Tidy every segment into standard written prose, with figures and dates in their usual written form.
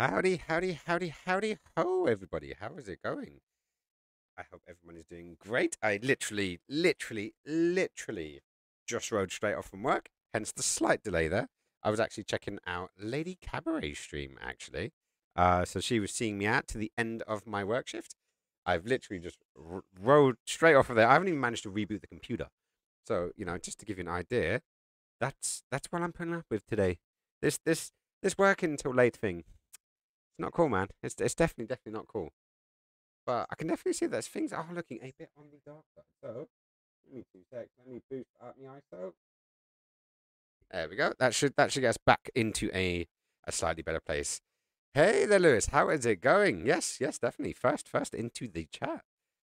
Howdy, howdy, howdy, howdy, ho, everybody. How is it going? I hope everyone is doing great. I literally just rode straight off from work, hence the slight delay there. I was actually checking out Lady Cabaret's stream, actually. So she was seeing me out to the end of my work shift. I've literally just rode straight off of there. I haven't even managed to reboot the computer. So, just to give you an idea, that's what I'm putting up with today. This working until late thing. It's not cool, man. It's definitely not cool. But I can definitely see that things are looking a bit on the dark side. So, give me 2 seconds. Let me boost up my ISO. There we go. That should get us back into a slightly better place. Hey there, Lewis. How is it going? Yes, definitely. First into the chat.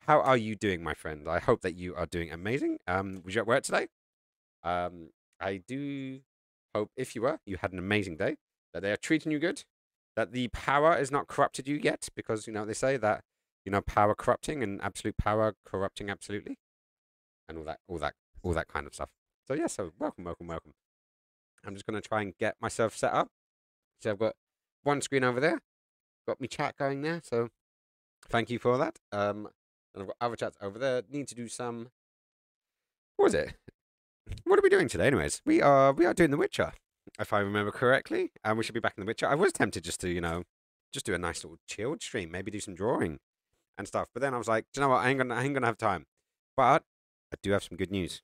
How are you doing, my friend? I hope that you are doing amazing. Was you at work today? I do hope if you were, you had an amazing day. That they are treating you good. That the power has not corrupted you yet, because they say that power corrupting and absolute power corrupting absolutely, and all that kind of stuff. So yeah, so welcome. I'm just gonna try and get myself set up. So I've got one screen over there, got me chat going there. So thank you for that. And I've got other chats over there. Need to do some. What was it? What are we doing today, anyways? We are doing The Witcher, if I remember correctly, and we should be back in The Witcher. I was tempted just to just do a nice little chilled stream, maybe do some drawing and stuff. But then I was like, do you know what? I ain't gonna have time. But I do have some good news.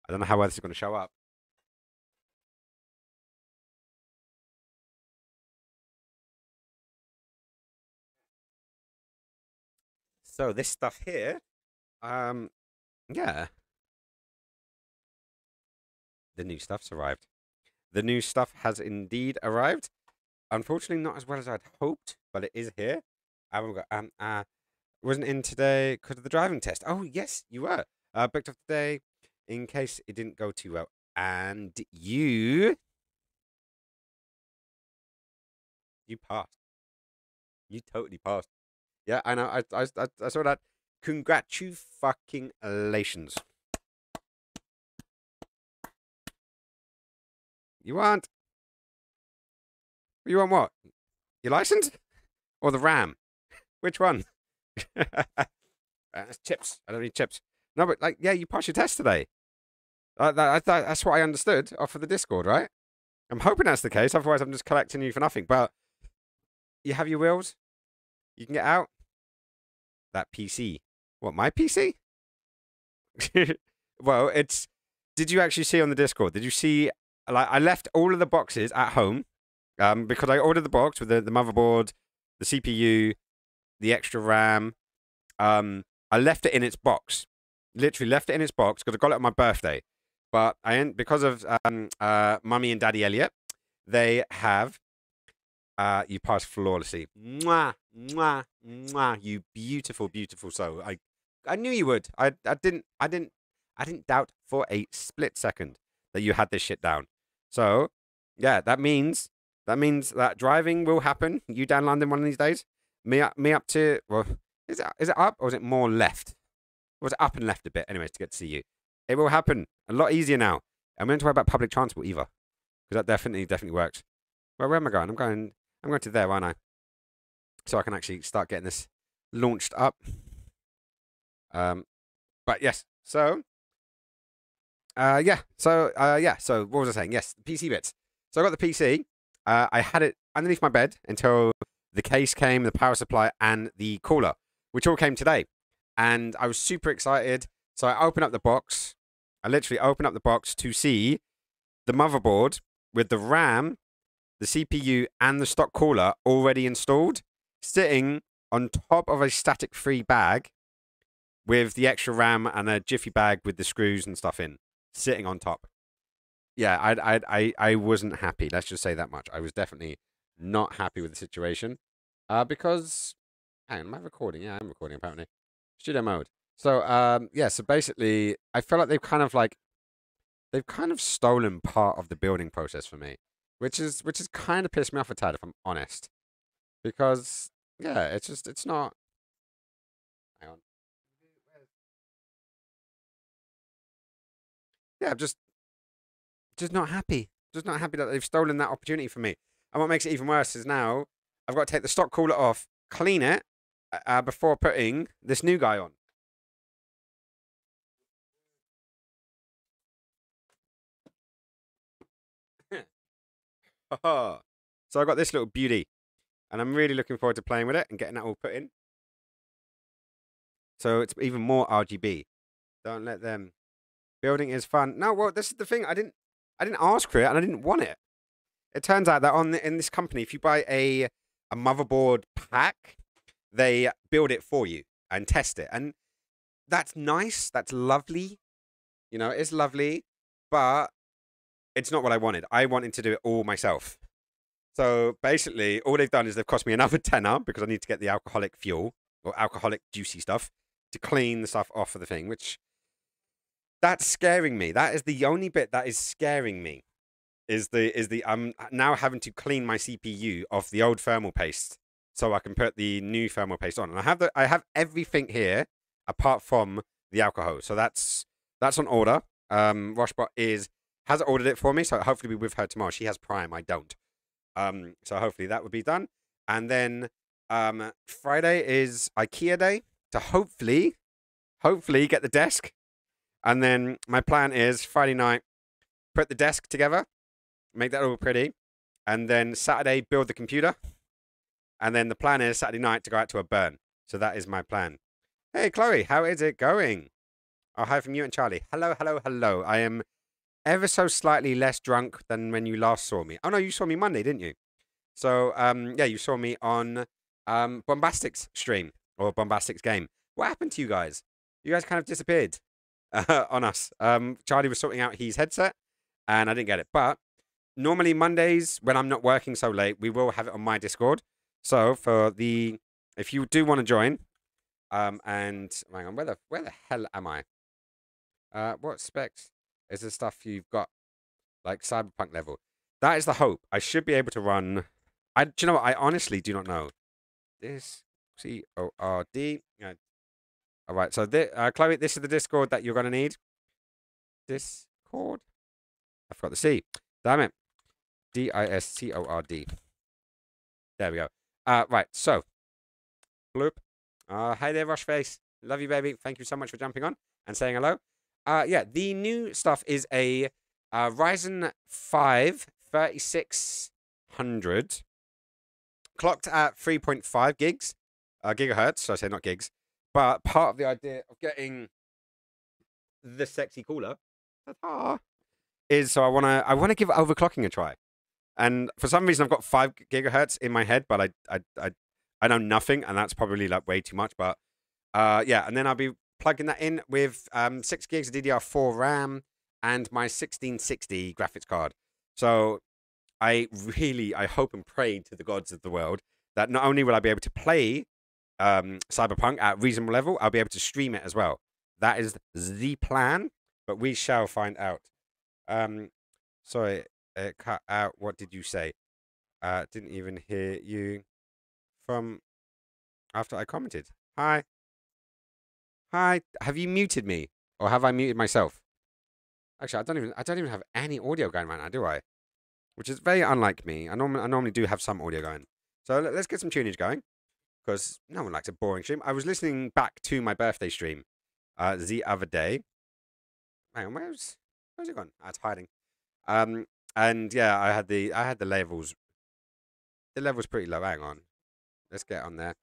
I don't know how well this is gonna show up. So this stuff here, um, yeah, the new stuff's arrived. The new stuff has indeed arrived. Unfortunately, not as well as I'd hoped, but it is here. I haven't got wasn't in today because of the driving test. Oh yes, you were. Booked off today in case it didn't go too well, and you passed. You totally passed. Yeah, I know. I saw that. Congratulations. You want? You want what? Your license or the RAM? Which one? That's chips. I don't need chips. No, but yeah, you passed your test today. That's what I understood off of the Discord, right? I'm hoping that's the case. Otherwise, I'm just collecting you for nothing. But you have your wheels. You can get out. That PC. What, my PC? Well, it's. Did you actually see on the Discord? Did you see? Like, I left all of the boxes at home, because I ordered the box with the motherboard, the CPU, the extra RAM. I left it in its box. Literally left it in its box because I got it on my birthday. But because of Mummy and Daddy Elliot, they have you passed flawlessly. Mwah, mwah, mwah. You beautiful soul. I knew you would. I didn't doubt for a split second that you had this shit down. So yeah, that means that driving will happen. You down London one of these days. Me up to, well, is it up or is it more left? Or was it up and left a bit? Anyways, to get to see you, it will happen a lot easier now. I'm going to worry about public transport either, because that definitely works. Well, where am I going? I'm going to there, aren't I? So I can actually start getting this launched up. But yes, so So what was I saying? Yes, the PC bits. So I got the PC. I had it underneath my bed until the case came, the power supply, and the cooler, which all came today. And I was super excited. So I opened up the box. I literally opened up the box to see the motherboard with the RAM, the CPU, and the stock cooler already installed, sitting on top of a static-free bag with the extra RAM and a jiffy bag with the screws and stuff in, sitting on top. Yeah, I wasn't happy. Let's just say that much. I was definitely not happy with the situation, because hang on, am I recording? Yeah, I'm recording apparently. Studio mode. So yeah, so basically, I feel like they've kind of stolen part of the building process for me, which is kind of pissed me off a tad, if I'm honest, because yeah, it's not. Hang on. Yeah, I'm just not happy. Just not happy that they've stolen that opportunity from me. And what makes it even worse is now I've got to take the stock cooler off, clean it before putting this new guy on. So I got this little beauty, and I'm really looking forward to playing with it and getting that all put in. So it's even more RGB. Don't let them. Building is fun. No, well, this is the thing. I didn't ask for it, and I didn't want it. It turns out that in this company, if you buy a motherboard pack, they build it for you and test it, and that's nice. That's lovely. You know, it's lovely, but it's not what I wanted. I wanted to do it all myself. So basically, all they've done is they've cost me another tenner because I need to get the alcoholic fuel or alcoholic juicy stuff to clean the stuff off of the thing, which that's scaring me. That is the only bit that is scaring me. Is the I'm now having to clean my CPU off the old thermal paste so I can put the new thermal paste on. And I have everything here apart from the alcohol. So that's on order. Roshbot has ordered it for me, so hopefully we'll be with her tomorrow. She has Prime, I don't. So hopefully that will be done. And then Friday is IKEA day to hopefully get the desk. And then my plan is Friday night, put the desk together, make that all pretty, and then Saturday build the computer. And then the plan is Saturday night to go out to a burn. So that is my plan. Hey Chloe, how is it going? Oh, hi from you and Charlie. Hello, hello, hello. I am ever so slightly less drunk than when you last saw me. Oh no, you saw me Monday, didn't you? So yeah, you saw me on Bombastic's stream or Bombastic's game. What happened to you guys? You guys kind of disappeared on us. Charlie was sorting out his headset, and I didn't get it. But normally Mondays when I'm not working so late, we will have it on my Discord. So if you do want to join, and hang on, where the hell am I? What specs is the stuff you've got, like Cyberpunk level? That is the hope. I should be able to run. Do you know what? I honestly do not know. This CORD. All right. So Chloe, this is the Discord that you're gonna need. Discord. I forgot the C. Damn it. DISCORD. There we go. Right. So, bloop. Hi there, Rushface. Love you, baby. Thank you so much for jumping on and saying hello. Yeah, the new stuff is a Ryzen 5 3600 clocked at 3.5 gigahertz. So I say not gigs, but part of the idea of getting the sexy cooler is so I want to give overclocking a try. And for some reason I've got 5 gigahertz in my head, but I know nothing, and that's probably like way too much. But yeah, and then I'll be plugging that in with 6 gigs of DDR4 RAM and my 1660 graphics card. So I hope and pray to the gods of the world that not only will I be able to play Cyberpunk at reasonable level, I'll be able to stream it as well. That is the plan, but we shall find out. Sorry, it cut out. What did you say? Didn't even hear you from after I commented. Hi. Hi. Have you muted me, or have I muted myself? Actually, I don't even have any audio going right now, do I? Which is very unlike me. I normally do have some audio going. So let's get some tunage going, because no one likes a boring stream. I was listening back to my birthday stream the other day. Hang on, where's it gone? Ah, it's hiding. And yeah, I had the levels. The level's pretty low. Hang on. Let's get on there.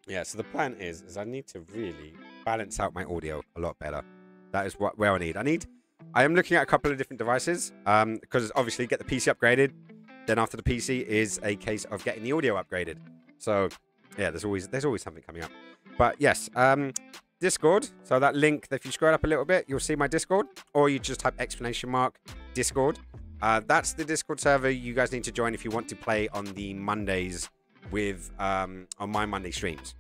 Yeah, so the plan is I need to really balance out my audio a lot better. That is where I am looking at a couple of different devices, because obviously get the PC upgraded. Then after the PC is a case of getting the audio upgraded. So yeah, there's always something coming up. But yes, Discord. So that link, if you scroll up a little bit, you'll see my Discord, or you just type !Discord. That's the Discord server you guys need to join if you want to play on the Mondays with on my Monday streams,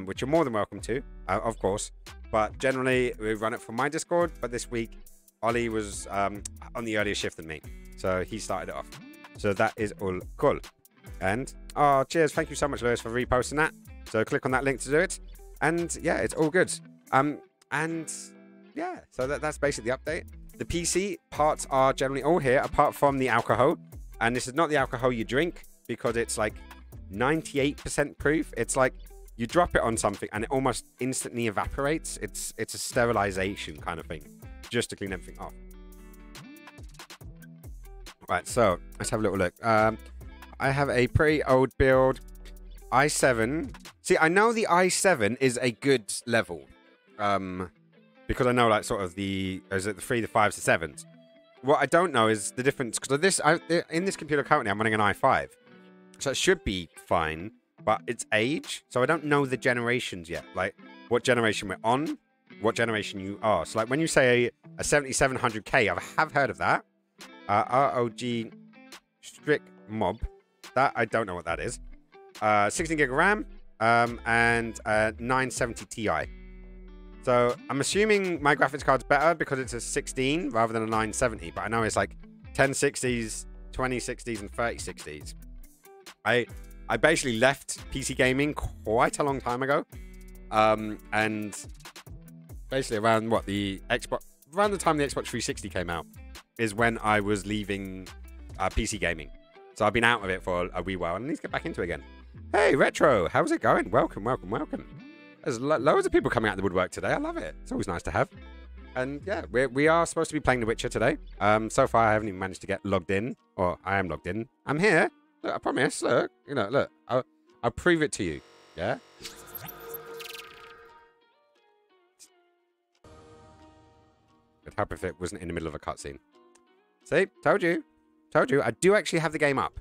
which you're more than welcome to, of course. But generally, we run it from my Discord. But this week, Ollie was on the earlier shift than me, so he started it off. So that is all cool. And oh, cheers! Thank you so much, Lewis, for reposting that. So click on that link to do it. And yeah, it's all good. And yeah, so that's basically the update. The PC parts are generally all here, apart from the alcohol. And this is not the alcohol you drink, because it's like 98% proof. It's like you drop it on something and it almost instantly evaporates. It's a sterilization kind of thing, just to clean everything off. Right, so let's have a little look. I have a pretty old build, i7. See, I know the i7 is a good level, because I know like sort of is it the 3, the 5s, the 7s. What I don't know is the difference, because in this computer currently I'm running an i5, so it should be fine, but it's age, so I don't know the generations yet, like what generation we're on, what generation you are. So like when you say a 7700K, I have heard of that. ROG Strict Mob, that I don't know what that is. 16 gig of RAM, and 970 Ti. So I'm assuming my graphics card's better because it's a 16 rather than a 970, but I know it's like 1060s, 2060s, and 3060s. I basically left PC gaming quite a long time ago, and basically around around the time the Xbox 360 came out is when I was leaving PC gaming. So I've been out of it for a wee while and I need to get back into it again. Hey, Retro, how's it going? Welcome, welcome, welcome. There's loads of people coming out of the woodwork today. I love it. It's always nice to have. And yeah, we are supposed to be playing The Witcher today. So far, I haven't even managed to get logged in. Or I am logged in. I'm here. Look, I promise. Look, look. I'll prove it to you. Yeah? It'd help if it wasn't in the middle of a cutscene. See? Told you. Told you. I do actually have the game up.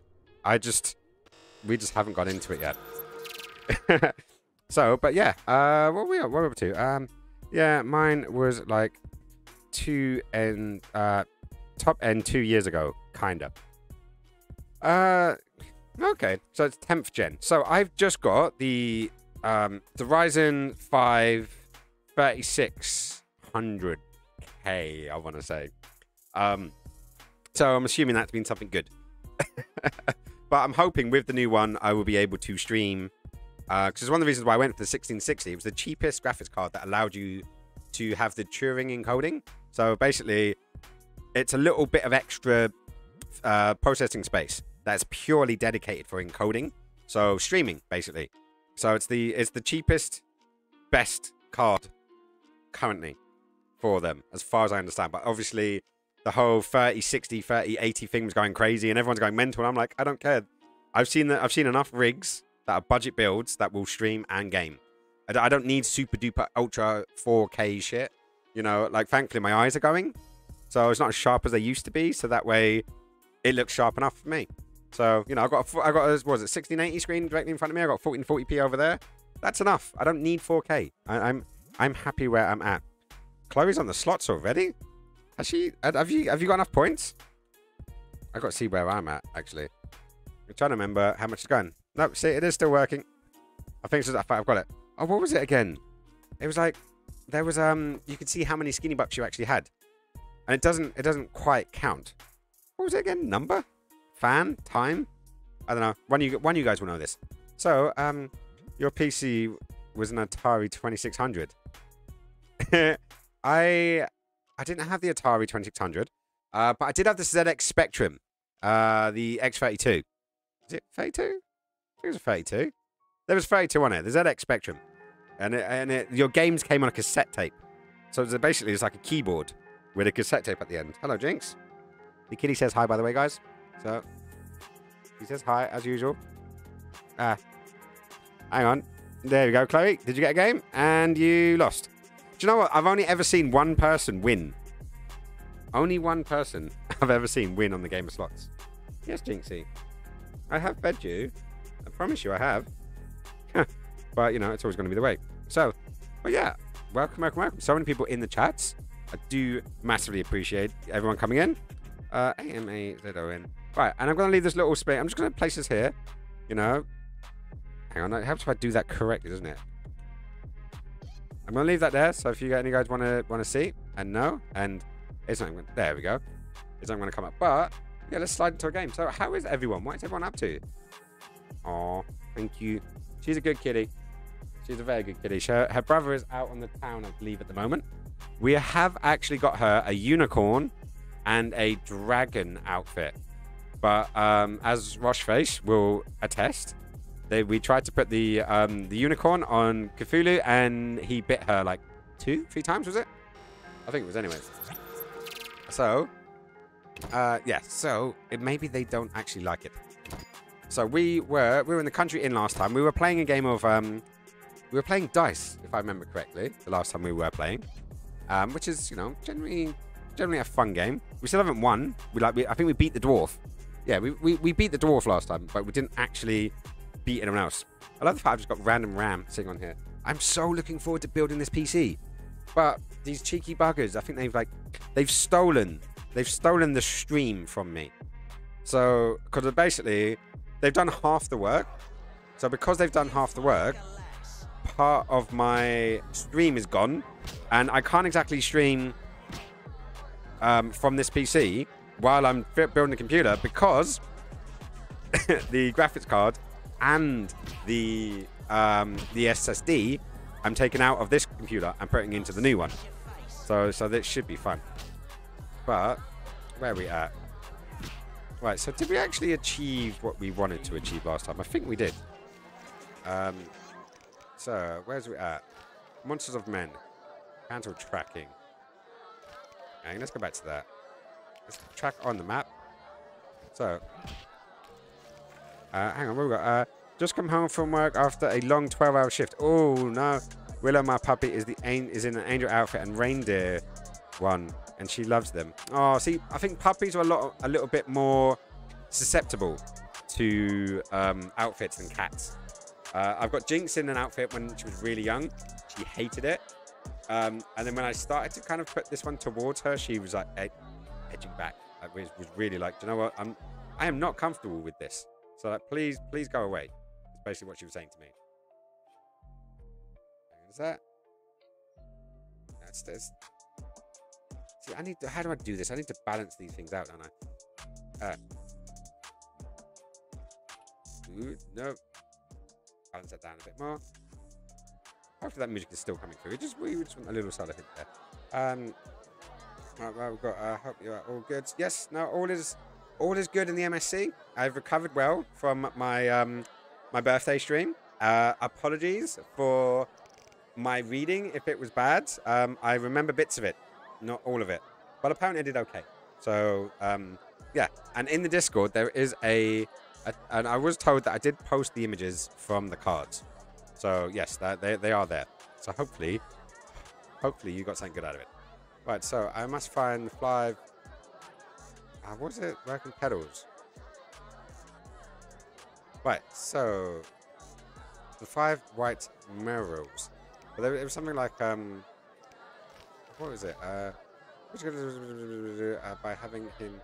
We just haven't got into it yet. So, but yeah, what are we up to? Yeah, mine was like top end 2 years ago, kinda. Okay, so it's 10th gen. So I've just got the Ryzen 5 3600K, I want to say. So I'm assuming that's been something good. But I'm hoping with the new one, I will be able to stream. Because it's one of the reasons why I went for the 1660. It was the cheapest graphics card that allowed you to have the Turing encoding. So basically, it's a little bit of extra processing space that's purely dedicated for encoding. So streaming, basically. So it's the cheapest, best card currently for them, as far as I understand. But obviously, the whole 30, 60, 30, 80 thing was going crazy, and everyone's going mental. And I'm like, I don't care. I've seen enough rigs that are budget builds that will stream and game. I don't need super duper ultra 4K shit. Like thankfully my eyes are going, so it's not as sharp as they used to be. So that way, it looks sharp enough for me. So I got a, what was it, 1680 screen directly in front of me. I got 1440p over there. That's enough. I don't need 4K. I'm happy where I'm at. Chloe's on the slots already. Has she? Have you got enough points? I got to see where I'm at actually. I'm trying to remember how much it's going. No, see, it is still working. I think I've got it. Oh, what was it again? It was like there was you could see how many skinny bucks you actually had, and it doesn't quite count. What was it again? Number, fan, time. I don't know. One of you guys will know this. So your PC was an Atari 2600. I didn't have the Atari 2600, but I did have the ZX Spectrum, the X32. Is it 32? I think it was a 32. There was 32 on it. The ZX Spectrum. And your games came on a cassette tape. So basically it's like a keyboard with a cassette tape at the end. Hello, Jinx. The kitty says hi, by the way, guys. So, he says hi, as usual. Hang on. There we go, Chloe. Did you get a game? And you lost. Do you know what? I've only ever seen one person win. Only one person I've ever seen win on the game of slots. Yes, Jinxie. I have fed you. I promise you I have. But, it's always going to be the way. So, but yeah. Welcome, welcome, welcome. So many people in the chats. I do massively appreciate everyone coming in. AMAZON. Right, and I'm going to leave this little space. I'm just going to place this here. Hang on. It helps if I do that correctly, doesn't it? I'm going to leave that there. So if you guys want to see and know, and it's not going. There we go. It's not going to come up. But yeah, let's slide into a game. So how is everyone? What is everyone up to? Oh, thank you. She's a good kitty. She's a very good kitty. Her brother is out on the town, I believe, at the moment. We have actually got her a unicorn and a dragon outfit. But as Rocheface will attest, we tried to put the unicorn on Cthulhu, and he bit her like 2-3 times, was it? I think it was anyways. So, yeah, so maybe they don't actually like it. So we were in the country inn last time. We were playing a game of we were playing dice, if I remember correctly, the last time we were playing, which is, you know, generally a fun game. We still haven't won. I think we beat the dwarf. Yeah, we beat the dwarf last time, but we didn't actually beat anyone else. I love the fact I've just got random Ram sitting on here. I'm so looking forward to building this PC, but these cheeky buggers, I think they've stolen the stream from me. So, because basically they've done half the work. So because they've done half the work, part of my stream is gone, and I can't exactly stream from this PC while I'm building the computer, because the graphics card and the SSD I'm taking out of this computer and putting into the new one. So this should be fun. But where are we at? Right, so did we actually achieve what we wanted to achieve last time? I think we did. So where's we at? Monsters of Men. Cancel tracking. Okay, let's go back to that. Let's track on the map. So, hang on, what we got? Just come home from work after a long 12-hour shift. Oh no, Willow, my puppy, is in an angel outfit and reindeer one, and she loves them. Oh, see, I think puppies are a little bit more susceptible to outfits than cats. I've got Jinx in an outfit when she was really young. She hated it. And then when I started to kind of put this one towards her, she was like edging back. I was really like, do you know what? I am not comfortable with this. So like, please go away. That's basically what she was saying to me. Is that? That's this. See, how do I do this? I need to balance these things out, don't I? No. Balance that down a bit more. Hopefully that music is still coming through. We just want a little solo hit there. Right, well, we've got. Hope you're all good. Yes. No. All is good in the MSC. I've recovered well from my my birthday stream. Apologies for my reading if it was bad. I remember bits of it, not all of it, but apparently I did okay. So yeah. And in the Discord there is and I was told that I did post the images from the cards. So yes, they are there. So hopefully you got something good out of it. Right, so I must find 5. What is it? Working pedals. Right, so the 5 white merrills. But it was something like what was it? By having him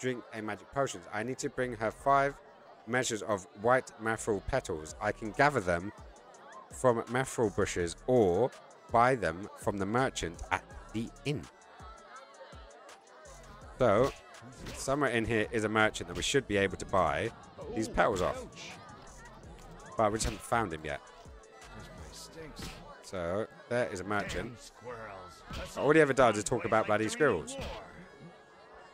drink a magic potion. I need to bring her 5 measures of white merrill petals. I can gather them from merrill bushes or buy them from the merchant at the inn. So somewhere in here is a merchant that we should be able to buy these petals off, but we just haven't found him yet. So there is a merchant. All he ever does is talk about bloody squirrels.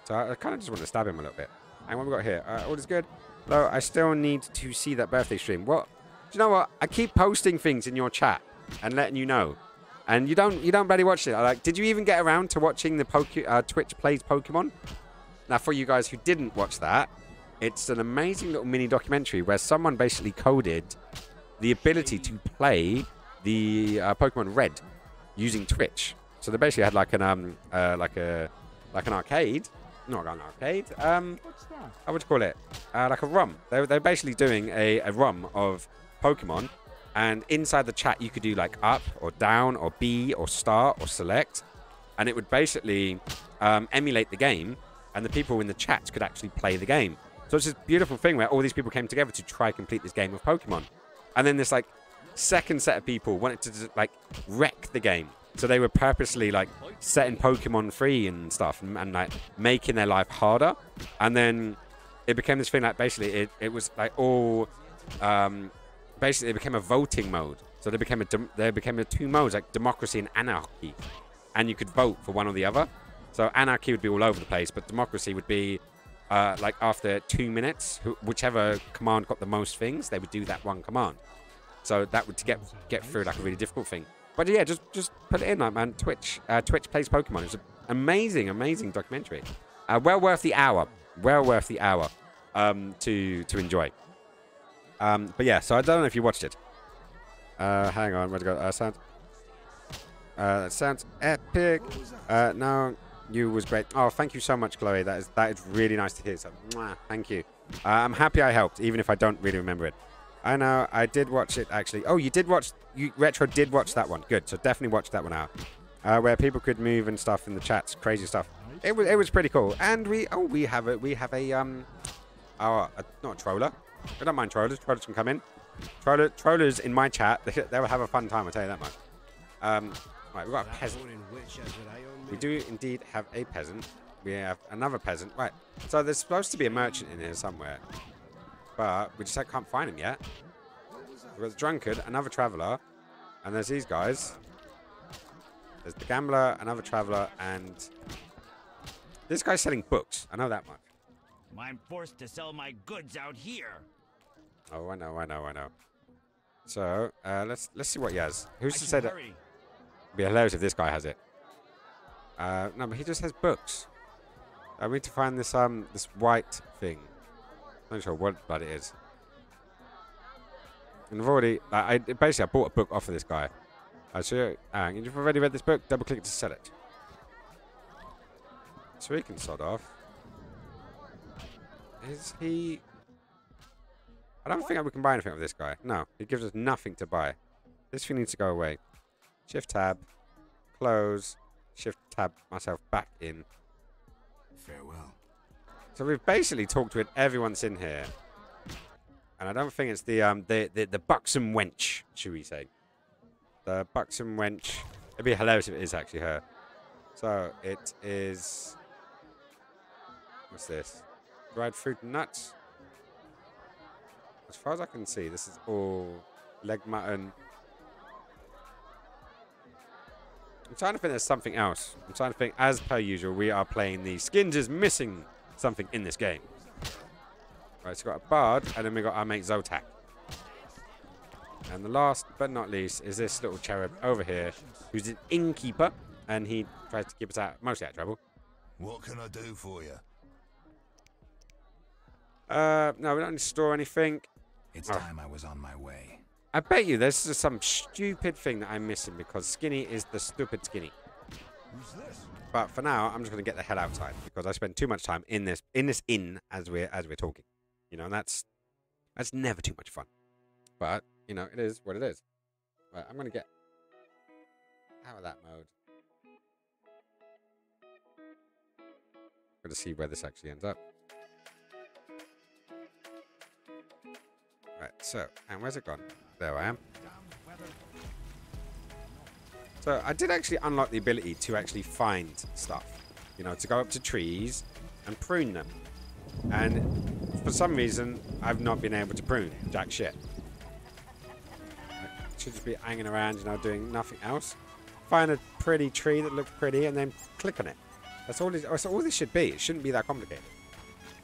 So I kind of just want to stab him a little bit. And what we got here? All is good. Though I still need to see that birthday stream. What? Do you know what? I keep posting things in your chat and letting you know, and you don't bloody watch it. Like, did you even get around to watching the Twitch Plays Pokemon? Now, for you guys who didn't watch that, it's an amazing little mini documentary where someone basically coded the ability to play the Pokemon Red using Twitch. So they basically had like an arcade. Not an arcade. What's that? I would call it like a ROM. They're basically doing a ROM of Pokemon, and inside the chat you could do like up or down or B or start or select, and it would basically emulate the game, and the people in the chat could actually play the game. So it's this beautiful thing where all these people came together to try complete this game of Pokemon, and then this like second set of people wanted to like wreck the game. So they were purposely like setting Pokemon free and stuff, and like making their life harder. And then it became this thing like basically it was like all basically it became a voting mode. So there became 2 modes like democracy and anarchy. and you could vote for one or the other. So anarchy would be all over the place, but democracy would be like after 2 minutes, whichever command got the most things, they would do that one command. So that would get through like a really difficult thing. But yeah, just put it in, like, man. Twitch plays Pokemon. It's an amazing documentary. Well worth the hour. Well worth the hour to enjoy. But yeah, so I don't know if you watched it. Hang on, where'd it go? Sound. That sounds epic. No, you was great. Oh, thank you so much, Chloe. That is really nice to hear. So, mwah, thank you. I'm happy I helped, even if I don't really remember it. I know, I did watch it actually. Oh, you did watch. Retro did watch that one. Good. So definitely watch that one out. Where people could move and stuff in the chats, crazy stuff. It was pretty cool. And we have a not a troller. I don't mind trollers. Trollers can come in. Trollers in my chat. They will have a fun time. I'll tell you that much. Right, we've got a peasant. We do indeed have a peasant. We have another peasant. Right. So there's supposed to be a merchant in here somewhere, but we just can't find him yet. We've got the drunkard, another traveller, and there's these guys. There's the gambler, another traveller, and this guy's selling books. I know that much. I'm forced to sell my goods out here. Oh, I know. So let's see what he has. Who's to say that? It'd be hilarious if this guy has it. No, but he just has books. I need to find this this white thing. I'm not sure what blood it is. And I've already, basically I bought a book off of this guy. So you've already read this book. Double click to sell it. So he can sod off. Is he? I don't think we can buy anything with this guy. No, he gives us nothing to buy. This thing needs to go away. Shift tab, close, shift tab myself back in. Farewell. So we've basically talked with everyone that's in here, and I don't think it's the buxom wench, should we say? The buxom wench. It'd be hilarious if it is actually her. So it is. What's this? Dried fruit and nuts. As far as I can see, this is all leg mutton. I'm trying to think there's something else. I'm trying to think, as per usual, we are playing the Skins is missing something in this game. Right, so we've got a bard, and then we got our mate Zotac. And the last but not least is this little cherub over here, who's an innkeeper, and he tries to keep us mostly out of trouble. What can I do for you? No, we don't need to store anything. It's time I was on my way. I bet you there's just some stupid thing that I'm missing because Skinny is the stupid Skinny. Who's this? But for now, I'm just going to get the hell outside because I spend too much time in this inn as we're talking. You know, and that's never too much fun. But you know, it is what it is. Right, I'm going to get out of that mode. I'm going to see where this actually ends up. Right, so, and where's it gone? There I am. So, I did actually unlock the ability to actually find stuff. You know, to go up to trees and prune them. And for some reason, I've not been able to prune jack shit. I should just be hanging around, you know, doing nothing else. Find a pretty tree that looks pretty and then click on it. That's all this should be. It shouldn't be that complicated.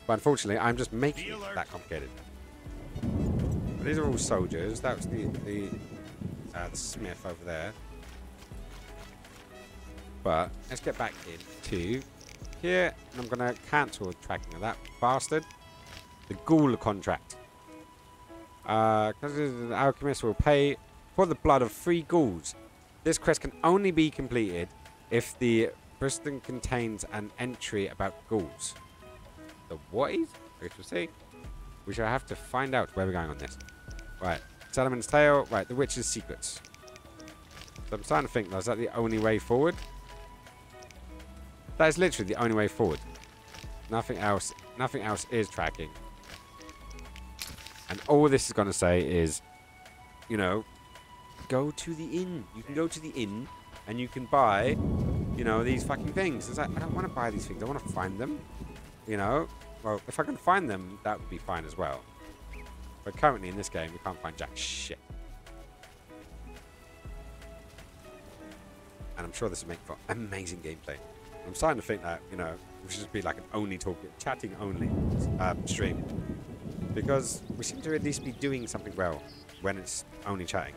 But unfortunately, I'm just making it that complicated. But these are all soldiers. That was the smith over there. But let's get back into here. And I'm going to cancel the tracking of that bastard. The ghoul contract. Because the alchemist will pay for the blood of 3 ghouls. This quest can only be completed if the Bristol contains an entry about ghouls. The what is? We shall see. We shall have to find out where we're going on this. Right. Salamon's Tale. Right. The Witch's Secrets. So I'm starting to think, is that the only way forward? That is literally the only way forward. Nothing else is tracking. And all this is going to say is, you know, go to the inn. You can go to the inn and you can buy, you know, these fucking things. It's like, I don't want to buy these things. I want to find them. You know? Well, if I can find them, that would be fine as well. But currently in this game, we can't find jack shit. and I'm sure this will make for amazing gameplay. I'm starting to think that, you know, we should just be like an only talking, chatting only stream. Because we seem to at least be doing something well when it's only chatting.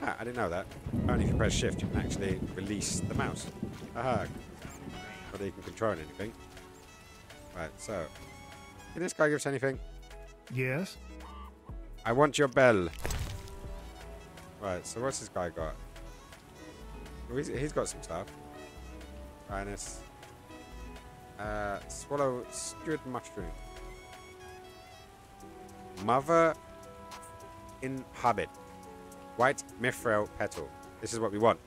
Ah, I didn't know that. Only if you press shift you can actually release the mouse. Aha. Whether you can control anything. Right, so. Can this guy give us anything? Yes? I want your bell. Right, so what's this guy got? Oh, he's got some stuff. Finest. Swallow stewed mushroom. Mother inhabit. White mithril petal. This is what we want.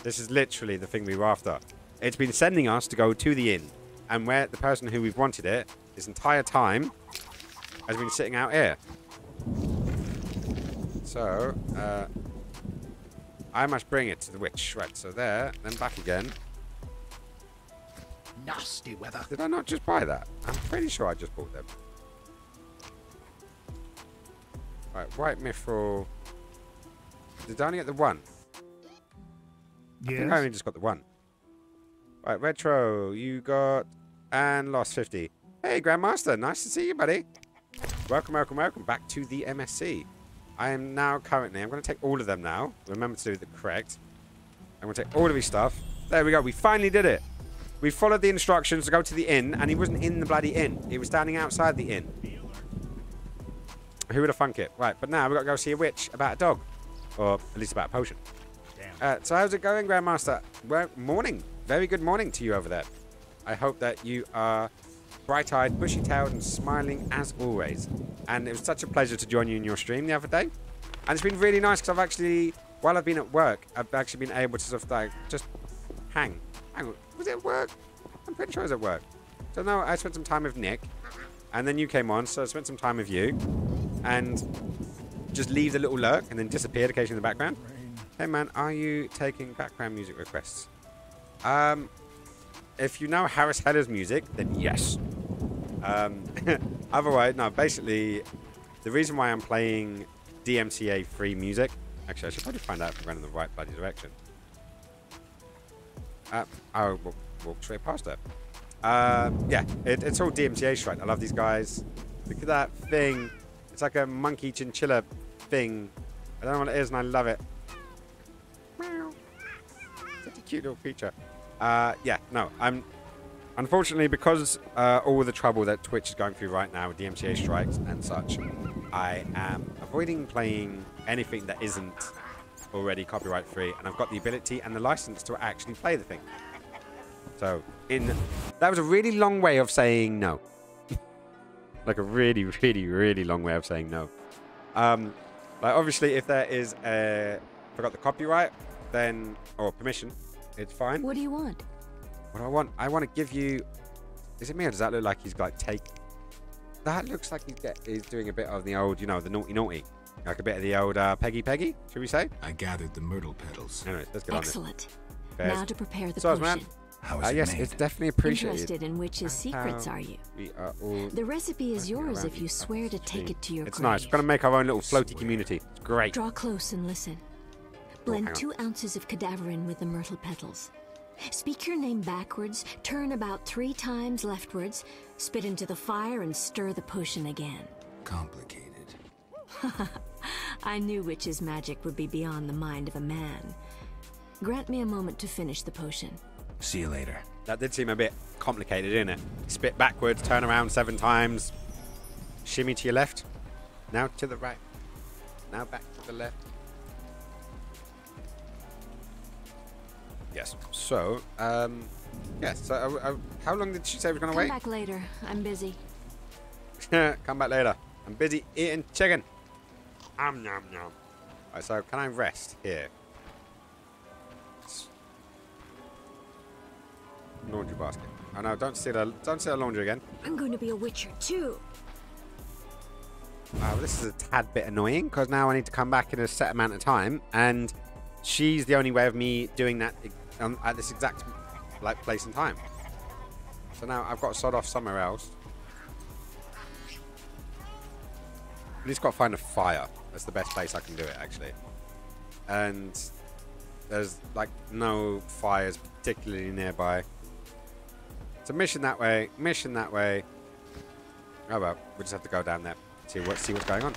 This is literally the thing we were after. It's been sending us to go to the inn. And where the person who we've wanted it this entire time has been sitting out here. So, I must bring it to the witch. Right, so there, then back again. Nasty weather. Did I not just buy that? I'm pretty sure I just bought them. Right, white mithril. Did I only get the one? I think I only just got the one. Right, Retro, you got... And lost 50. Hey, Grandmaster, nice to see you, buddy. Welcome, welcome, welcome back to the MSC. I am now currently... I'm going to take all of them now. Remember to do the correct. I'm going to take all of his stuff. There we go. We finally did it. We followed the instructions to go to the inn, and he wasn't in the bloody inn. He was standing outside the inn. Who would have thunk it? Right, but now we've got to go see a witch about a dog. Or at least about a potion. So how's it going, Grandmaster? Well, morning. Very good morning to you over there. I hope that you are bright-eyed, bushy-tailed, and smiling as always. And it was such a pleasure to join you in your stream the other day. And it's been really nice because I've actually, while I've been at work, I've actually been able to sort of like just hang. Hang on. Was it at work? I'm pretty sure it was at work. So no, I spent some time with Nick. And then you came on, so I spent some time with you. And just leave the little lurk and then disappeared occasionally in the background. Hey man, are you taking background music requests? If you know Harris Heller's music, then yes. Otherwise, no, basically, the reason why I'm playing DMCA free music, actually I should probably find out if I'm going in the right bloody direction. I'll walk straight past it. Yeah, it's all DMCA straight. I love these guys. Look at that thing. It's like a monkey chinchilla thing. I don't know what it is and I love it. Meow. Such a cute little creature. Yeah, no, I'm... Unfortunately, because all the trouble that Twitch is going through right now with DMCA strikes and such, I am avoiding playing anything that isn't already copyright free, and I've got the ability and the license to actually play the thing. So, that was a really long way of saying no. Like a really, really, really long way of saying no. Like obviously, if there is if I got the copyright, then or permission, it's fine. What do you want? What do I want? I want to give you... Is it me or does that look like he's like That looks like he's doing a bit of the old, you know, the naughty naughty. Like a bit of the old Peggy Peggy, should we say? I gathered the myrtle petals. Anyways, let's get on Excellent. it. Now to prepare the Sauce, potion. man. How is it Yes, made? it's definitely appreciated. Interested in witches' secrets, are you? We are all... The recipe is working yours around if you the swear to take tree. it to your It's grave. nice. We're going to make our own little floaty community. It's great. Draw close and listen. hang Blend on. 2 ounces of cadaverine with the myrtle petals. Speak your name backwards, turn about 3 times leftwards, spit into the fire, and stir the potion again. Complicated. I knew witches' magic would be beyond the mind of a man. Grant me a moment to finish the potion. See you later. That did seem a bit complicated, didn't it? Spit backwards, turn around 7 times, shimmy to your left, now to the right, now back to the left. Yes. So, yes. So, how long did she say we were going to Come wait? back later. I'm busy. Come back later. I'm busy eating chicken. Nom nom. Right, so can I rest here? Laundry basket. Oh no! Don't steal the laundry again. I'm going to be a witcher too. Well, this is a tad bit annoying because now I need to come back in a set amount of time, and she's the only way of me doing that at this exact like place and time. So now I've got to sod off somewhere else. At least got to find a fire. That's the best place I can do it, actually. And there's like no fires particularly nearby. So mission that way, mission that way. Oh well, we just have to go down there, see what's going on.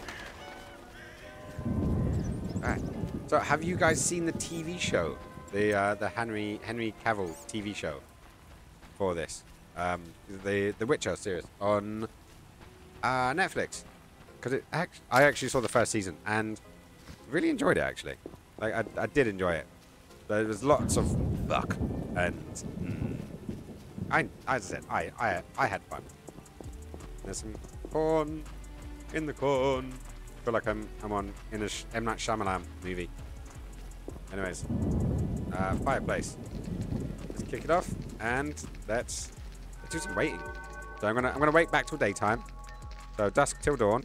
Alright. So have you guys seen the TV show? The Henry Cavill TV show for this? The Witcher series on Netflix. Because I actually saw the first season and really enjoyed it, actually. Like, I did enjoy it. There was lots of luck and as I said, I had fun. There's some corn in the corn. I feel like I'm in a M. Night Shyamalan movie. Anyways, fireplace. Let's kick it off and let's do some waiting. So I'm gonna wait back till daytime. So dusk till dawn.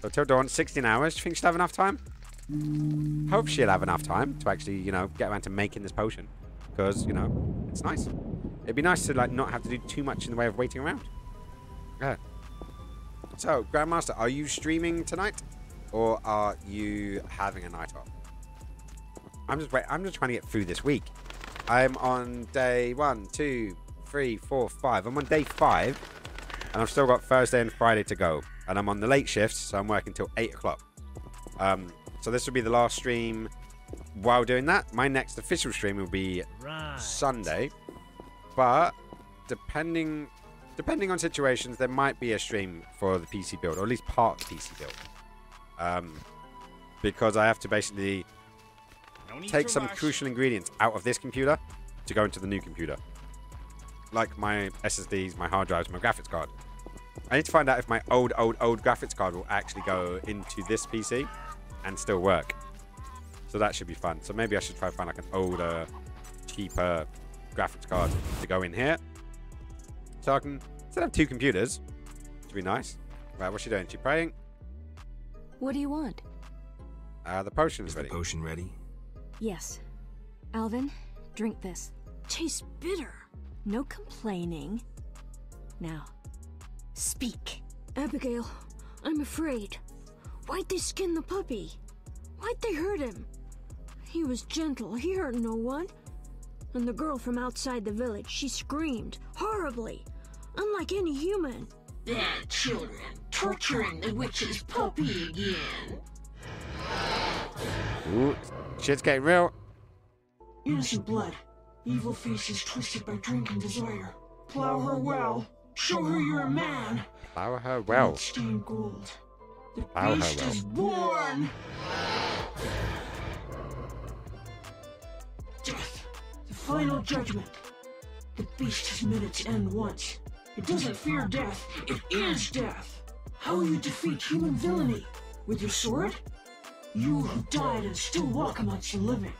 So till dawn, 16 hours. Do you think she'll have enough time? Hope she'll have enough time to actually, you know, get around to making this potion. Because, you know, it's nice. It'd be nice to, like, not have to do too much in the way of waiting around. Yeah. So, Grandmaster, are you streaming tonight? Or are you having a night off? I'm just trying to get through this week. I'm on day 1, 2, 3, 4, 5. I'm on day 5. And I've still got Thursday and Friday to go. And I'm on the late shifts, so I'm working till 8 o'clock. So this will be the last stream while doing that. My next official stream will be Sunday. But depending on situations, there might be a stream for the PC build, or at least part of the PC build. Because I have to basically take some crucial ingredients out of this computer to go into the new computer. Like my SSDs, my hard drives, my graphics card. I need to find out if my old graphics card will actually go into this PC and still work. So that should be fun. So maybe I should try to find like an older, cheaper graphics card to go in here. So I can still have 2 computers, which would be nice. Right, what's she doing? She praying? What do you want? The potion's Is ready. the potion ready? Yes. Alvin, drink this. Tastes bitter. No complaining. Now, speak. Abigail, I'm afraid. Why'd they skin the puppy? Why'd they hurt him? He was gentle. He hurt no one. And the girl from outside the village, she screamed horribly, unlike any human. Bad children torturing the witch's puppy again. Ooh, shit's getting real. Innocent blood. Evil faces twisted by drink and desire. Plow her well. Show her you're a man. Plow her well. Stained gold. The Plow her beast well. is born. Death. The final judgment. The beast has met its end once. It doesn't fear death. It is death. How will you defeat human villainy? With your sword? You who died and still walk amongst the living.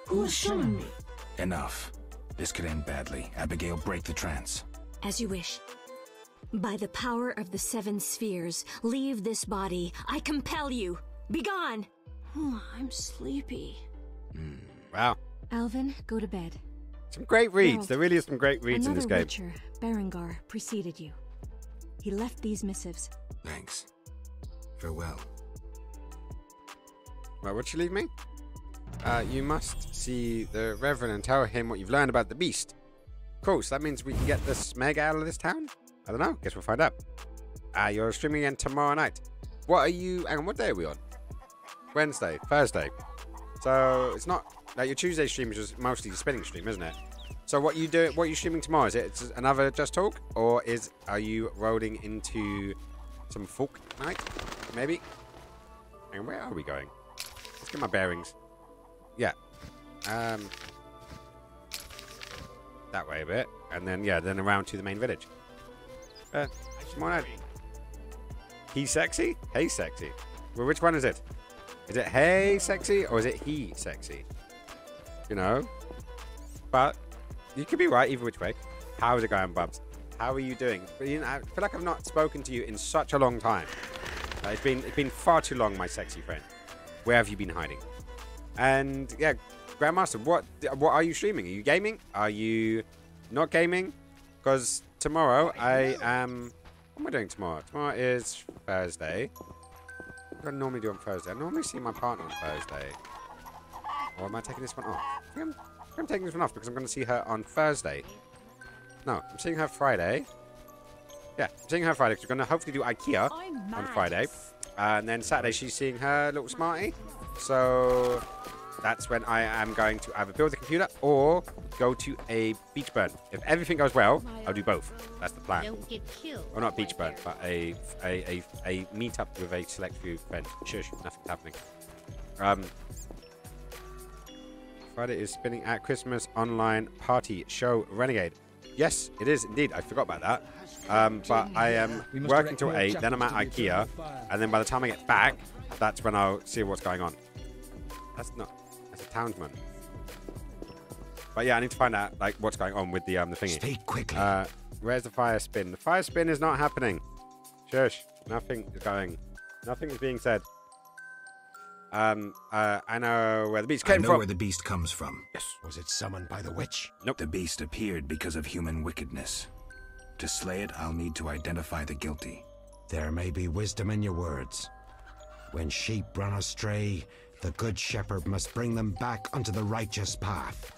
Who has summoned me? Enough. This could end badly. Abigail, break the trance. As you wish. By the power of the 7 spheres, leave this body. I compel you. Begone! I'm sleepy. Wow. Alvin, go to bed. Some great reads. Geralt, There really is some great reads in this Another game. Witcher, Berengar, preceded you. He left these missives. Thanks. Farewell. Right, what'd she leave me? You must see the Reverend and tell him what you've learned about the beast. Cool, so that means we can get the Smeg out of this town? I don't know. Guess we'll find out. You're streaming again tomorrow night. What are you... Hang on, what day are we on? Wednesday. Thursday. So, it's not... Like, your Tuesday stream is just mostly the spinning stream, isn't it? So, what are you streaming tomorrow? Is it another Just Talk? Or are you rolling into some folk night? Maybe? Hang on, where are we going? Let's get my bearings. Yeah. That way a bit. And then, yeah, then around to the main village. Come on. He sexy? Hey sexy. Well, which one is it? Is it hey sexy or is it he sexy? You know? But you could be right either which way. How's it going, Bubs? How are you doing? I feel like I've not spoken to you in such a long time. It's been far too long, my sexy friend. Where have you been hiding? And yeah, Grandmaster, what are you streaming? Are you gaming? Are you not gaming? Because tomorrow I am... What am I doing tomorrow? Tomorrow is Thursday. What do I normally do on Thursday? I normally see my partner on Thursday. Or am I taking this one off? I think I'm taking this one off because I'm going to see her on Thursday. No, I'm seeing her Friday. Yeah, I'm seeing her Friday because we're going to hopefully do IKEA on Friday. And then Saturday she's seeing her little smarty. So that's when I am going to either build the computer or go to a beach burn. If everything goes well, I'll do both. That's the plan. Don't get killed. Or not beach burn, but a meet up with a select few friends. Shush, nothing's happening. Friday is spinning at Christmas online party show Renegade. Yes, it is indeed. I forgot about that. But I am working till 8, then I'm at IKEA, and then by the time I get back, that's when I'll see what's going on. That's a townsman. But yeah, I need to find out like what's going on with the thingy. Speak quickly. Where's the fire spin? The fire spin is not happening. Shush. Nothing is going. Nothing is being said. I know where the beast came from. I know where the beast comes from. Yes. Was it summoned by the witch? Nope. The beast appeared because of human wickedness. To slay it, I'll need to identify the guilty. There may be wisdom in your words. When sheep run astray, the good shepherd must bring them back onto the righteous path.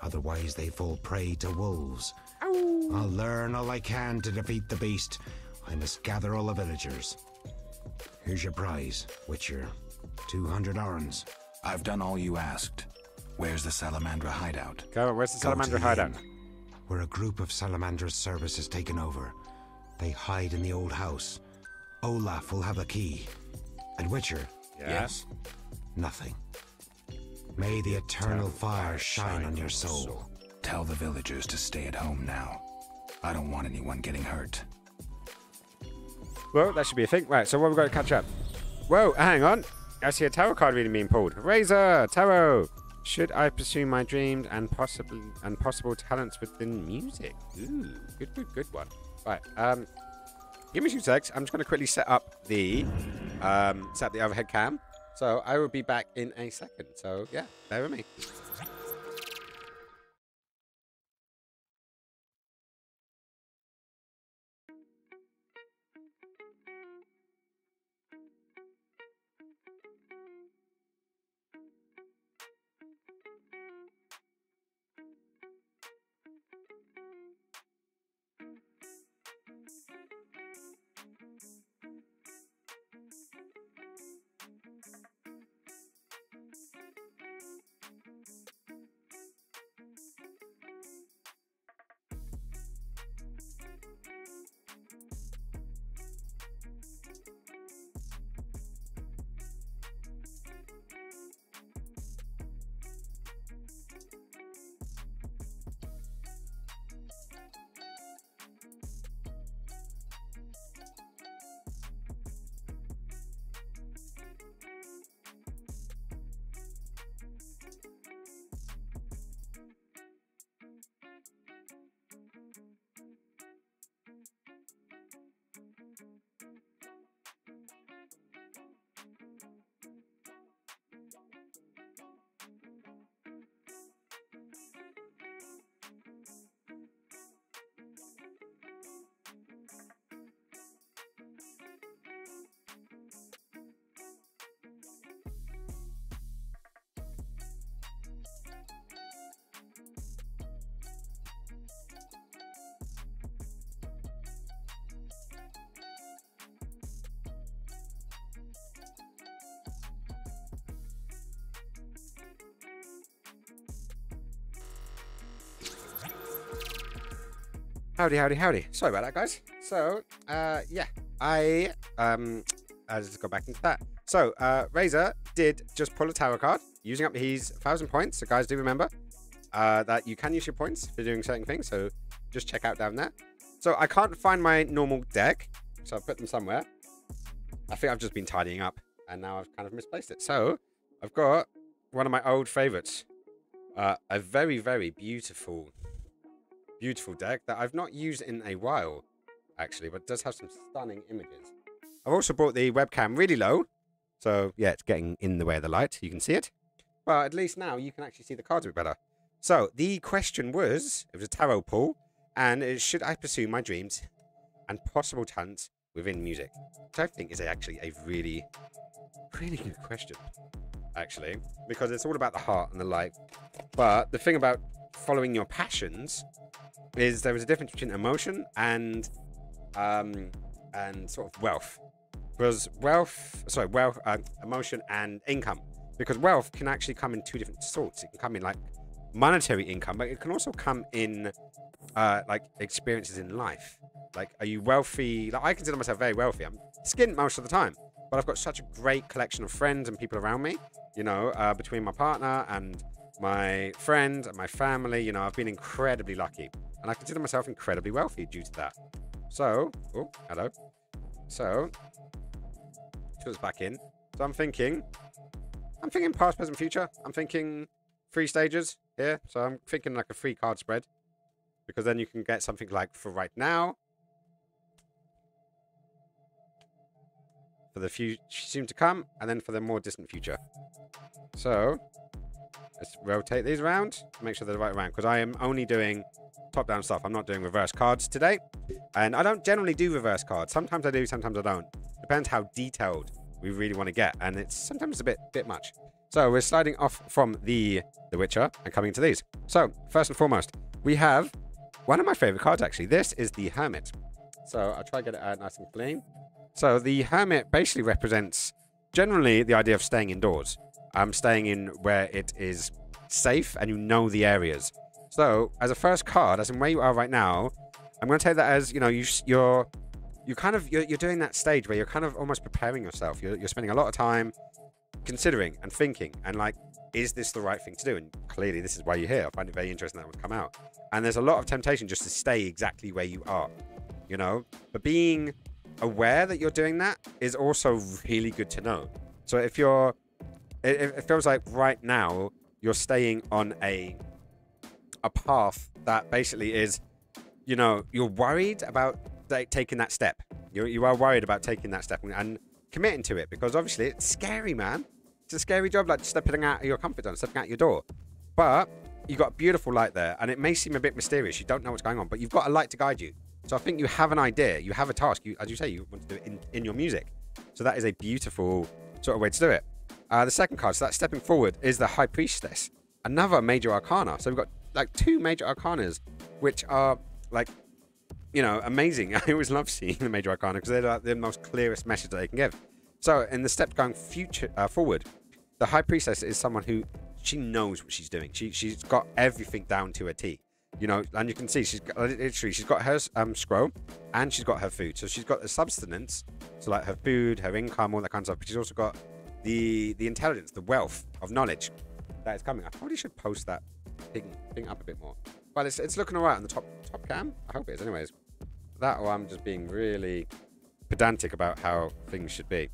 Otherwise they fall prey to wolves. Ow. I'll learn all I can to defeat the beast. I must gather all the villagers. Here's your prize, Witcher. 200 orens. I've done all you asked. Where's the Salamandra hideout? Go on, where's the Salamandra Go to the hideout? inn, where a group of Salamandra's service has taken over. They hide in the old house. Olaf will have a key. And Witcher? Yes. Nothing. May the eternal fire shine on your soul. Tell the villagers to stay at home now. I don't want anyone getting hurt. Well, that should be a thing. Right, so what we've got to catch up. Whoa, hang on. I see a tarot card reading being pulled. Razor, tarot. Should I pursue my dreams and possible talents within music? Ooh, good one. Right, give me 2 secs. I'm just going to quickly set up the overhead cam. So I will be back in a second. So yeah, bear with me. Howdy. Sorry about that, guys. So, yeah, I'll just go back into that. So, Razor did just pull a tarot card using up his 1,000 points. So, guys, do remember that you can use your points for doing certain things. So, just check out down there. So, I can't find my normal deck. So, I've put them somewhere. I think I've just been tidying up and now I've kind of misplaced it. So, I've got one of my old favorites. A very, very beautiful deck that I've not used in a while, actually, but it does have some stunning images. I've also brought the webcam really low, so yeah, it's getting in the way of the light. You can see it, but at least now you can actually see the cards a bit better. So the question was, it was a tarot pull, and it, should I pursue my dreams and possible talents within music? Which I think is actually a really, really good question, actually, because it's all about the heart and the light. But the thing about following your passions is there is a difference between emotion and sort of wealth. Because emotion and income. Because wealth can actually come in two different sorts. It can come in like monetary income, but it can also come in like experiences in life. Like, are you wealthy? Like, I consider myself very wealthy. I'm skint most of the time, but I've got such a great collection of friends and people around me. You know, between my partner and my friend and my family, you know, I've been incredibly lucky, and I consider myself incredibly wealthy due to that. So, oh, hello. So, it's back in. So I'm thinking past, present, future. I'm thinking 3 stages here. So I'm thinking like a 3 card spread, because then you can get something like for right now, for the future soon to come, and then for the more distant future. So let's rotate these around to make sure they're the right round, because I am only doing top-down stuff. I'm not doing reverse cards today, and I don't generally do reverse cards. Sometimes I do, sometimes I don't. Depends how detailed we really want to get, and it's sometimes a bit much. So we're sliding off from the Witcher and coming to these. So first and foremost, we have one of my favorite cards, actually. This is the Hermit. So I'll try to get it out nice and clean. So the Hermit basically represents generally the idea of staying indoors. Staying in where it is safe and you know the areas. So as a first card, as in where you are right now, I'm going to take that as, you know, you're doing that stage where you're kind of almost preparing yourself. You're spending a lot of time considering and thinking and like, is this the right thing to do? And clearly this is why you're here. I find it very interesting that would come out. And there's a lot of temptation just to stay exactly where you are, you know, but being aware that you're doing that is also really good to know. So if it feels like right now you're staying on a path that basically is, you know, you're worried about taking that step. You are worried about taking that step and committing to it, because obviously it's scary, man. It's a scary job, like stepping out of your comfort zone, stepping out your door. But you've got a beautiful light there, and it may seem a bit mysterious. You don't know what's going on, but you've got a light to guide you. So I think you have an idea, you have a task. As you say, you want to do it in your music. So that is a beautiful sort of way to do it. The second card, so that's stepping forward, is the High Priestess, another major arcana. So we've got like 2 major arcanas, which are like, you know, amazing. I always love seeing the major arcana because they're like the most clearest message that they can give. So in the step going forward, the High Priestess is someone who, she knows what she's doing. She's got everything down to a T, you know, and you can see she's got her scroll and she's got her food. So she's got the substance, so like her food, her income, all that kind of stuff. But she's also got the intelligence, the wealth of knowledge that is coming. I probably should post that thing up a bit more. But it's looking all right on the top cam. I hope it is. Anyways, that, or I'm just being really pedantic about how things should be.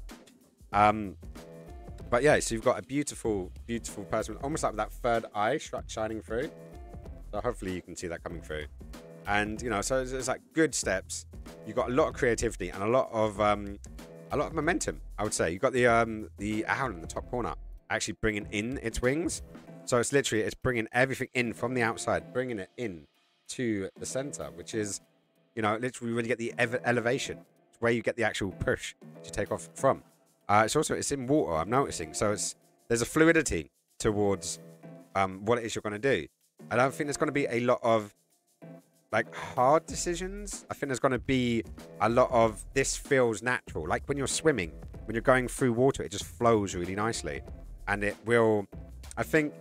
But yeah, so you've got a beautiful, beautiful person, almost like that third eye shining through. So hopefully you can see that coming through. And, you know, so it's like good steps. You've got a lot of creativity and a lot of momentum, I would say. You've got the owl in the top corner actually bringing in its wings. So it's literally, it's bringing everything in from the outside, bringing it in to the center, which is, you know, literally really get the elevation. It's where you get the actual push to take off from. It's in water, I'm noticing. So there's a fluidity towards what it is you're going to do. I don't think there's going to be a lot of like hard decisions. I think there's going to be a lot of this feels natural. Like when you're swimming, when you're going through water, it just flows really nicely. And it will, I think,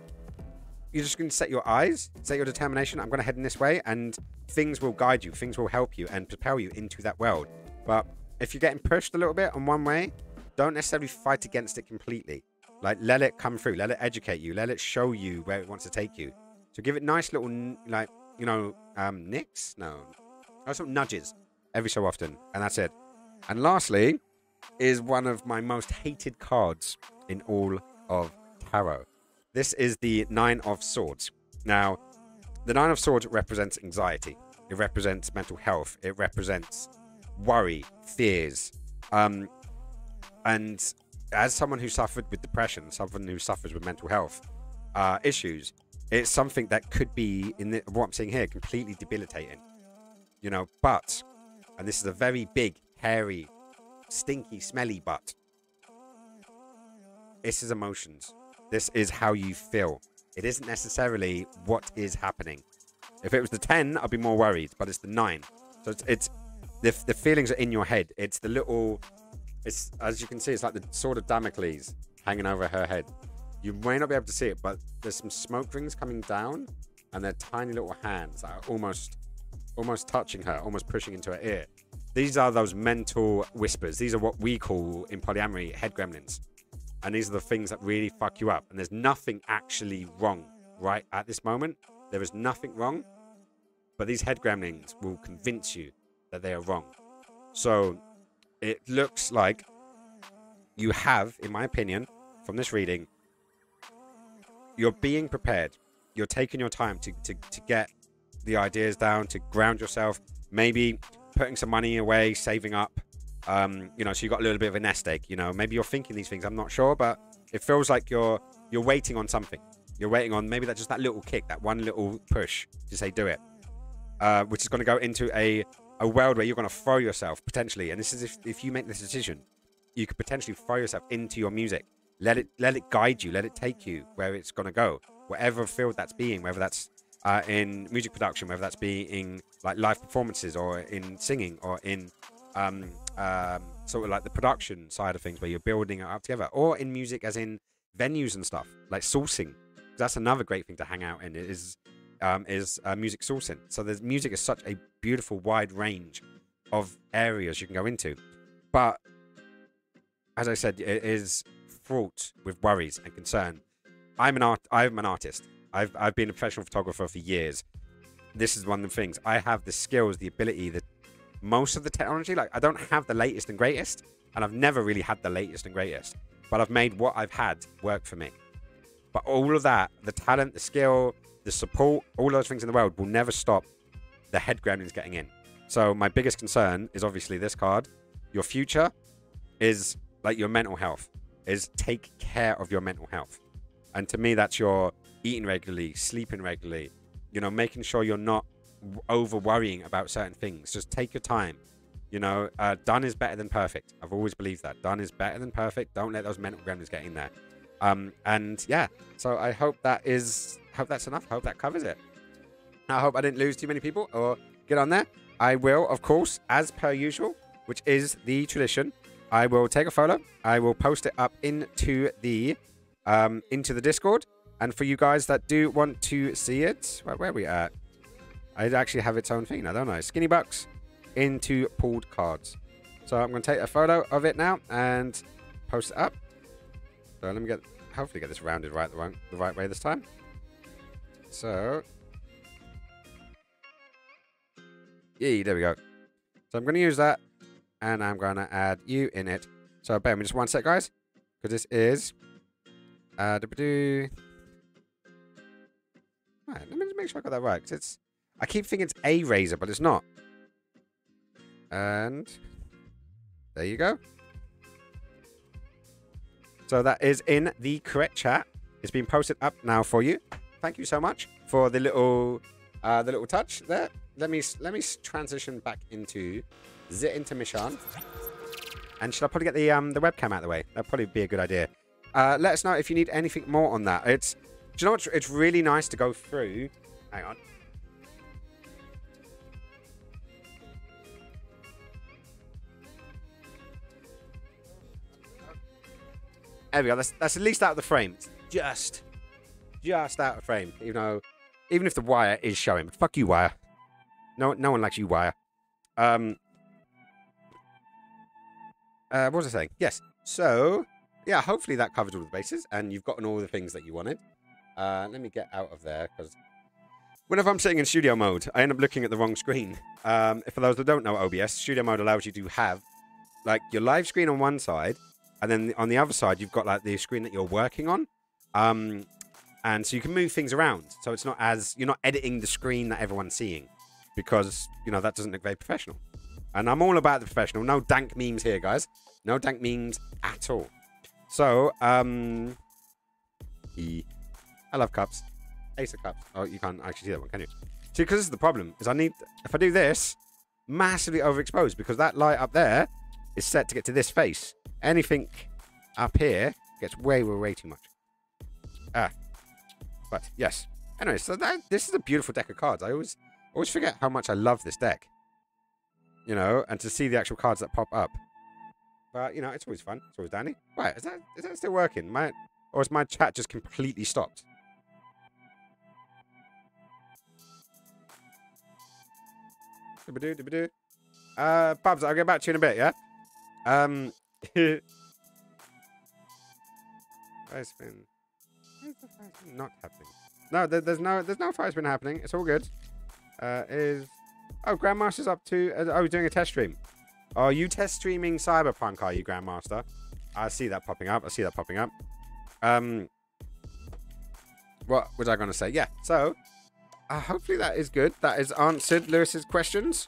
you're just going to set your eyes, set your determination. I'm going to head in this way, and things will guide you. Things will help you and propel you into that world. But if you're getting pushed a little bit on one way, don't necessarily fight against it completely. Like, let it come through. Let it educate you. Let it show you where it wants to take you. So give it nice little, like, you know, nicks? No. Sort of nudges every so often. And that's it. And lastly is one of my most hated cards in all of tarot. This is the 9 of Swords. Now, the 9 of Swords represents anxiety. It represents mental health. It represents worry, fears. And as someone who suffered with depression, someone who suffers with mental health issues, it's something that could be, what I'm seeing here, completely debilitating. You know, but, and this is a very big, hairy stinky, smelly butt. This is emotions. This is how you feel. It isn't necessarily what is happening. If it was the 10, I'd be more worried, but it's the 9. So it's the feelings are in your head. It's the little, it's, as you can see, it's like the sword of Damocles hanging over her head. You may not be able to see it, but there's some smoke rings coming down, and they're tiny little hands that are almost touching her, almost pushing into her ear. These are those mental whispers. These are what we call in polyamory head gremlins. And these are the things that really fuck you up. And there's nothing actually wrong right at this moment. There is nothing wrong. But these head gremlins will convince you that they are wrong. So it looks like you have, in my opinion, from this reading, you're being prepared. You're taking your time to get the ideas down, to ground yourself, maybe putting some money away, saving up, you know, so you got a little bit of a nest egg, you know, maybe you're thinking these things, I'm not sure, but it feels like you're waiting on something. You're waiting on maybe just that little kick, that one little push to say do it, which is going to go into a world where you're going to throw yourself potentially, and this is if you make this decision, you could potentially throw yourself into your music. Let it guide you, let it take you where it's going to go, whatever field that's being, whether that's in music production, whether that's being like live performances or in singing or in sort of like the production side of things where you're building it up together, or in music as in venues and stuff like sourcing. That's another great thing to hang out in is music sourcing. So there's music is such a beautiful wide range of areas you can go into, but as I said, it is fraught with worries and concern. I'm an artist. I've been a professional photographer for years. This is one of the things. I have the skills, the ability, most of the technology. Like, I don't have the latest and greatest, and I've never really had the latest and greatest, but I've made what I've had work for me. But all of that, the talent, the skill, the support, all those things in the world will never stop the head gremlins getting in. So my biggest concern is obviously this card. Your future is like your mental health, is take care of your mental health. And to me, that's your eating regularly, sleeping regularly, you know, making sure you're not over worrying about certain things. Just take your time. You know, done is better than perfect. I've always believed that. Done is better than perfect. Don't let those mental gremlins get in there. And yeah, so I hope that's enough. I hope that covers it. I hope I didn't lose too many people or get on there. I will, of course, as per usual, which is the tradition, I will take a photo. I will post it up into the Discord. And for you guys that do want to see it, where are we at? I actually have its own thing. I don't know. Skinny Bucks into pulled cards. So I'm going to take a photo of it now and post it up. So let me hopefully get this rounded the right way this time. So, yeah, there we go. So I'm going to use that, and I'm going to add you in it. So bear with me just one sec, guys, because this is right, let me just make sure I got that right, because I keep thinking it's a razor, but it's not. And there you go. So that is in the correct chat. It's been posted up now for you. Thank you so much for the little touch there. Let me transition back into the intermission. And should I probably get the webcam out of the way? That'd probably be a good idea. Let us know if you need anything more on that. Do you know what? It's really nice to go through. Hang on. There we go. That's at least out of the frame. Just out of frame. Even if the wire is showing. Fuck you, wire. No one likes you, wire. What was I saying? Yes. So, yeah, hopefully that covers all the bases, and you've gotten all the things that you wanted. Let me get out of there, because whenever I'm sitting in studio mode, I end up looking at the wrong screen. For those that don't know OBS, studio mode allows you to have like your live screen on one side, and then on the other side, you've got like the screen that you're working on. And so you can move things around. So it's not you're not editing the screen that everyone's seeing, because, that doesn't look very professional. And I'm all about the professional. No dank memes here, guys. No dank memes at all. So, I love cups. Ace of cups. Oh, you can't actually see that one, can you? See, because this is the problem, is if I do this, massively overexposed, because that light up there is set to get to this face. Anything up here gets way too much. But yes. Anyway, so this is a beautiful deck of cards. I always forget how much I love this deck. You know, and to see the actual cards that pop up. But, you know, it's always fun. It's always dandy. Right, is that still working? Or is my chat just completely stopped? Bubs, I'll get back to you in a bit, yeah? Fire spin. Where's the fire spin not happening? No, there's no fire spin happening. It's all good. Grandmaster's up to... he's doing a test stream. Are you test streaming Cyberpunk, are you, Grandmaster? I see that popping up. What was I going to say? Yeah, so... hopefully that is good. That has answered Lewis's questions.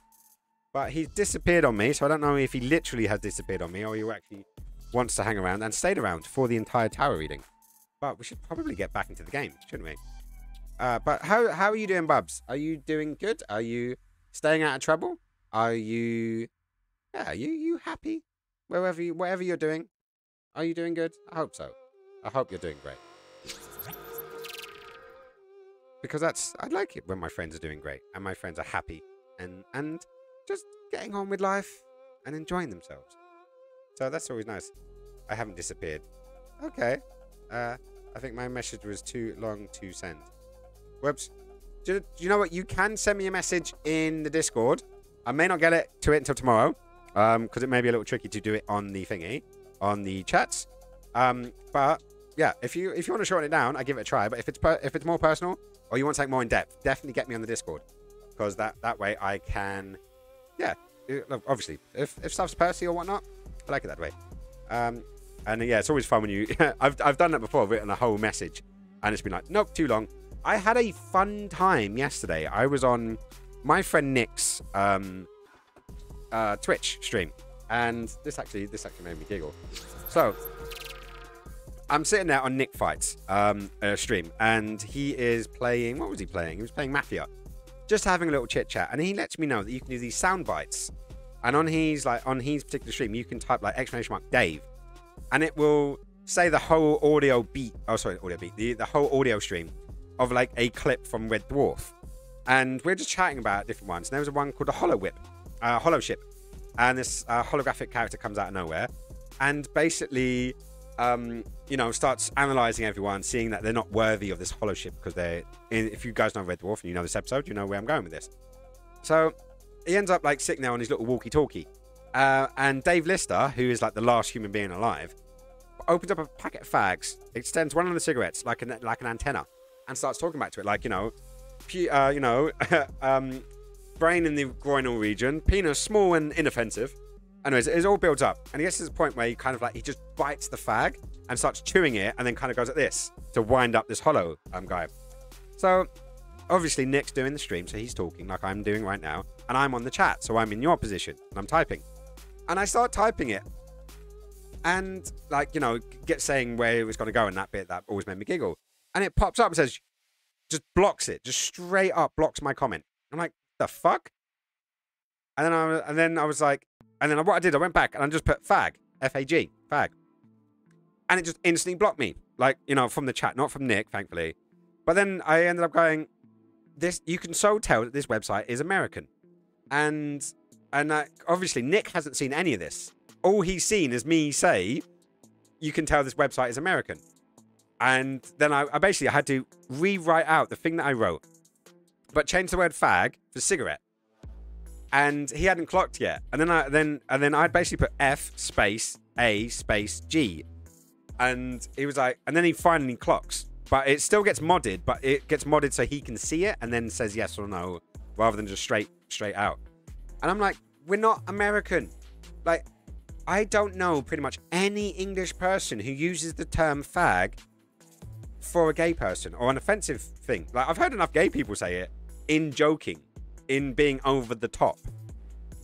But he's disappeared on me, so I don't know if he literally has disappeared on me or he actually wants to hang around and stayed around for the entire tower reading. But we should probably get back into the game, shouldn't we? But how are you doing, Bubs? Are you doing good? Are you staying out of trouble? Are you... Yeah, you happy? Whatever you're doing? Are you doing good? I hope so. I hope you're doing great. Because I like it when my friends are doing great and my friends are happy and just getting on with life and enjoying themselves. So that's always nice. I haven't disappeared. Okay. I think my message was too long to send. Whoops. Do you know what? You can send me a message in the Discord. I may not get to it until tomorrow. Because it may be a little tricky to do it on the thingy, on the chats. But yeah, if you want to shorten it down, I give it a try. But if it's more personal or you want to take more in depth, definitely get me on the Discord, because that way I can, yeah, obviously if stuff's Percy or whatnot, I like it that way. And yeah, it's always fun when you I've done that before. I've written a whole message and it's been like, nope, too long. I had a fun time yesterday. I was on my friend Nick's Twitch stream, and this actually made me giggle. So I'm sitting there on Nick Fights stream, and he is playing... What was he playing? He was playing Mafia. Just having a little chit chat, and he lets me know that you can do these sound bites. And on his particular stream, you can type like !Dave, and it will say the whole audio beat. Oh, sorry, audio beat. The whole audio stream of like a clip from Red Dwarf, and we're just chatting about different ones. And there was one called the Hollow Ship, and this holographic character comes out of nowhere, and basically, you know, starts analyzing everyone, seeing that they're not worthy of this hollow ship because they're... If you guys know Red Dwarf and you know this episode, you know where I'm going with this. So he ends up like sitting there on his little walkie-talkie, and Dave Lister, who is like the last human being alive, opens up a packet of fags, extends one of the cigarettes like an antenna, and starts talking back to it, like, you know, brain in the groinal region, penis small and inoffensive. Anyways, it all builds up, and he gets to this point where he kind of like, he just bites the fag and starts chewing it, and then kind of goes like this to wind up this hollow guy. So obviously Nick's doing the stream, so he's talking like I'm doing right now, and I'm on the chat, so I'm in your position and I'm typing, and I start typing it, and like, you know, get saying where it was going to go, and that bit that always made me giggle, and it pops up and says, just blocks it, just straight up blocks my comment. I'm like, the fuck? And then I was like, and then what I did, I went back and I just put fag, F-A-G, fag. And it just instantly blocked me. Like, you know, from the chat, not from Nick, thankfully. But then I ended up going, you can so tell that this website is American. And obviously Nick hasn't seen any of this. All he's seen is me say, you can tell this website is American. And then I basically had to rewrite out the thing that I wrote, but change the word fag for cigarette. And he hadn't clocked yet. And then I'd basically put F space A space G. And he was like, and then he finally clocks. But it still gets modded, but it gets modded so he can see it and then says yes or no, rather than just straight out. And I'm like, we're not American. Like, I don't know pretty much any English person who uses the term fag for a gay person or an offensive thing. Like, I've heard enough gay people say it in joking, in being over the top,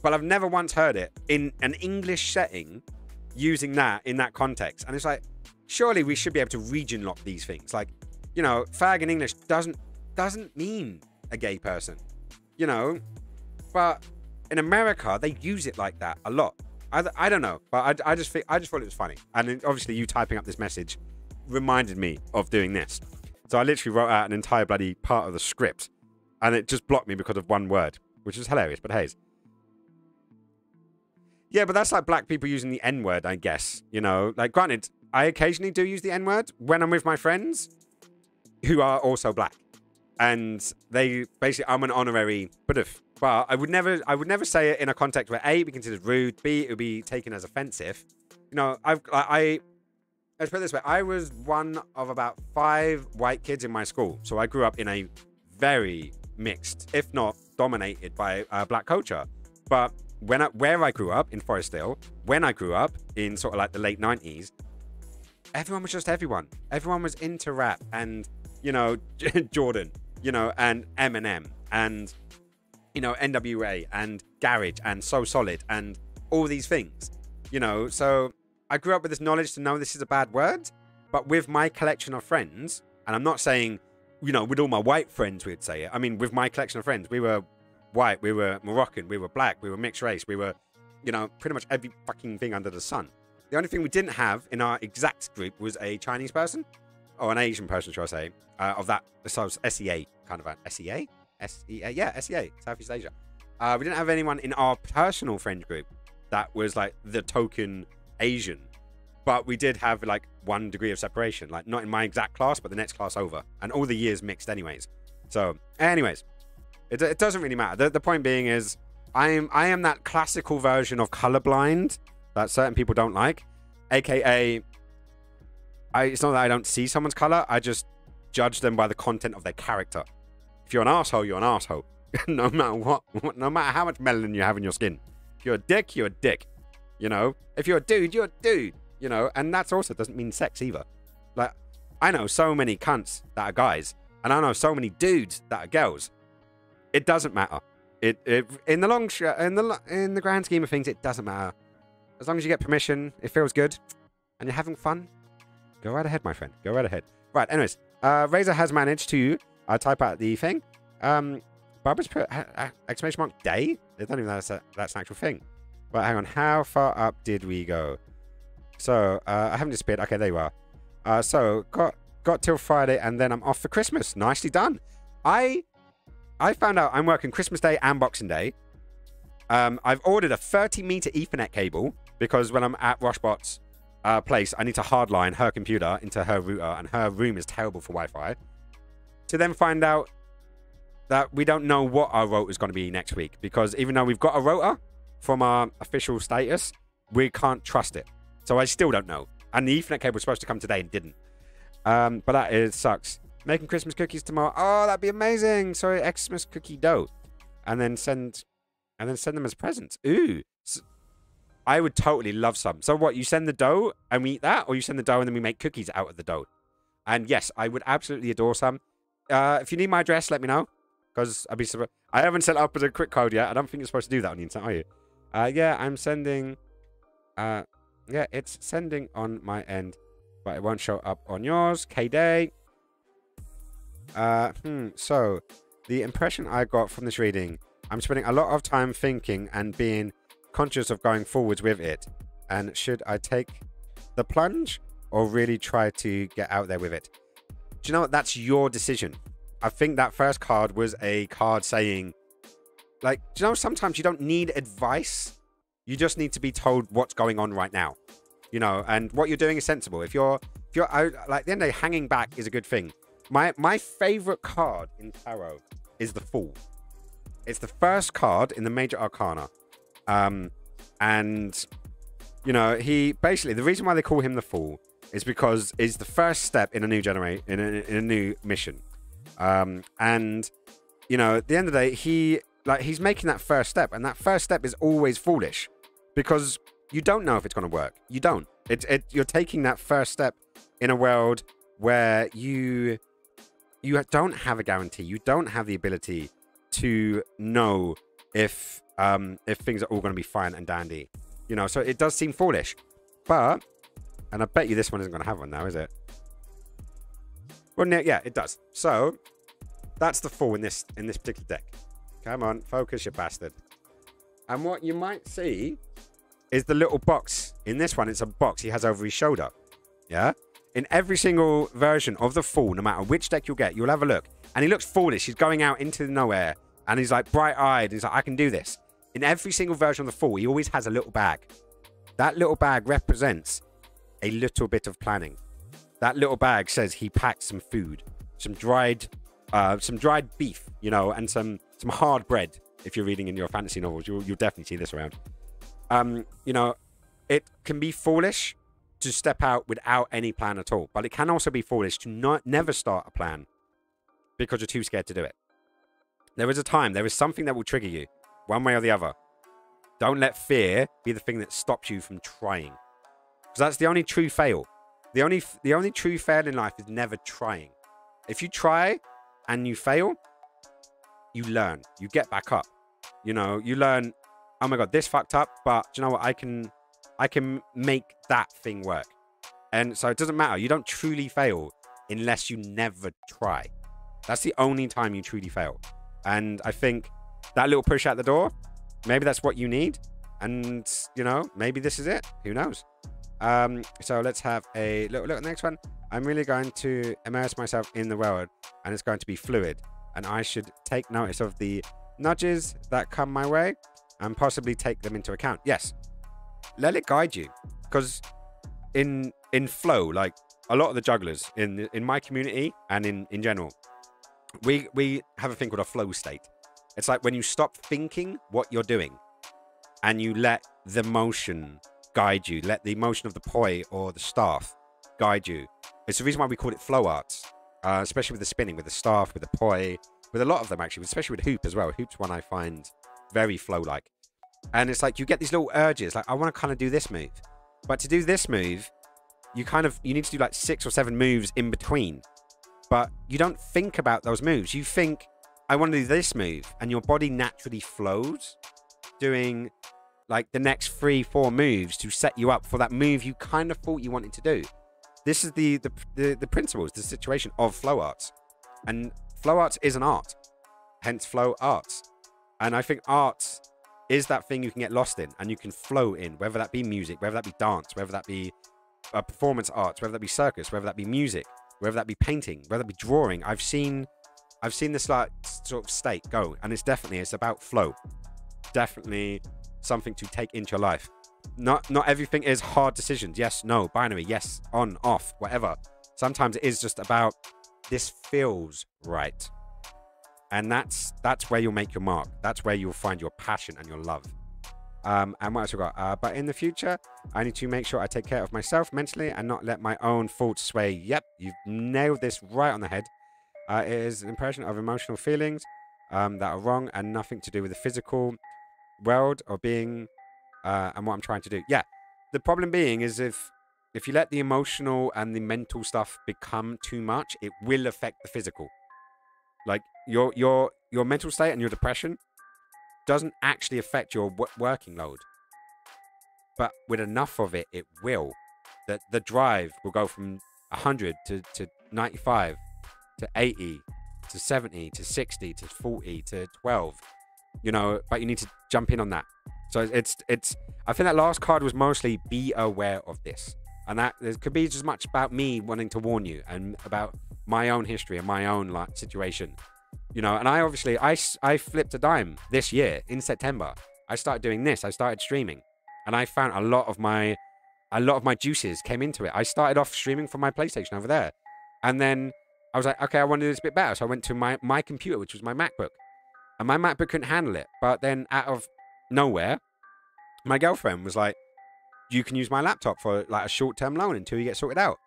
but I've never once heard it in an English setting using that in that context. And it's like, surely we should be able to region lock these things. Like, you know, fag in English doesn't mean a gay person, you know, but in America they use it like that a lot. I don't know, but I just thought it was funny. And then obviously you typing up this message reminded me of doing this. So I literally wrote out an entire bloody part of the script, and it just blocked me because of one word, which is hilarious, but hey. Yeah, but that's like black people using the N-word, I guess. You know, like granted, I occasionally do use the N-word when I'm with my friends who are also black. And they basically, I'm an honorary but I would never say it in a context where A, it'd be considered rude, B, it would be taken as offensive. You know, let's put it this way. I was one of about 5 white kids in my school. So I grew up in a very mixed, if not dominated by black culture. But where I grew up in Forestdale, when I grew up in sort of like the late 90s, everyone was just everyone. Everyone was into rap and, you know, Jordan, you know, and Eminem and, you know, NWA and Garage and So Solid and all these things, you know. So I grew up with this knowledge to know this is a bad word, but with my collection of friends, and I'm not saying, you know, with all my white friends we'd say it. I mean, with my collection of friends, we were white, we were Moroccan, we were black, we were mixed race, we were, you know, pretty much every fucking thing under the sun. The only thing we didn't have in our exact group was a Chinese person, or an Asian person, shall I say, of that, so SEA, kind of an SEA? SEA, yeah, SEA, Southeast Asia. We didn't have anyone in our personal friend group that was like the token Asian, but we did have like 1 degree of separation, like not in my exact class, but the next class over, and all the years mixed anyways. So anyways, it doesn't really matter. The point being is I am that classical version of colorblind that certain people don't like, aka it's not that I don't see someone's color, I just judge them by the content of their character. If you're an asshole, you're an asshole. No matter what, no matter how much melanin you have in your skin. If you're a dick, you're a dick. You know? If you're a dude, you're a dude. You know? And that's also doesn't mean sex either. Like, I know so many cunts that are guys, and I know so many dudes that are girls. It doesn't matter. In the grand scheme of things, it doesn't matter. As long as you get permission, it feels good, and you're having fun, go right ahead, my friend. Go right ahead. Right, anyways, Razor has managed to type out the thing. Barbara's put exclamation mark day. They don't even know that's an actual thing. Right, hang on. How far up did we go? So, I haven't disappeared. Okay, there you are. So, got till Friday, and then I'm off for Christmas. Nicely done. I found out I'm working Christmas Day and Boxing Day. I've ordered a 30-meter Ethernet cable because when I'm at Roshbot's place, I need to hardline her computer into her router, and her room is terrible for Wi-Fi. To then find out that we don't know what our rotor is going to be next week, because even though we've got a rotor from our official status, we can't trust it. So I still don't know. And the Ethernet cable was supposed to come today and didn't. But that sucks. Making Christmas cookies tomorrow. Oh, that'd be amazing. Sorry, Xmas cookie dough. And then send them as presents. Ooh. So I would totally love some. So what, you send the dough and we eat that? Or you send the dough and then we make cookies out of the dough? And yes, I would absolutely adore some. If you need my address, let me know. Because I'd be surprised. I haven't set up as a quick code yet. I don't think you're supposed to do that on the internet, are you? Yeah, I'm sending... yeah, it's sending on my end. But it won't show up on yours. K-Day. So, the impression I got from this reading, I'm spending a lot of time thinking and being conscious of going forwards with it. And should I take the plunge or really try to get out there with it? Do you know what? That's your decision. I think that first card was a card saying, like, do you know, sometimes you don't need advice. You just need to be told what's going on right now. You know, and what you're doing is sensible. If you're out, like, at the end of the day, hanging back is a good thing. My favorite card in tarot is the Fool. It's the first card in the Major Arcana. And, you know, he basically, the reason why they call him the Fool is because it's the first step in a new generation, in a new mission. And, you know, at the end of the day, he's making that first step, and that first step is always foolish because you don't know if it's going to work. You don't. You're taking that first step in a world where you don't have a guarantee. You don't have the ability to know if things are all going to be fine and dandy. You know, so it does seem foolish. But, and I bet you this one isn't going to have one now, is it? Well, yeah, it does. So, that's the Fool in this particular deck. Come on, focus, you bastard. And what you might see is the little box. In this one, it's a box he has over his shoulder. Yeah? In every single version of the Fool, no matter which deck you'll get, you'll have a look. And he looks foolish. He's going out into nowhere. And he's like bright-eyed. He's like, I can do this. In every single version of the Fool, he always has a little bag. That little bag represents a little bit of planning. That little bag says he packed some food, some dried beef, you know, and some hard bread. If you're reading in your fantasy novels, you'll definitely see this around. You know, it can be foolish to step out without any plan at all, but it can also be foolish to never start a plan because you're too scared to do it. There is a time, there is something that will trigger you, one way or the other. Don't let fear be the thing that stops you from trying, because that's the only true fail. The only true fail in life is never trying. If you try and you fail, you learn. You get back up. You know, you learn, oh my God, this fucked up, but do you know what? I can make that thing work. And so it doesn't matter. You don't truly fail unless you never try. That's the only time you truly fail. And I think that little push out the door, maybe that's what you need. And, you know, maybe this is it. Who knows? So let's have a little look at the next one. I'm really going to immerse myself in the world, and it's going to be fluid. And I should take notice of the nudges that come my way and possibly take them into account. Yes. Let it guide you. Because in flow, like a lot of the jugglers in my community and in general, we have a thing called a flow state. It's like when you stop thinking what you're doing and you let the motion guide you, let the motion of the poi or the staff guide you. It's the reason why we call it flow arts, especially with the spinning, with the staff, with the poi, with a lot of them actually, especially with hoop as well. Hoop's one I find very flow-like. And it's like you get these little urges, like I want to kind of do this move. But to do this move, you need to do like 6 or 7 moves in between. But you don't think about those moves. You think, I want to do this move, and your body naturally flows, doing like the next 3-4 moves to set you up for that move you kind of thought you wanted to do. This is the principles, the situation of flow arts. And flow arts is an art, hence flow arts. And I think arts is that thing you can get lost in and you can flow in, whether that be music, whether that be dance, whether that be performance arts, whether that be circus, whether that be music, whether that be painting, whether that be drawing. I've seen this like sort of state go, and it's about flow. Definitely something to take into your life. Not everything is hard decisions. Yes, no, binary, yes, on, off, whatever. Sometimes it is just about this feels right. And that's where you'll make your mark. That's where you'll find your passion and your love. And what else we got? But in the future, I need to make sure I take care of myself mentally and not let my own thoughts sway. Yep, you've nailed this right on the head. It is an impression of emotional feelings that are wrong and nothing to do with the physical world or being and what I'm trying to do. Yeah, the problem being is if you let the emotional and the mental stuff become too much, it will affect the physical. Like your mental state and your depression doesn't actually affect your working load, but with enough of it, it will. That the drive will go from 100 to 95 to 80 to 70 to 60 to 40 to 12. You know, but you need to jump in on that. So it's. I think that last card was mostly be aware of this, and that it could be as much about me wanting to warn you and about my own history and my own like situation. You know, and I flipped a dime this year in September. I started doing this. I started streaming, and I found a lot of my juices came into it. I started off streaming from my PlayStation over there, and then I was like, okay, I want to do this a bit better. So I went to my computer, which was my MacBook, and my MacBook couldn't handle it. But then out of nowhere, my girlfriend was like, you can use my laptop for like a short-term loan until you get sorted out.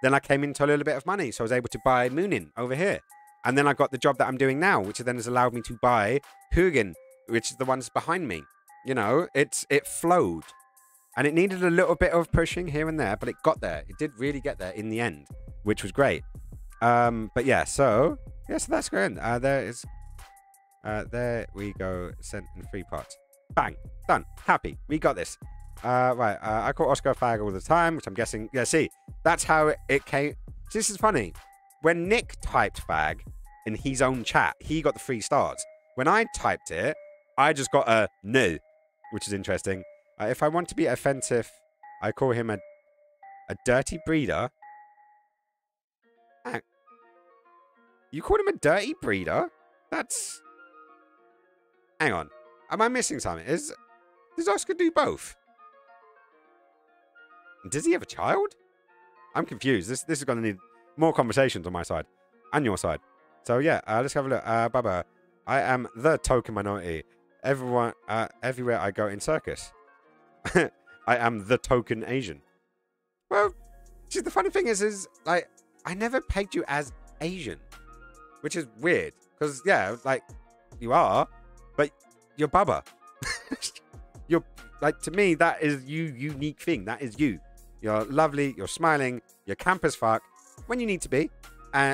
Then I came into a little bit of money, so I was able to buy Moonin over here. And then I got the job that I'm doing now, which then has allowed me to buy Hugin, which is the ones behind me. You know, it flowed. And it needed a little bit of pushing here and there, but it got there. It did really get there in the end, which was great. But yeah, so that's good. There we go. Sent in 3 parts. Bang. Done. Happy. We got this. Right. I call Oscar fag all the time, which I'm guessing. Yeah, see, that's how it came. This is funny. When Nick typed fag in his own chat, he got the 3 stars. When I typed it, I just got a no, which is interesting. If I want to be offensive, I call him a dirty breeder. You called him a dirty breeder? That's... Hang on. Am I missing something? Does Oscar do both? Does he have a child? I'm confused. This is going to need more conversations on my side and your side. So yeah, let's have a look. Baba, I am the token minority. Everyone, everywhere I go in circus. I am the token Asian. Well, see, the funny thing is like, I never pegged you as Asian, which is weird. Because, yeah, like, you are, but you're Baba. You're, like, to me, that is unique thing. That is you. You're lovely, you're smiling, you're camp as fuck when you need to be.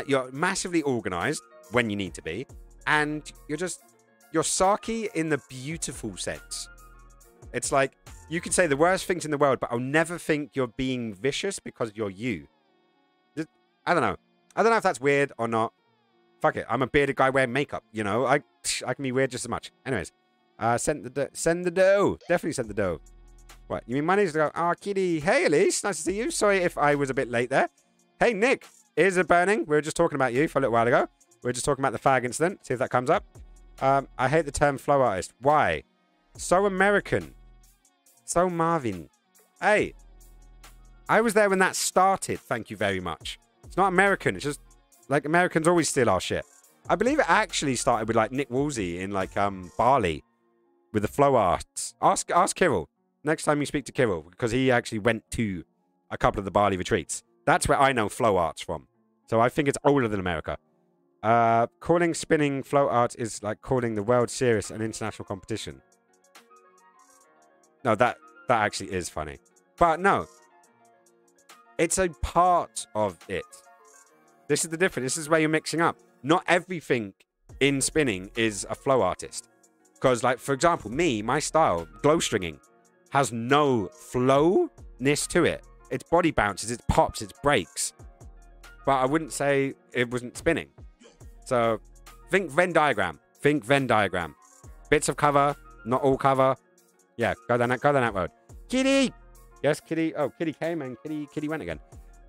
You're massively organized when you need to be. And you're Saki in the beautiful sense. It's like, you can say the worst things in the world, but I'll never think you're being vicious because you're you. I don't know. I don't know if that's weird or not. Fuck it. I'm a bearded guy wearing makeup. You know, I can be weird just as much. Anyways, send the dough. Definitely send the dough. What? You mean money to go? Oh, Kitty. Hey, Elise. Nice to see you. Sorry if I was a bit late there. Hey, Nick. Ears are burning. We were just talking about you for a little while ago. We were just talking about the fag incident. See if that comes up. I hate the term flow artist. Why? So American. So Marvin. Hey. I was there when that started. Thank you very much. It's not American. It's just like Americans always steal our shit. I believe it actually started with like Nick Woolsey in like Bali with the flow arts. Ask Kirill next time you speak to Kirill because he actually went to a couple of the Bali retreats. That's where I know flow arts from. So I think it's older than America. Calling spinning flow arts is like calling the World Series an international competition. No, that actually is funny. But no. It's a part of it. This is the difference. This is where you're mixing up. Not everything in spinning is a flow artist. Because, like, for example, my style, glow stringing, has no flowness to it. It's body bounces, it's pops, it's breaks. But I wouldn't say it wasn't spinning. So, think Venn diagram. Think Venn diagram. Bits of cover, not all cover. Yeah, go down that road. Kitty! Yes, Kitty. Oh, Kitty came and Kitty went again.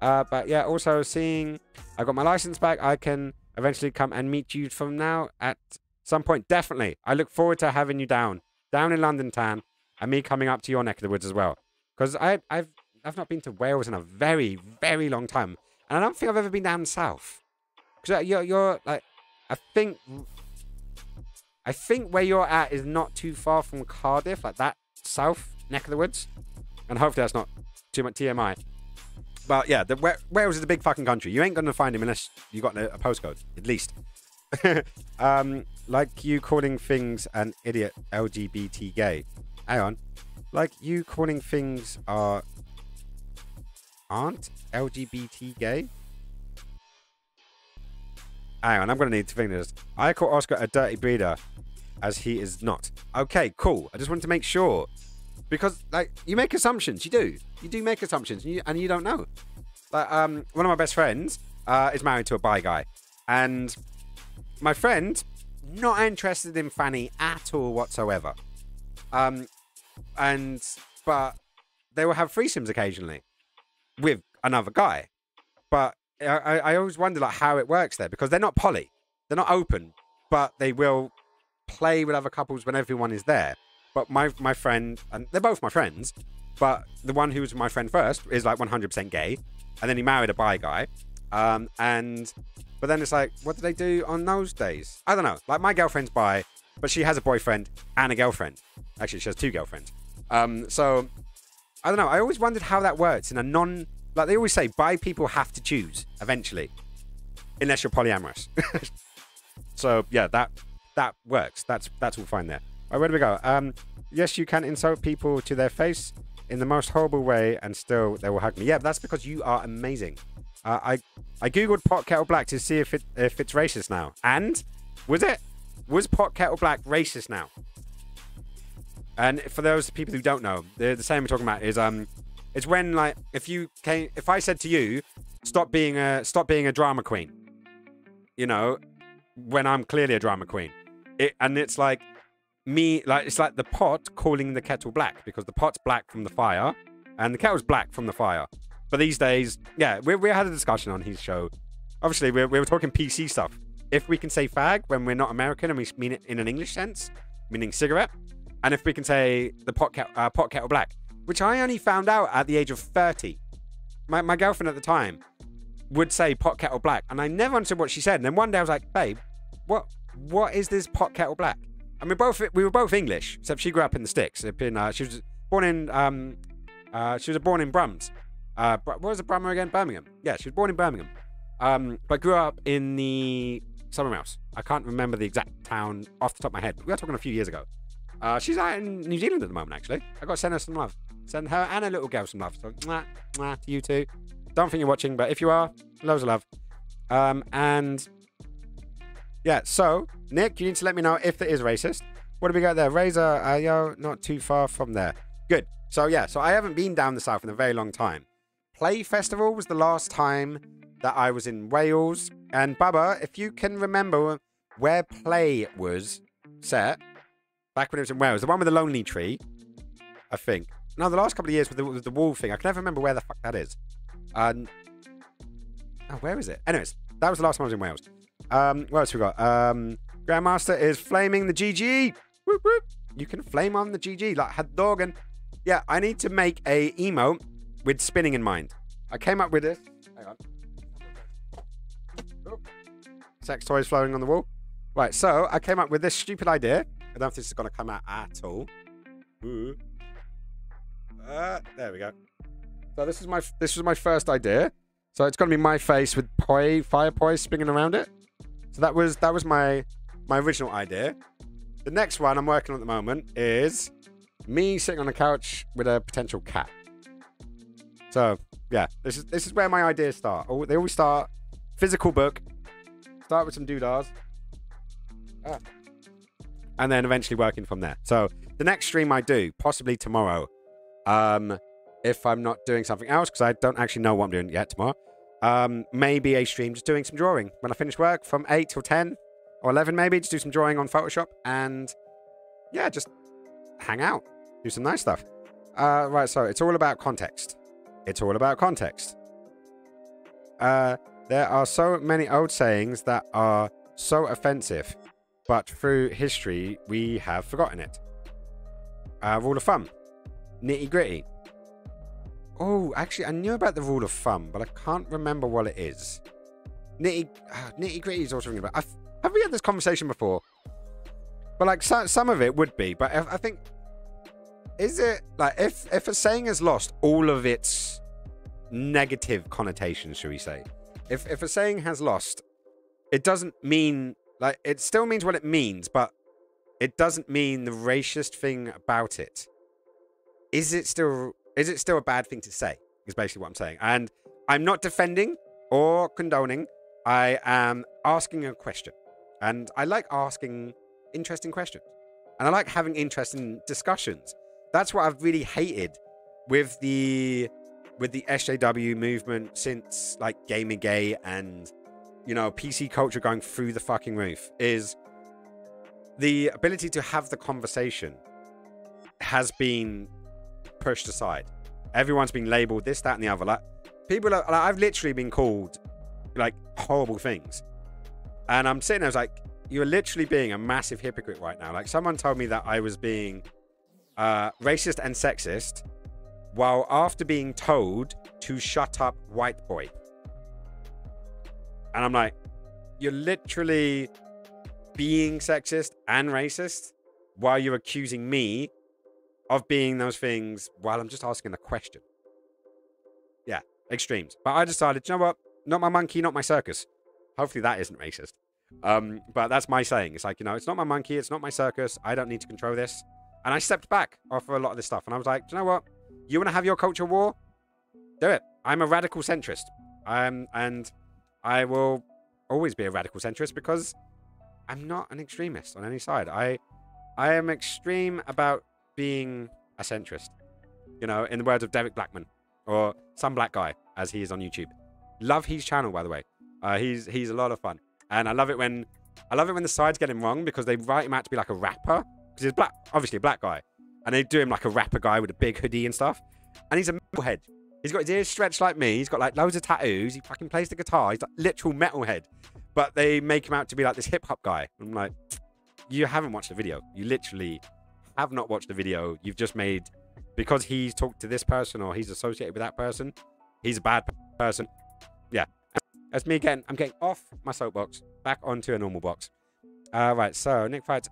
But yeah, also seeing I got my license back, I can eventually come and meet you from now at some point. Definitely. I look forward to having you down in London town, and me coming up to your neck of the woods as well. Because I've not been to Wales in a very, very long time. And I don't think I've ever been down south. Because you're like, I think where you're at is not too far from Cardiff, like that south neck of the woods. And hopefully that's not too much TMI. But yeah, Wales is a big fucking country. You ain't going to find him unless you got a postcode, at least. Like you calling things an idiot LGBT gay. Hang on. Like you calling things aren't LGBT gay? Hang on, I'm going to need to think this. I call Oscar a dirty breeder as he is not. Okay, cool. I just wanted to make sure. Because, like, you make assumptions. You do. You do make assumptions. And you don't know. Like, one of my best friends is married to a bi guy. And my friend, not interested in Fanny at all whatsoever. But they will have threesomes occasionally with another guy. But I always wonder, like, how it works there. Because they're not poly. They're not open. But they will play with other couples when everyone is there. But my friend, and they're both my friends, but the one who was my friend first is like 100% gay. And then he married a bi guy. But then it's like, what do they do on those days? I don't know. Like my girlfriend's bi, but she has a boyfriend and a girlfriend. Actually, she has two girlfriends. So I don't know. I always wondered how that works in a like they always say, bi people have to choose eventually, unless you're polyamorous. So yeah, that works. That's all fine there. All right, where do we go? Yes, you can insult people to their face in the most horrible way and still they will hug me. Yeah, that's because you are amazing. I googled pot kettle black to see if it's racist now. And was pot kettle black racist now? And for those people who don't know, the same we're talking about is it's when like if I said to you, stop being a drama queen, you know, when I'm clearly a drama queen. It's like, me, like, it's like the pot calling the kettle black because the pot's black from the fire and the kettle's black from the fire. But these days, yeah, we had a discussion on his show. Obviously, we were talking PC stuff. If we can say fag when we're not American and we mean it in an English sense, meaning cigarette, and if we can say the pot kettle black, which I only found out at the age of 30. My girlfriend at the time would say pot kettle black, and I never understood what she said. And then one day I was like, babe, what is this pot kettle black? And we were both English, except she grew up in the sticks. She was born in Brums. What was it, Brummer again? Birmingham. Yeah, she was born in Birmingham, but grew up in the somewhere else. I can't remember the exact town off the top of my head. But we were talking a few years ago. She's out in New Zealand at the moment, actually. I got to send her some love. Send her and her little girl some love. So, mwah, mwah to you too. Don't think you're watching, but if you are, loads of love. And yeah, so Nick, you need to let me know if it is racist. What do we got there? Razor, yo, not too far from there. Good. So yeah, so I haven't been down the south in a very long time. Play Festival was the last time that I was in Wales. And Bubba, if you can remember where Play was set back when it was in Wales, the one with the lonely tree, I think. No, the last couple of years with the wall thing, I can never remember where the fuck that is. Oh, where is it? Anyways, that was the last time I was in Wales. What else we got? Grandmaster is flaming the GG. Whoop, whoop. You can flame on the GG like Hadorgan. Yeah, I need to make a emote with spinning in mind. I came up with this. Hang on. Oh. Sex toys flowing on the wall. Right, so I came up with this stupid idea. I don't know if this is going to come out at all. Ooh. There we go. So this was my first idea. So it's going to be my face with fire poi spinning around it. So that was my original idea. The next one I'm working on at the moment is me sitting on a couch with a potential cat. So yeah, this is where my ideas start. They always start physical book. Start with some doodahs. And then eventually working from there. So the next stream I do, possibly tomorrow, if I'm not doing something else, because I don't actually know what I'm doing yet tomorrow, maybe a stream just doing some drawing. When I finish work from 8 till 10 or 11 maybe, just do some drawing on Photoshop and yeah, just hang out. Do some nice stuff. Right, so it's all about context. It's all about context. There are so many old sayings that are so offensive, but through history, we have forgotten it. Rule of thumb. Nitty gritty. Oh, actually, I knew about the rule of thumb, but I can't remember what it is. Nitty gritty is also ringing about. Have we had this conversation before? But like some of it would be, but I think, is it like if a saying has lost all of its negative connotations, should we say? If a saying has lost, it doesn't mean, like, it still means what it means, but it doesn't mean the racist thing about it. Is it still a bad thing to say? Is basically what I'm saying. And I'm not defending or condoning. I am asking a question. And I like asking interesting questions. And I like having interesting discussions. That's what I've really hated with the SJW movement since like Gamergate and, you know, PC culture going through the fucking roof, is the ability to have the conversation has been pushed aside. Everyone's been labeled this, that, and the other. Like, people are, like, I've literally been called like horrible things. And I'm sitting there, I was like, you're literally being a massive hypocrite right now. Like, someone told me that I was being racist and sexist, while after being told to shut up, white boy. And I'm like, you're literally being sexist and racist while you're accusing me of being those things while I'm just asking a question. Yeah, extremes. But I decided, you know what? Not my monkey, not my circus. Hopefully that isn't racist. But that's my saying. It's like, you know, it's not my monkey, it's not my circus. I don't need to control this. And I stepped back off a lot of this stuff. And I was like, do you know what? You want to have your culture war? Do it. I'm a radical centrist. And I will always be a radical centrist because I'm not an extremist on any side. I am extreme about being a centrist. You know, in the words of Derek Blackman, or some black guy, as he is on YouTube. Love his channel, by the way. He's a lot of fun. And I love it when the sides get him wrong because they write him out to be like a rapper. because he's black, obviously a black guy, and they do him like a rapper guy with a big hoodie and stuff, and he's a metalhead. He's got his ears stretched like me. He's got like loads of tattoos. He fucking plays the guitar. He's like literal metalhead, but they make him out to be like this hip hop guy. I'm like, you haven't watched the video. You literally have not watched the video. You've just made, because he's talked to this person or he's associated with that person, he's a bad person. Yeah, that's me again. I'm getting off my soapbox, back onto a normal box. Right, so Nick Fights,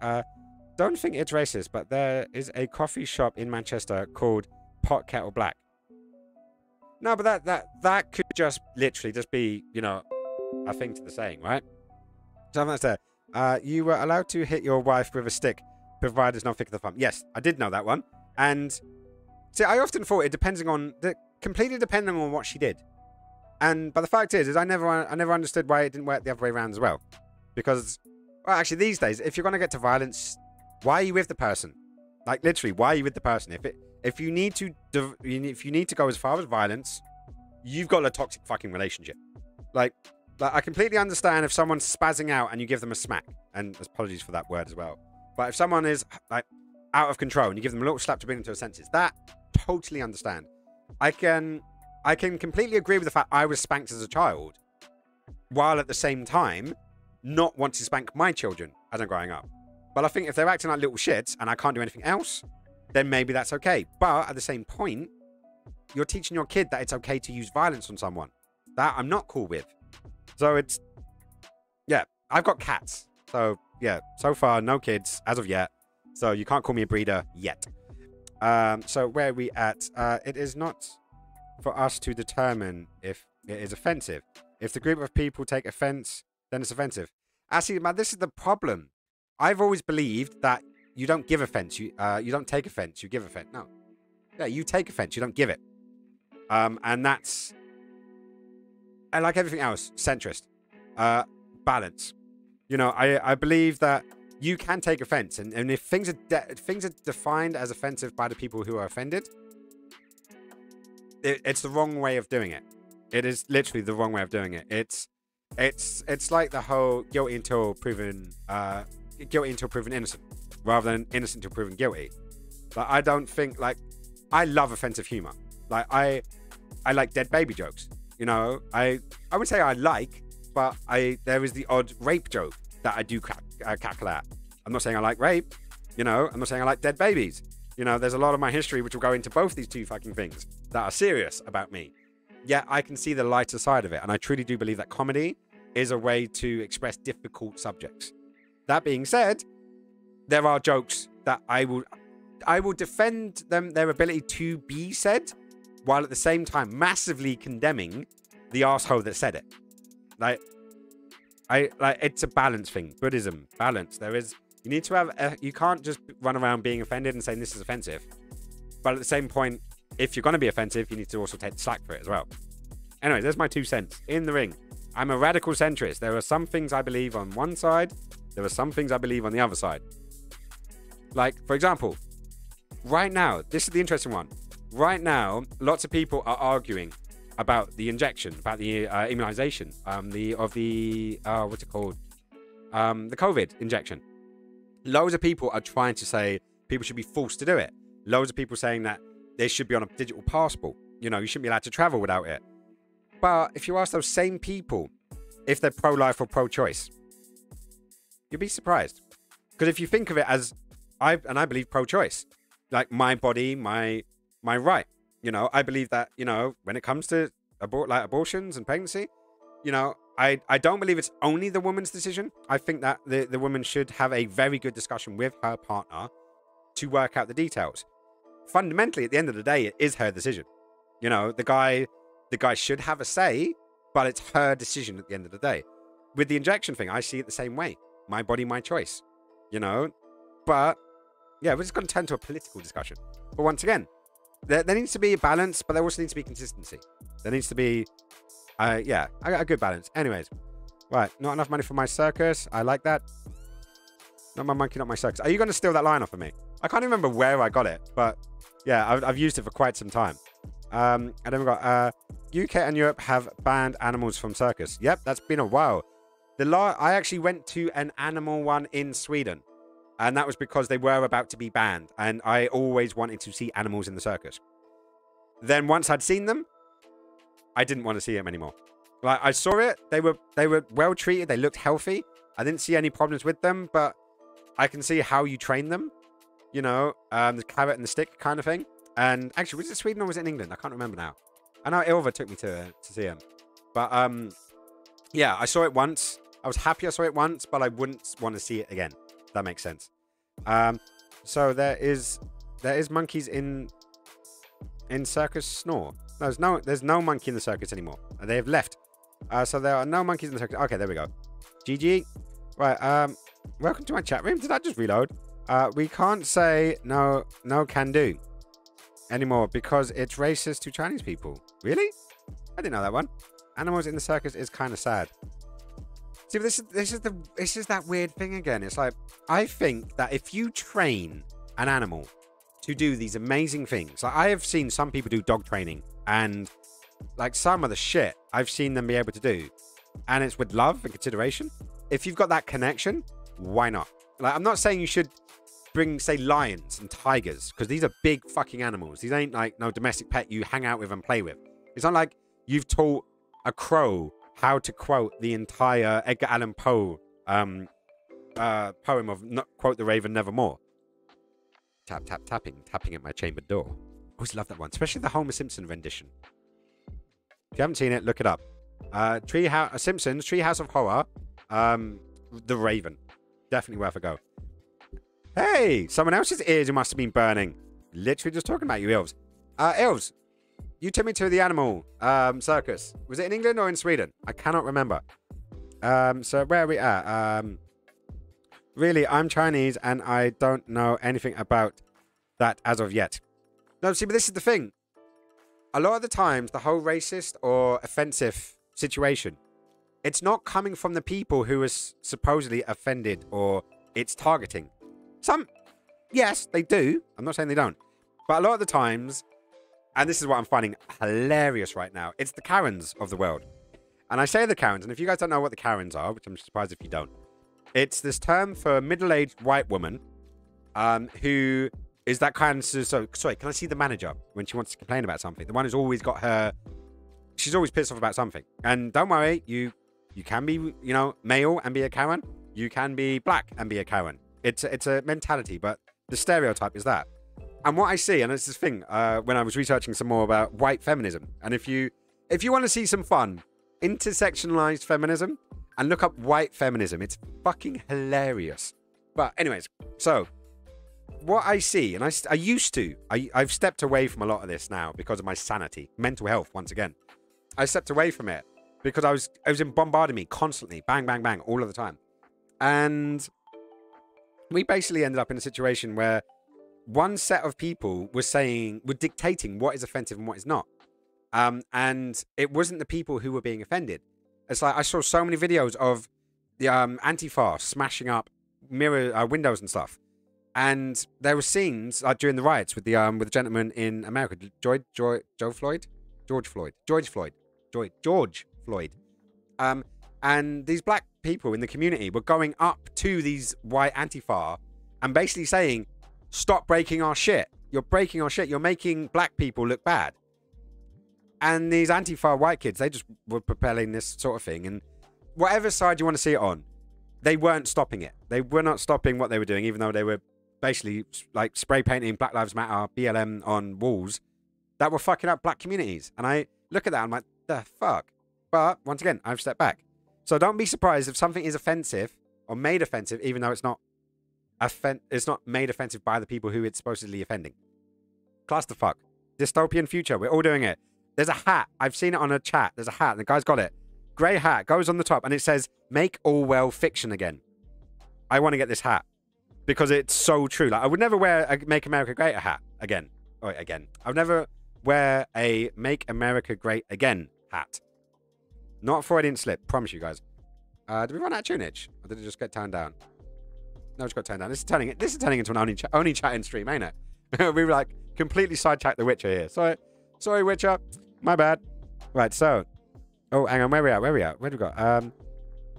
don't think it's racist, but there is a coffee shop in Manchester called Pot Kettle Black. No, but that could just literally just be, you know, a thing to the saying, right? Something that's there. You were allowed to hit your wife with a stick, provided it's not thick of the thumb. Yes, I did know that one. And see, I often thought it completely depending on what she did. But the fact is I never understood why it didn't work the other way around as well. Because, well, actually, these days, if you're gonna get to violence, why are you with the person? Like literally, why are you with the person? If you need to go as far as violence, you've got a toxic fucking relationship. Like I completely understand if someone's spazzing out and you give them a smack, and apologies for that word as well. But if someone is like out of control and you give them a little slap to bring them to their senses, that totally understand. I can completely agree with the fact I was spanked as a child, while at the same time not want to spank my children as I'm growing up. But I think if they're acting like little shits and I can't do anything else, then maybe that's okay. But at the same point, you're teaching your kid that it's okay to use violence on someone. That I'm not cool with. So it's, yeah, I've got cats. So yeah, so far, no kids as of yet. So you can't call me a breeder yet. So where are we at? It is not for us to determine if it is offensive. If the group of people take offense, then it's offensive. Actually, man, this is the problem. I've always believed that you don't give offense. You don't take offense. You give offense. No. Yeah, you take offense. You don't give it. And that's, and like everything else, centrist. Balance. You know, I believe that you can take offense, and if things are defined as offensive by the people who are offended, it's the wrong way of doing it. It is literally the wrong way of doing it. It's like the whole guilty until proven innocent, rather than innocent until proven guilty. Like, I don't think, like, I love offensive humor. Like, I like dead baby jokes. You know, I would say I like, but there is the odd rape joke that I do cackle at. I'm not saying I like rape. You know, I'm not saying I like dead babies. You know, there's a lot of my history which will go into both these two fucking things that are serious about me. Yet I can see the lighter side of it, and I truly do believe that comedy is a way to express difficult subjects. That being said, there are jokes that I will defend their ability to be said, while at the same time massively condemning the arsehole that said it. Like it's a balance thing. Buddhism, balance. You need to have, you can't just run around being offended and saying this is offensive. But at the same point, if you're going to be offensive, you need to also take the slack for it as well. Anyway, there's my 2 cents in the ring. I'm a radical centrist. There are some things I believe on one side. There are some things I believe on the other side. Like, for example, right now, this is the interesting one. Right now, lots of people are arguing about the injection, about the immunization, the COVID injection. Loads of people are trying to say people should be forced to do it. Loads of people saying that they should be on a digital passport. You know, you shouldn't be allowed to travel without it. But if you ask those same people if they're pro-life or pro-choice, you'd be surprised. Because if you think of it as, I believe pro-choice, like my body, my right. You know, I believe that, you know, when it comes to abortions and pregnancy, you know, I don't believe it's only the woman's decision. I think that the woman should have a very good discussion with her partner to work out the details. Fundamentally, at the end of the day, it is her decision. You know, the guy should have a say, but it's her decision at the end of the day. With the injection thing, I see it the same way. My body, my choice. You know, but yeah, we're just going to turn to a political discussion. But once again, there needs to be a balance, but there also needs to be consistency. There needs to be, a good balance. Anyways, right, not enough money for my circus. I like that. Not my monkey, not my circus. Are you going to steal that line off of me? I can't even remember where I got it, but yeah, I've used it for quite some time. And then we've got UK and Europe have banned animals from circus. Yep, that's been a while. I actually went to an animal one in Sweden. And that was because they were about to be banned. And I always wanted to see animals in the circus. Then once I'd seen them, I didn't want to see them anymore. Like, I saw it. They were well treated. They looked healthy. I didn't see any problems with them, but I can see how you train them. You know, the carrot and the stick kind of thing. And actually, was it Sweden or was it in England? I can't remember now. I know Ilva took me to see him. But, yeah, I saw it once. I was happy I saw it once, but I wouldn't want to see it again. If that makes sense. So there is monkeys in Circus Snore. There's no monkey in the circus anymore. They have left. So there are no monkeys in the circus. Okay, there we go. GG. Right, welcome to my chat room. Did that just reload? We can't say no can do anymore because it's racist to Chinese people. Really? I didn't know that one. Animals in the circus is kind of sad. See, but this is that weird thing again. It's like, I think that if you train an animal to do these amazing things, like I have seen some people do dog training, and like some of the shit I've seen them be able to do, and it's with love and consideration. If you've got that connection, why not? Like, I'm not saying you should bring, say, lions and tigers, because these are big fucking animals. These ain't like no domestic pet you hang out with and play with. It's not like you've taught a crow how to quote the entire Edgar Allan Poe poem of quote the raven nevermore. Tap, tap, tapping at my chamber door. Always love that one, especially the Homer Simpson rendition. If you haven't seen it, look it up. Simpsons, Treehouse of Horror, The Raven. Definitely worth a go. Hey, someone else's ears who must have been burning. Literally just talking about you, Ilves. Ilves, you took me to the animal circus. Was it in England or in Sweden? I cannot remember. So where are we at? Really, I'm Chinese and I don't know anything about that as of yet. No, see, but this is the thing. A lot of the times, the whole racist or offensive situation, it's not coming from the people who are supposedly offended or it's targeting. Some, yes, they do. I'm not saying they don't. But a lot of the times, and this is what I'm finding hilarious right now, it's the Karens of the world. And I say the Karens, and if you guys don't know what the Karens are, which I'm surprised if you don't, it's this term for a middle-aged white woman who is that kind of... So, sorry, can I see the manager when she wants to complain about something? The one who's always got her... She's always pissed off about something. And don't worry, you can be, you know, male and be a Karen. You can be black and be a Karen. It's a mentality, but the stereotype is that. And what I see, and it's this thing, when I was researching some more about white feminism, and if you want to see some fun, intersectionalized feminism, and look up white feminism, it's fucking hilarious. But anyways, so what I see, and I've stepped away from a lot of this now because of my sanity, mental health. Once again, I stepped away from it because it was bombarding me constantly, bang, bang, bang, all of the time, and we basically ended up in a situation where one set of people were dictating what is offensive and what is not. And it wasn't the people who were being offended. It's like I saw so many videos of the Antifa smashing up mirror windows and stuff. And there were scenes like during the riots with the gentleman in America, George Floyd. And these black people in the community were going up to these white Antifa and basically saying, stop breaking our shit. You're breaking our shit. You're making black people look bad. And these Antifa white kids, they just were propelling this sort of thing. And whatever side you want to see it on, they weren't stopping it. They were not stopping what they were doing, even though they were basically like spray painting Black Lives Matter, BLM on walls that were fucking up black communities. And I look at that, I'm like, the fuck? But once again, I've stepped back. So don't be surprised if something is offensive or made offensive, even though it's not made offensive by the people who it's supposedly offending. Clusterfuck. Dystopian future. We're all doing it. There's a hat. I've seen it on a chat. There's a hat, and the guy's got it. Grey hat goes on the top, and it says, "Make Orwell fiction again." I want to get this hat because it's so true. Like, I would never wear a "Make America Great" hat again. I would never wear a "Make America Great Again" hat. Not a Freudian slip. Promise you guys. Did we run out of tunage, or did it just get turned down? No, it's got turned down. This is turning into an only chatting stream, ain't it? We were like completely sidetracked the Witcher here. Sorry, Witcher. My bad. Right, so... Oh, hang on. Where we at? Where do we go?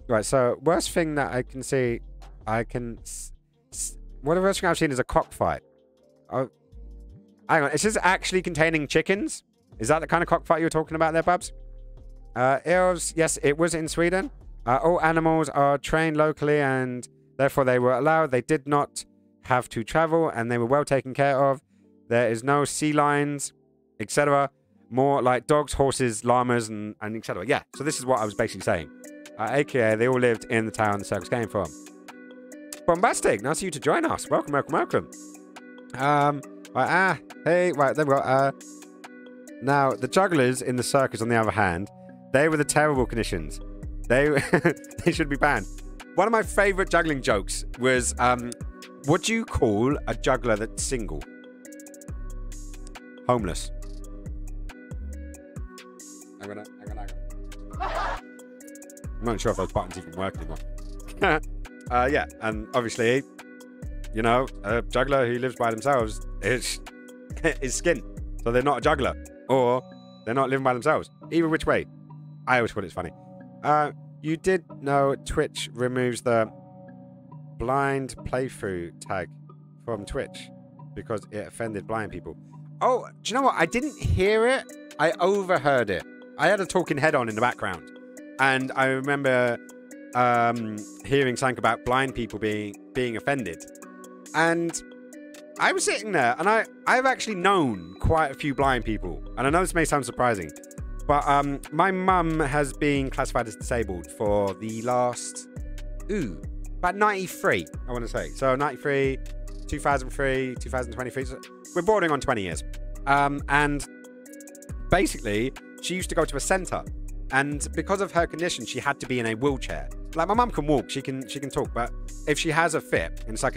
Right, so worst thing that I can see... What the first thing I've seen is a cockfight. Oh, hang on. Is this actually containing chickens? Is that the kind of cockfight you were talking about there, Bubs? Elves, yes, it was in Sweden. All animals are trained locally and therefore they were allowed. They did not have to travel and they were well taken care of. There is no sea lions, etc. More like dogs, horses, llamas, and etc. Yeah, so this is what I was basically saying. AKA, they all lived in the town the circus came from. Bombastic, nice of you to join us. Welcome, welcome, welcome. Hey, right, there we go. Now, the jugglers in the circus, on the other hand, they were the terrible conditions. They should be banned. One of my favourite juggling jokes was, what do you call a juggler that's single? Homeless. I'm not sure if those buttons even work anymore. Yeah, and obviously, you know, a juggler who lives by themselves is skin. So they're not a juggler. Or they're not living by themselves. Either which way. I always thought it's funny. You did know Twitch removes the blind playthrough tag from Twitch because it offended blind people. Oh, do you know what? I didn't hear it. I overheard it. I had a talking head on in the background. And I remember hearing something about blind people being offended. And I was sitting there, and I've actually known quite a few blind people. And I know this may sound surprising, but my mum has been classified as disabled for the last, about 93, I want to say. So 93, 2003, 2023. So we're bordering on 20 years. And basically, she used to go to a centre. And because of her condition, she had to be in a wheelchair. Like, my mum can walk, she can talk, but if she has a fit, and it's like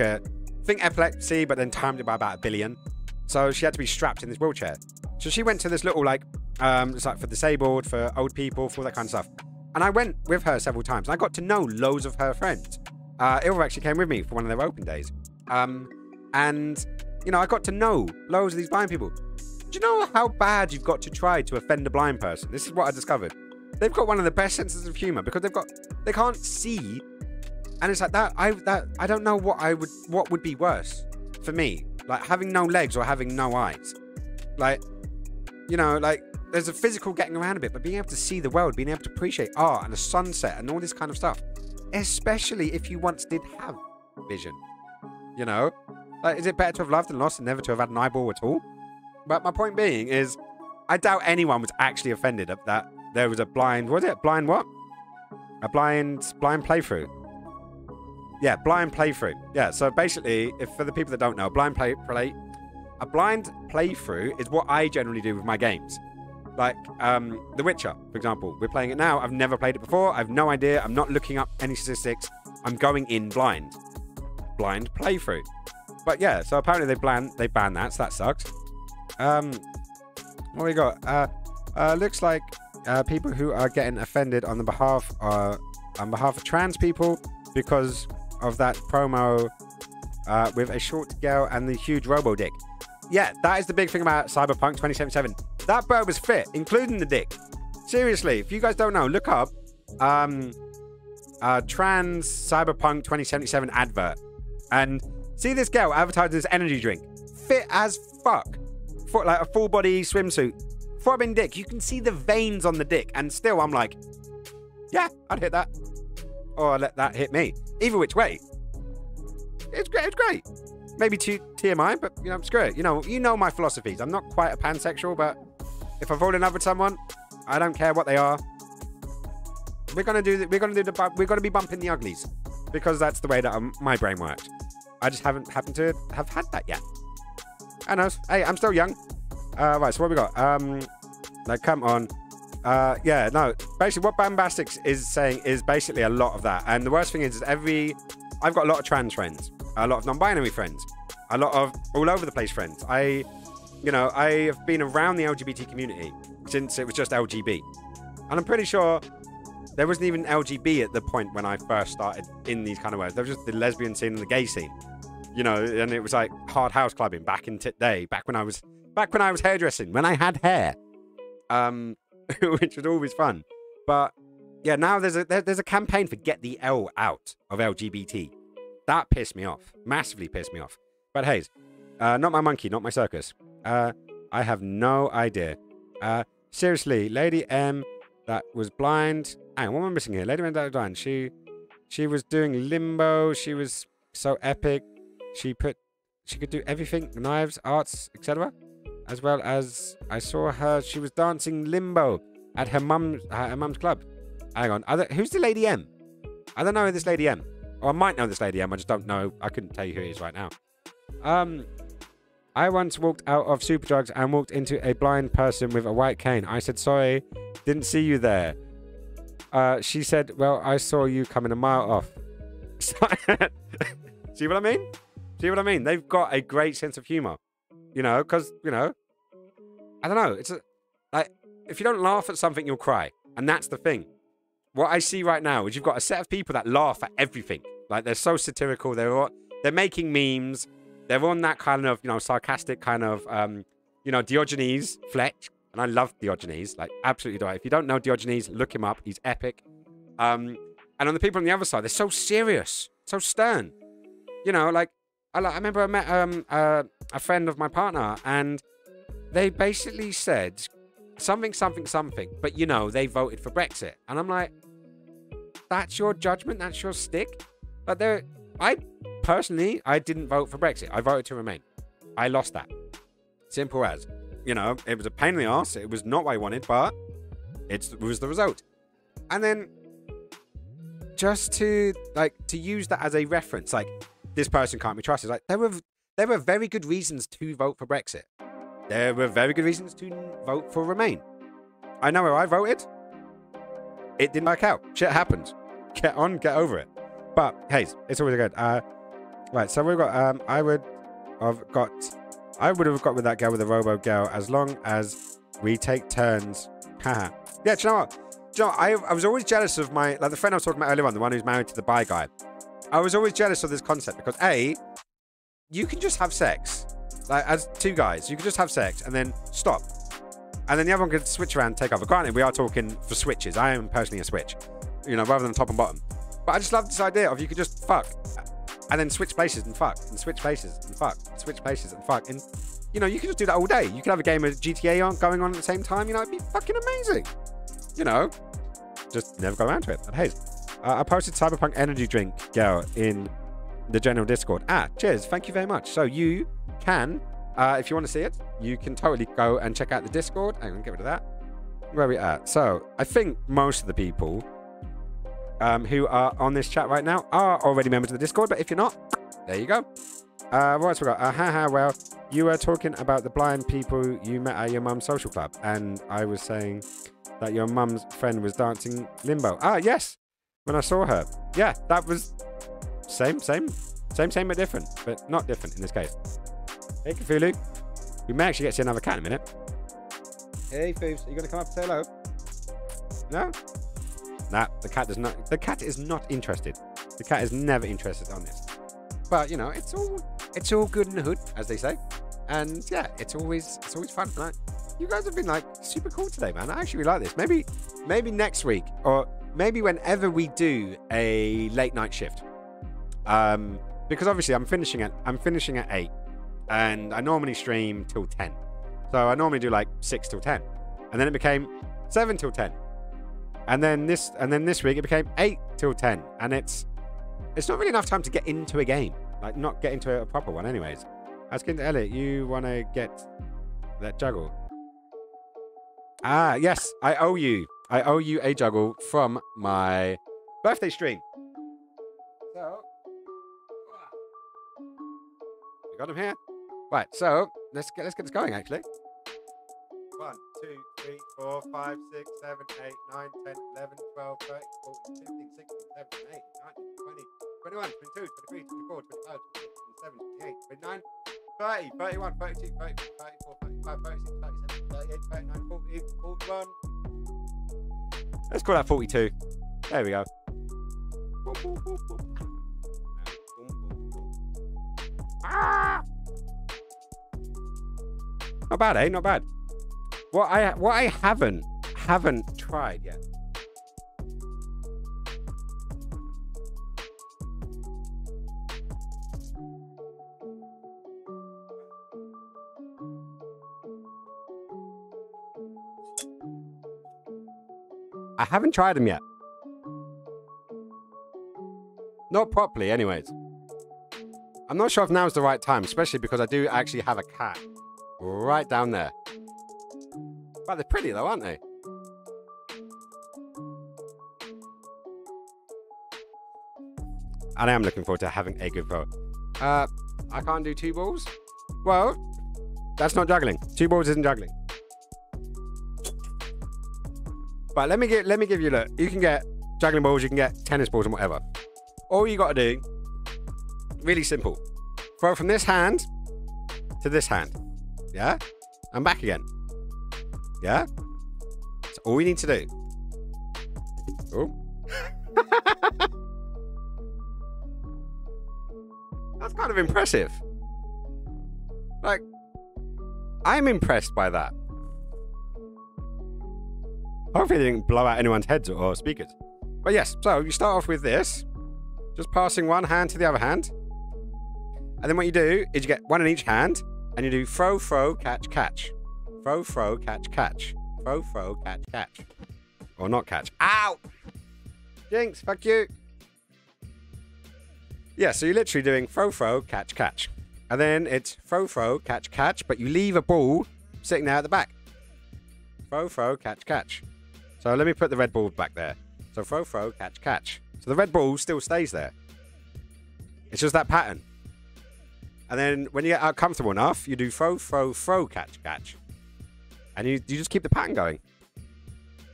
think epilepsy, but then timed it by about 1 billion. So she had to be strapped in this wheelchair. So she went to this little, like, it's like for disabled, for old people, for all that kind of stuff. And I went with her several times. And I got to know loads of her friends. Ilva actually came with me for one of their open days. And, you know, I got to know loads of these blind people. Do you know how bad you've got to try to offend a blind person? This is what I discovered. They've got one of the best senses of humor because they can't see. And it's like that. I don't know what would be worse for me, like having no legs or having no eyes. Like, you know, like there's a physical getting around a bit, but being able to see the world, being able to appreciate art and a sunset and all this kind of stuff, especially if you once did have vision, you know, like, is it better to have loved and lost and never to have had an eyeball at all? But my point being is, I doubt anyone was actually offended at that there was a blind, what was it? Blind what? A blind playthrough. Yeah, blind playthrough. Yeah, so basically, if for the people that don't know, a blind playthrough is what I generally do with my games. Like, The Witcher, for example. We're playing it now. I've never played it before. I have no idea. I'm not looking up any statistics. I'm going in blind. Blind playthrough. But yeah, so apparently they banned that, so that sucks. What we got? Looks like people who are getting offended on behalf of trans people because of that promo with a short girl and the huge robo dick. Yeah, that is the big thing about Cyberpunk 2077. That bird was fit, including the dick. Seriously, if you guys don't know, look up trans Cyberpunk 2077 advert and see this girl advertising this energy drink. Fit as fuck. Like a full body swimsuit. Throbbing dick. You can see the veins on the dick. And still I'm like, yeah, I'd hit that. Or I'd let that hit me. Either which way. It's great. It's great. Maybe too TMI, but you know, screw it. You know my philosophies. I'm not quite a pansexual, but if I fall in love with someone, I don't care what they are. We're gonna be bumping the uglies because that's the way that my brain works. I just haven't happened to have had that yet. I know. Hey, I'm still young. Right, so what we got? Like, come on. Yeah, no. Basically, what Bambastics is saying is basically a lot of that. And the worst thing is I've got a lot of trans friends, a lot of non-binary friends, a lot of all over the place friends. I have been around the LGBT community since it was just LGB. And I'm pretty sure there wasn't even LGB at the point when I first started in these kind of ways. There was just the lesbian scene and the gay scene. You know, and it was like hard house clubbing back in day, back when I was hairdressing, when I had hair, which was always fun. But yeah, now there's a campaign for get the L out of LGBT, That pissed me off. Massively pissed me off. But hey, not my monkey, not my circus. I have no idea. Seriously, Lady M that was blind. Hang on, what am I missing here? Lady M that was blind. She was doing limbo. She was so epic. She could do everything, knives, arts, etc. As well as I saw her, she was dancing limbo at her mum's club. Hang on, who's the Lady M? I don't know this Lady M. Or I might know this Lady M, I just don't know. I couldn't tell you who it is right now. I once walked out of Superdrugs and walked into a blind person with a white cane. I said, sorry, didn't see you there. She said, well, I saw you coming a mile off. See what I mean? See what I mean? They've got a great sense of humor. You know, because, you know, I don't know. It's like, if you don't laugh at something, you'll cry. And that's the thing. What I see right now is you've got a set of people that laugh at everything. Like, they're so satirical. They're making memes. They're on that kind of, you know, sarcastic kind of, you know, Diogenes Fletch. And I love Diogenes. Like, absolutely do. If you don't know Diogenes, look him up. He's epic. And on the people on the other side, they're so serious. So stern. You know, like, I remember I met a friend of my partner, and they basically said something, but, you know, they voted for Brexit. And I'm like, that's your judgment? That's your stick? But I didn't vote for Brexit. I voted to remain. I lost that. Simple as. You know, it was a pain in the arse. It was not what I wanted, but it was the result. And then just to use that as a reference, like, this person can't be trusted. Like, there were very good reasons to vote for Brexit. There were very good reasons to vote for Remain. I know where I voted. It didn't work out. Shit happens. Get on, get over it. But hey, it's always good. Right, so we've got. I would have got with that girl with the robo girl as long as we take turns. Haha. Yeah, do you know what? I was always jealous of the friend I was talking about earlier on, the one who's married to the bi guy. I was always jealous of this concept because A, you can just have sex. Like, as two guys, you can just have sex and then stop. And then the other one could switch around and take over. Granted, we are talking for switches. I am personally a switch, you know, rather than top and bottom. But I just love this idea of you could just fuck and then switch places and fuck and switch places and fuck, switch places and fuck. And, you know, you can just do that all day. You could have a game of GTA going on at the same time. You know, it'd be fucking amazing. You know, just never go around to it. But hey, I posted Cyberpunk Energy Drink girl in the general Discord. Cheers. Thank you very much. So you can, if you want to see it, you can totally go and check out the Discord. Hang on, get rid of that. Where are we at? So I think most of the people who are on this chat right now are already members of the Discord. But if you're not, there you go. What else we got? Well, you were talking about the blind people you met at your mum's social club. And I was saying that your mum's friend was dancing limbo. Yes. When I saw her. Yeah, that was same, but different. But not different in this case. Hey, Cthulhu. We may actually get to see another cat in a minute. Hey, Foos. Are you going to come up and say hello? No? Nah, the cat does not. The cat is not interested. The cat is never interested on this. But, you know, it's all good in the hood, as they say. And, yeah, it's always fun. Like, you guys have been, like, super cool today, man. I actually really like this. Maybe next week, or maybe whenever we do a late night shift, because obviously I'm finishing at 8, and I normally stream till 10. So I normally do like 6 till 10, and then it became 7 till 10, and then this week it became 8 till 10, and it's not really enough time to get into a game, like not get into a proper one. Anyways, asking Elliot, you want to get that juggle? Yes, I owe you a juggle from my birthday stream. So, we got him here. Right, so let's get this going actually. 1, 2, 3, 4, 5, 6, 7, 8, 9, 10, 11, 12, 13, 14, 15, 16, 17, 18, 19, 20, 21, 22, 23, 24, 25, 26, 27, 28, 29, 30, 31, 32, 33, 34, 35, 36, 37, 38, 39, 40, 41. Let's call that 42. There we go. Not bad, eh? Not bad. What I haven't tried yet. I haven't tried them yet. Not properly, anyways. I'm not sure if now's the right time, especially because I do actually have a cat right down there. But they're pretty though, aren't they? And I am looking forward to having a good vote. I can't do 2 balls? Well, that's not juggling. 2 balls isn't juggling. But let me give you a look. You can get juggling balls, you can get tennis balls and whatever. All you got to do, really simple. Throw from this hand to this hand. Yeah? And back again. Yeah? That's all you need to do. Oh. That's kind of impressive. Like, I'm impressed by that. Hopefully they didn't blow out anyone's heads or speakers. But yes, so you start off with this. Just passing one hand to the other hand. And then what you do is you get one in each hand. And you do throw, throw, catch, catch. Throw, throw, catch, catch. Throw, throw, catch, catch. Or not catch. Ow! Jinx, fuck you. Yeah, so you're literally doing throw, throw, catch, catch. And then it's throw, throw, catch, catch. But you leave a ball sitting there at the back. Throw, throw, catch, catch. So let me put the red ball back there. So throw, throw, catch, catch. So the red ball still stays there. It's just that pattern. And then when you get comfortable enough, you do throw, throw, throw, catch, catch. And you just keep the pattern going.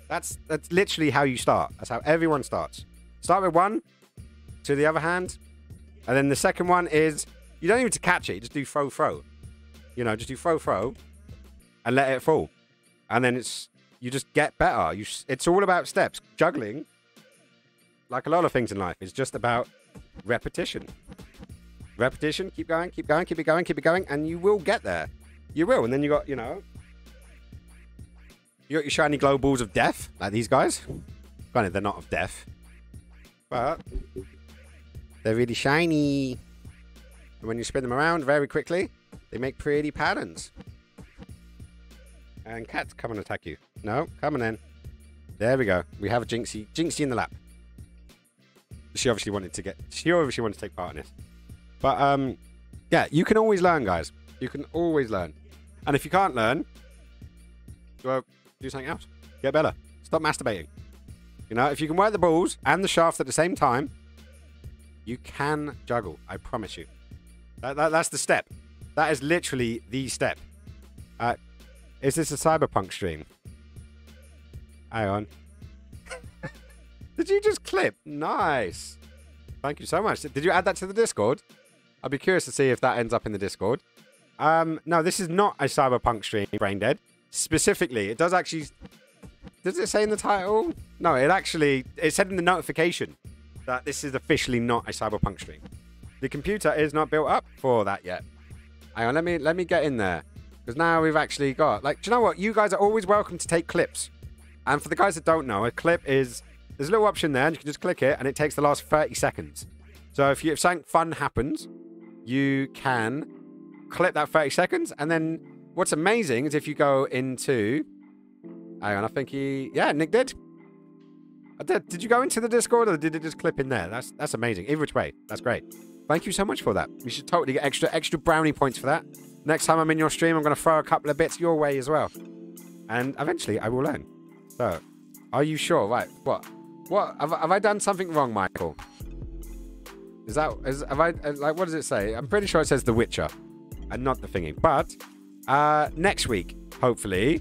That's literally how you start. That's how everyone starts. Start with one to the other hand. And then the second one is, you don't even have to catch it. You just do throw, throw. You know, just do throw, throw. And let it fall. And then you just get better. It's all about steps. Juggling, like a lot of things in life, is just about repetition. Repetition, keep going, keep going, keep it going, keep it going, and you will get there. You will. And then you got your shiny glow balls of death, like these guys. Granted, they're not of death, but they're really shiny. And when you spin them around very quickly, they make pretty patterns. And cats come and attack you. No, come on in. There we go. We have a Jinxie in the lap. She obviously wanted to take part in this. But yeah, you can always learn, guys. You can always learn. And if you can't learn, well, do something else. Get better. Stop masturbating. You know, if you can work the balls and the shaft at the same time, you can juggle. I promise you. That's the step. That is literally the step. Is this a Cyberpunk stream? Hang on. Did you just clip? Nice. Thank you so much. Did you add that to the Discord? I'd be curious to see if that ends up in the Discord. No, this is not a Cyberpunk stream, Braindead. Specifically, it does actually... Does it say in the title? No, it said in the notification that this is officially not a Cyberpunk stream. The computer is not built up for that yet. Hang on, let me get in there. Because now we've actually got... Like, do you know what? You guys are always welcome to take clips. And for the guys that don't know, a clip is... There's a little option there, and you can just click it, and it takes the last 30 seconds. So if something fun happens, you can clip that 30 seconds, and then what's amazing is if you go into... Hang on, I think yeah, Nick did. Did you go into the Discord, or did it just clip in there? That's amazing. Either which way, that's great. Thank you so much for that. You should totally get extra brownie points for that. Next time I'm in your stream, I'm going to throw a couple of bits your way as well. And eventually, I will learn. So, are you sure? Right, what? Have I done something wrong, Michael? What does it say? I'm pretty sure it says The Witcher and not the thingy. But next week, hopefully,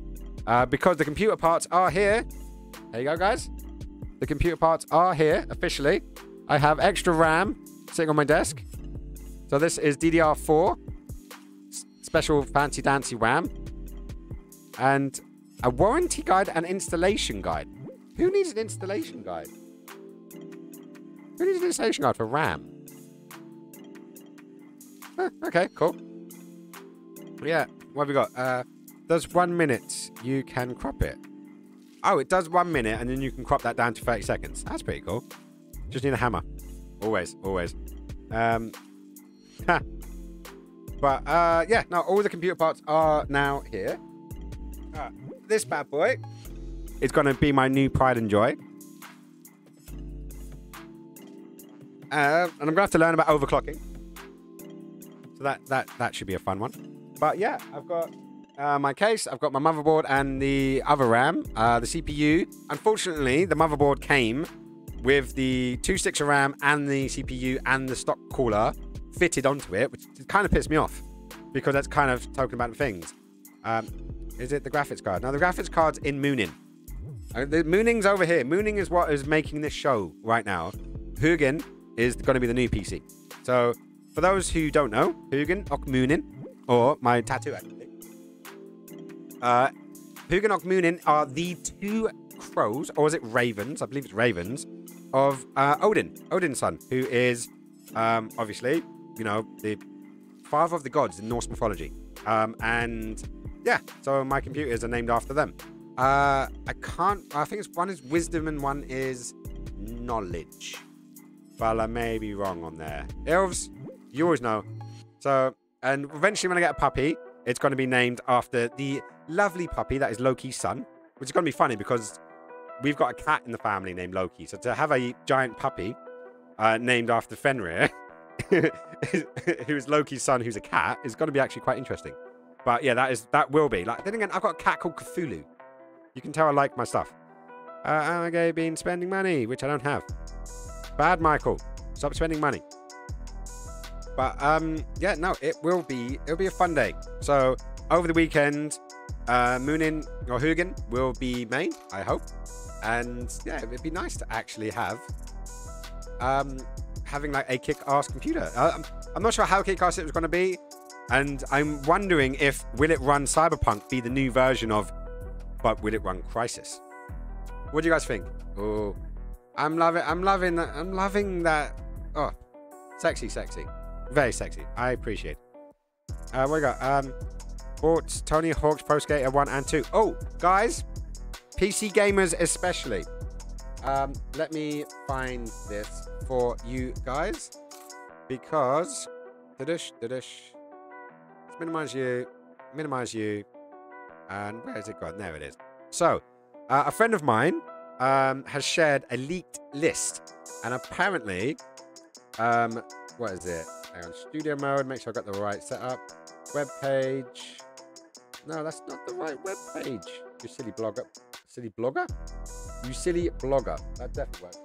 because the computer parts are here. There you go, guys. The computer parts are here officially. I have extra RAM sitting on my desk. So this is DDR4, special fancy dancy RAM, and a warranty guide and installation guide. Who needs an installation guide? Who needs an installation guide for RAM? Okay, cool. Yeah, what have we got? Does 1 minute, you can crop it. Oh, it does 1 minute, and then you can crop that down to 30 seconds. That's pretty cool. Just need a hammer. Always. But, yeah, no, all the computer parts are now here. This bad boy is going to be my new pride and joy. And I'm going to have to learn about overclocking. So that should be a fun one. But yeah, I've got my case, I've got my motherboard and the other RAM, the CPU. Unfortunately, the motherboard came with the 2 sticks of RAM and the CPU and the stock cooler fitted onto it, which kind of pissed me off because that's kind of talking about things. Is it the graphics card? No, the graphics card's in Mooning. The Mooning's over here. Mooning is what is making this show right now. Hugin is going to be the new PC. So, for those who don't know, Hugin och Moonin, or my tattoo actually, Hugin och Moonin are the 2 crows, or is it ravens? I believe it's ravens, of Odin, Odin's son, who is obviously, you know, the father of the gods in Norse mythology. And yeah, so my computers are named after them. I think one is wisdom and one is knowledge. But I may be wrong on there. Elves, you always know. So, and eventually when I get a puppy, it's going to be named after the lovely puppy that is Loki's son, which is going to be funny because we've got a cat in the family named Loki. So to have a giant puppy named after Fenrir, who's Loki's son, who's a cat, is going to be actually quite interesting. But yeah, that will be. Like, then again, I've got a cat called Cthulhu. You can tell I like my stuff. I've been spending money, which I don't have. Bad, Michael. Stop spending money. But yeah, no, it'll be a fun day. So over the weekend, Moonin or Hugin will be main, I hope. And yeah, it'd be nice to actually have having like a kick-ass computer. I'm not sure how kick-ass it was going to be, and I'm wondering if will it run Cyberpunk, be the new version of, but will it run Crysis? What do you guys think? Oh, I'm loving that. Oh, sexy, very sexy. I appreciate it. What we got? Bought Tony Hawk's Pro Skater 1 and 2. Oh, guys, PC gamers especially. Let me find this for you guys because let's minimize you, and where has it gone? There it is. So, a friend of mine has shared a leaked list, and apparently, what is it? Hang on, studio mode. Make sure I got the right setup. Web page. No, that's not the right web page. You silly blogger. Silly blogger? You silly blogger. That definitely works.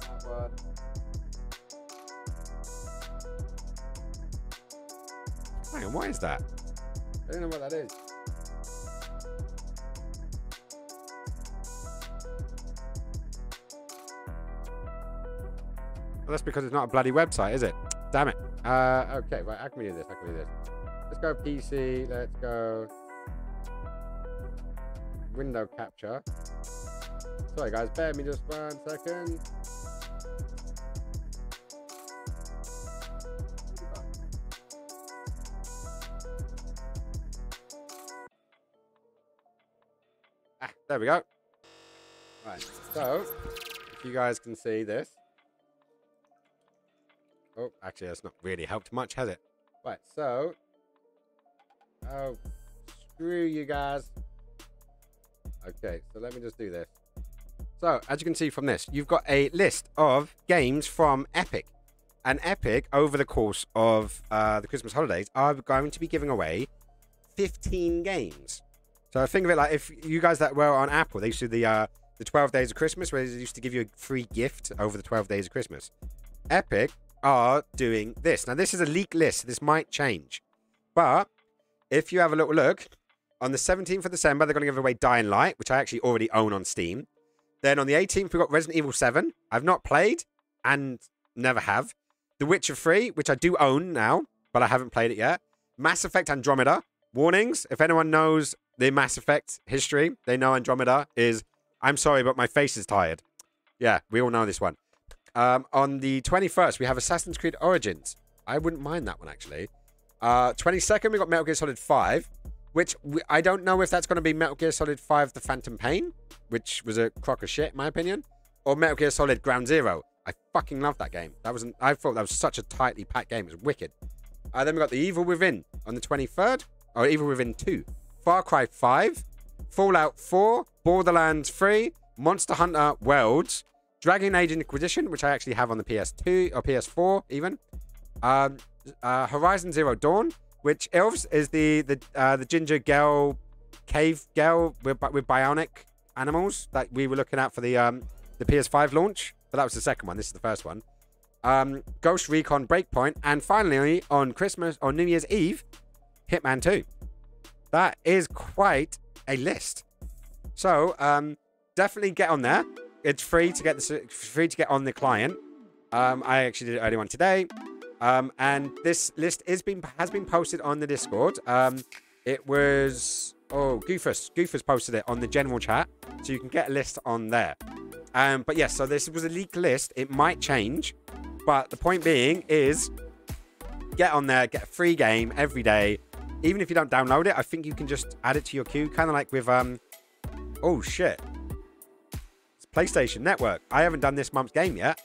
That one. Hang on, what is that? I don't know what that is. Well, that's because it's not a bloody website, is it? Damn it. Okay, right, how can we do this? Let's go PC, let's go window capture. Sorry guys, bear with me just 1 second. There we go. Right, so if you guys can see this. Oh, actually, that's not really helped much, has it? Right, so. Oh, screw you guys. Okay, so let me just do this. So, as you can see from this, you've got a list of games from Epic. And Epic, over the course of the Christmas holidays, are going to be giving away 15 games. So, think of it like if you guys that were on Apple, they used to do the 12 days of Christmas, where they used to give you a free gift over the 12 days of Christmas. Epic are doing this. Now, this is a leaked list. This might change. But if you have a little look, on the 17th of December, they're going to give away Dying Light, which I actually already own on Steam. Then on the 18th, we've got Resident Evil 7. I've not played and never have. The Witcher 3, which I do own now, but I haven't played it yet. Mass Effect Andromeda. Warnings, if anyone knows the Mass Effect history, they know Andromeda is, I'm sorry, but my face is tired. Yeah, we all know this one. On the 21st, we have Assassin's Creed Origins. I wouldn't mind that one, actually. 22nd, we got Metal Gear Solid 5, which I don't know if that's going to be Metal Gear Solid 5 The Phantom Pain, which was a crock of shit, in my opinion, or Metal Gear Solid Ground Zero. I fucking love that game. I thought that was such a tightly packed game. It was wicked. Then we got The Evil Within on the 23rd. Or Evil Within 2. Far Cry 5. Fallout 4. Borderlands 3. Monster Hunter Worlds. Dragon Age Inquisition, which I actually have on the PS2 or PS4 even. Horizon Zero Dawn, which Elves is the ginger girl, cave girl with bionic animals that we were looking at for the PS5 launch. But that was the second one. This is the first one. Ghost Recon Breakpoint, and finally on Christmas or New Year's Eve, Hitman 2. That is quite a list. So definitely get on there. It's free to get on the client. I actually did it early on today. And this list has been posted on the Discord. It was Goofus posted it on the general chat, so you can get a list on there. But yes, so this was a leaked list. It might change, but the point being is get on there, get a free game every day. Even if you don't download it, I think you can just add it to your queue, kind of like with oh shit, it's PlayStation Network. I haven't done this month's game yet.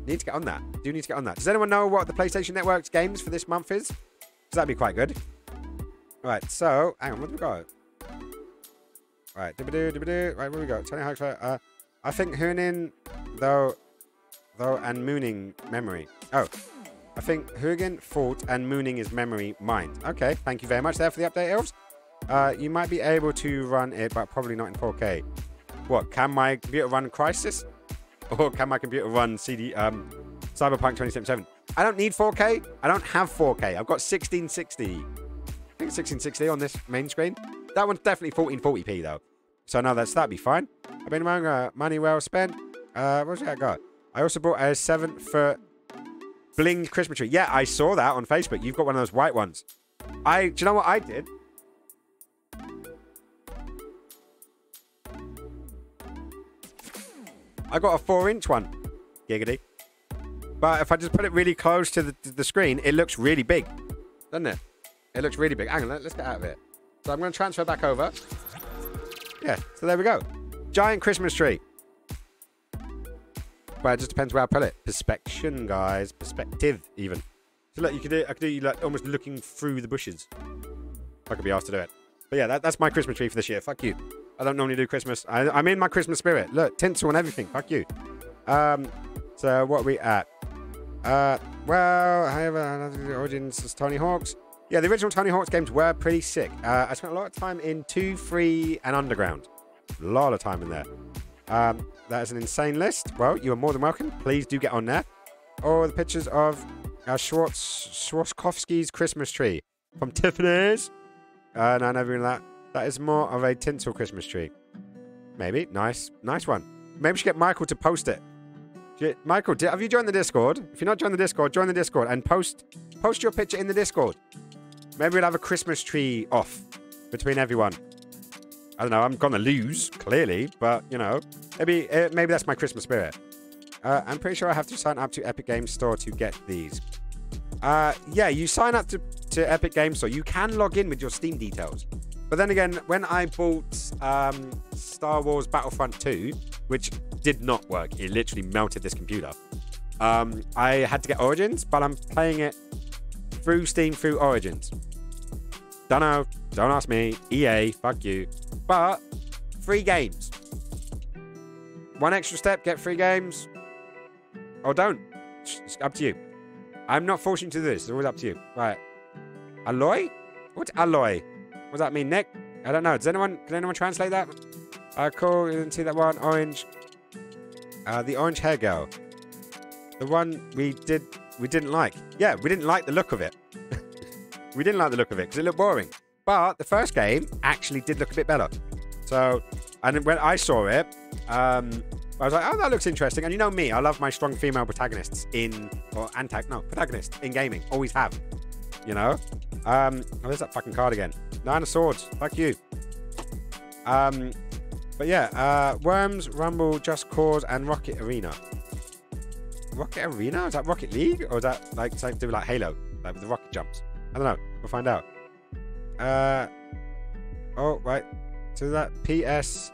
Need to get on that. Do need to get on that. Does anyone know what the PlayStation Network's games for this month is? Because that'd be quite good. All right, so hang on, what do we got? All right, right, where we go? Tony Hawk's. I think Hunin, though, and Mooning memory. Oh, I think Hugin, Fault, and Mooning is memory mind. Okay, thank you very much there for the update, Elves. You might be able to run it, but probably not in 4K. What, can my computer run Crysis? Or can my computer run Cyberpunk 2077? I don't need 4K. I don't have 4K. I've got 1660. I think it's 1660 on this main screen. That one's definitely 1440p though. So no, that'd be fine. I've been among money well spent. What's that I got? I also bought a 7-foot blinged Christmas tree. Yeah, I saw that on Facebook. You've got one of those white ones. Do you know what I did? I got a 4-inch one. Giggity. But if I just put it really close to the screen, it looks really big. Doesn't it? It looks really big. Hang on, let's get out of it. So I'm going to transfer back over. Yeah, so there we go. Giant Christmas tree. But it just depends where I put it. Perspection, guys. Perspective, even. So look, I could do you like almost looking through the bushes. If I could be asked to do it. But yeah, that's my Christmas tree for this year. Fuck you. I don't normally do Christmas. I'm in my Christmas spirit. Look, tinsel and everything. Fuck you. So what are we at? Well, however, the origins is Tony Hawk's. Yeah, the original Tony Hawk's games were pretty sick. I spent a lot of time in 2, 3, and Underground. A lot of time in there. That is an insane list. Well, you are more than welcome. Please do get on there. Or the pictures of Schwarzkowski's Christmas tree from Tiffany's. No, never even that. That is more of a tinsel Christmas tree. Maybe. Nice one. Maybe we should get Michael to post it. Michael, have you joined the Discord? If you're not joined the Discord, join the Discord and post your picture in the Discord. Maybe we'll have a Christmas tree off between everyone. I don't know. I'm going to lose, clearly. But, you know, maybe that's my Christmas spirit. I'm pretty sure I have to sign up to Epic Games Store to get these. Yeah, you sign up to Epic Games Store. You can log in with your Steam details. But then again, when I bought Star Wars Battlefront 2, which did not work. It literally melted this computer. I had to get Origins, but I'm playing it through Steam, through Origins. Don't know. Don't ask me. EA, fuck you. But free games. One extra step, get free games. Or don't. It's up to you. I'm not forcing you to do this. It's always up to you. Right. Alloy? What's alloy? What does that mean, Nick? I don't know. Can anyone translate that? Cool. You didn't see that one. Orange. The orange hair girl. The one we didn't like. Yeah, we didn't like the look of it. We didn't like the look of it because it looked boring. But the first game actually did look a bit better. So, and when I saw it, I was like, oh, that looks interesting. And you know me, I love my strong female protagonists protagonists in gaming. Always have. You know? Oh, there's that fucking card again. 9 of Swords. Fuck you. But yeah, Worms, Rumble, Just Cause, and Rocket Arena. Rocket Arena? Is that Rocket League? Or is that like something to do with like Halo? Like with the rocket jumps? I don't know. We'll find out. Oh, right. So that PS...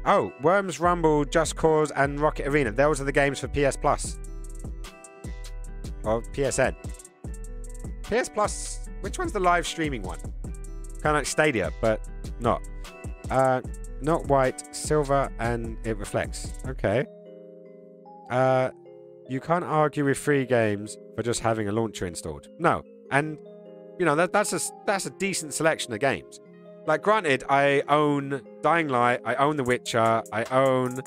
Oh, Worms, Rumble, Just Cause, and Rocket Arena. Those are the games for PS Plus. Or PSN. PS Plus, which one's the live streaming one? Kind of like Stadia, but not. Not white, silver, and it reflects. Okay. You can't argue with free games for just having a launcher installed. No. And, you know, that's a decent selection of games. Like, granted, I own Dying Light, I own The Witcher, I own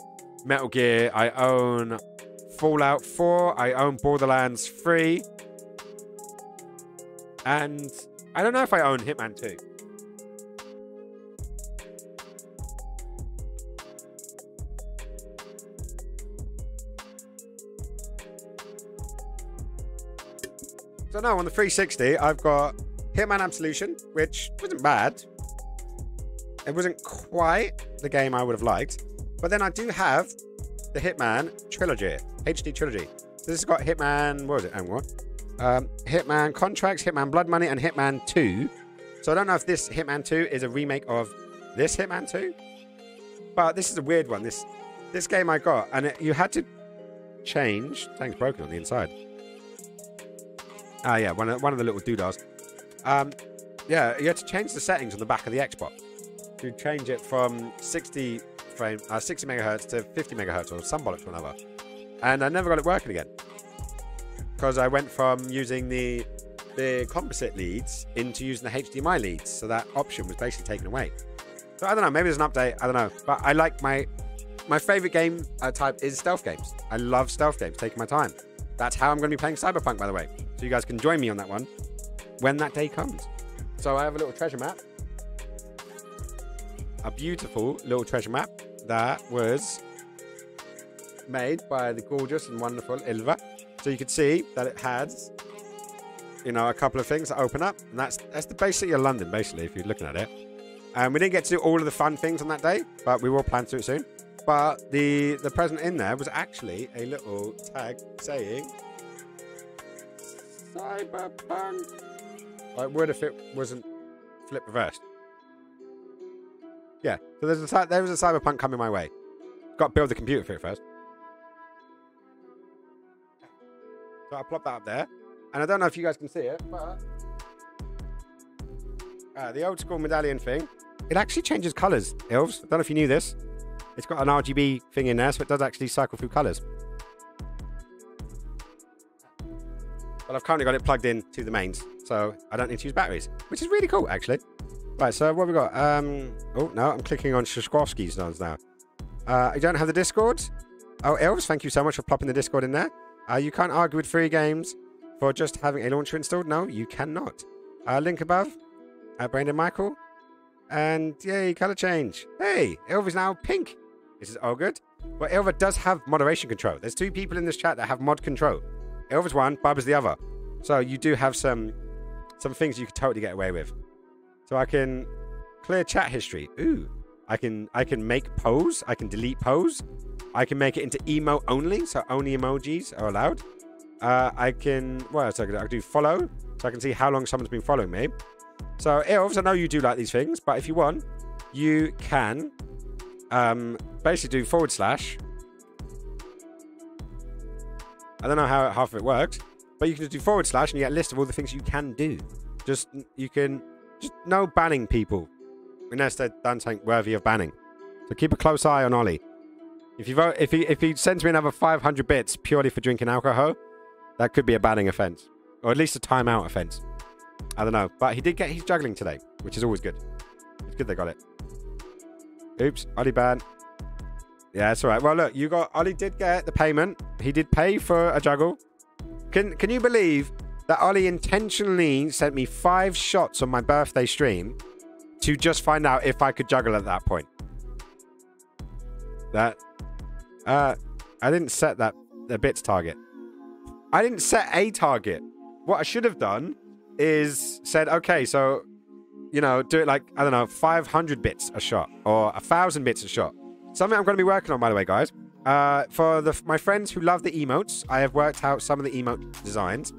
Metal Gear, I own Fallout 4, I own Borderlands 3, and I don't know if I own Hitman 2. So no, on the 360, I've got Hitman Absolution, which wasn't bad. It wasn't quite the game I would have liked. But then I do have the Hitman Trilogy, HD Trilogy. So this has got Hitman, what was it? And what? Hitman Contracts, Hitman Blood Money, and Hitman 2. So I don't know if this Hitman 2 is a remake of this Hitman 2. But this is a weird one. This game I got, and you had to change. Thing's broken on the inside. Ah, yeah, one of the little doodahs. Yeah, you had to change the settings on the back of the Xbox to change it from 60 megahertz to 50 megahertz or some bollocks or another. And I never got it working again because I went from using the composite leads into using the HDMI leads, so that option was basically taken away. So I don't know, maybe there's an update, I don't know. But I like my favorite game type is stealth games. I love stealth games, taking my time. That's how I'm going to be playing Cyberpunk, by the way. So you guys can join me on that one when that day comes. So I have a little treasure map. A beautiful little treasure map that was made by the gorgeous and wonderful Ilva. So you can see that it has, you know, a couple of things that open up. And that's the basic of London, basically, if you're looking at it. And we didn't get to do all of the fun things on that day, but we will plan to do it soon. But the present in there was actually a little tag saying Cyberpunk. Well, it would if it wasn't flip reversed. Yeah, so there was a Cyberpunk coming my way. Got to build the computer for it first. So I'll plop that up there. And I don't know if you guys can see it, but the old school medallion thing, it actually changes colours, Elves. I don't know if you knew this. It's got an RGB thing in there, so it does actually cycle through colours. But I've currently got it plugged in to the mains, so I don't need to use batteries, which is really cool, actually. Right, so what have we got? Oh, no, I'm clicking on Shashkovsky's zones now. I don't have the Discord. Oh, Elves, thank you so much for plopping the Discord in there. You can't argue with free games for just having a launcher installed. No, you cannot. Link above. Brandon Michael. And yay, color change. Hey, Elva is now pink. This is all good. But Elva does have moderation control. There's 2 people in this chat that have mod control. Elva's one, Bubba's the other. So you do have some things you could totally get away with. So I can clear chat history. Ooh. I can make pose. I can delete pose. I can make it into emote only, so only emojis are allowed. I can, what else I can do? Follow, so I can see how long someone's been following me. So, Elves, I know you do like these things, but if you want, you can basically do /. I don't know how half of it works, but you can just do / and you get a list of all the things you can do. Just no banning people unless they've done something worthy of banning. So keep a close eye on Ollie. If he sends me another 500 bits purely for drinking alcohol, that could be a banning offense, or at least a timeout offense. I don't know, but he's juggling today, which is always good. It's good they got it. Oops, Ollie ban. Yeah, it's all right. Well, look, Ollie did get the payment. He did pay for a juggle. Can you believe that Ollie intentionally sent me 5 shots on my birthday stream to just find out if I could juggle at that point? I didn't set the bits target. I didn't set a target. What I should have done is said, okay, so, you know, do it like, I don't know, 500 bits a shot or 1,000 bits a shot. Something I'm going to be working on, by the way, guys. For my friends who love the emotes, I have worked out some of the emote designs.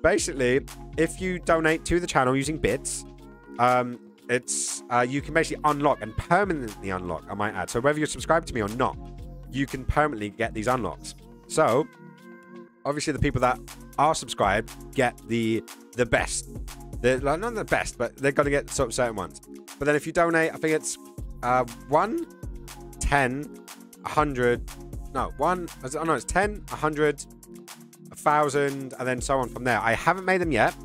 Basically, if you donate to the channel using bits, you can basically unlock and permanently unlock, I might add. So whether you're subscribed to me or not, you can permanently get these unlocks. So, obviously the people that are subscribed get the best. They're like, not the best, but they're going to get sort of certain ones. But then if you donate, I think it's 1, 10, 100. No, it's 10, 100, 1,000, and then so on from there. I haven't made them yet,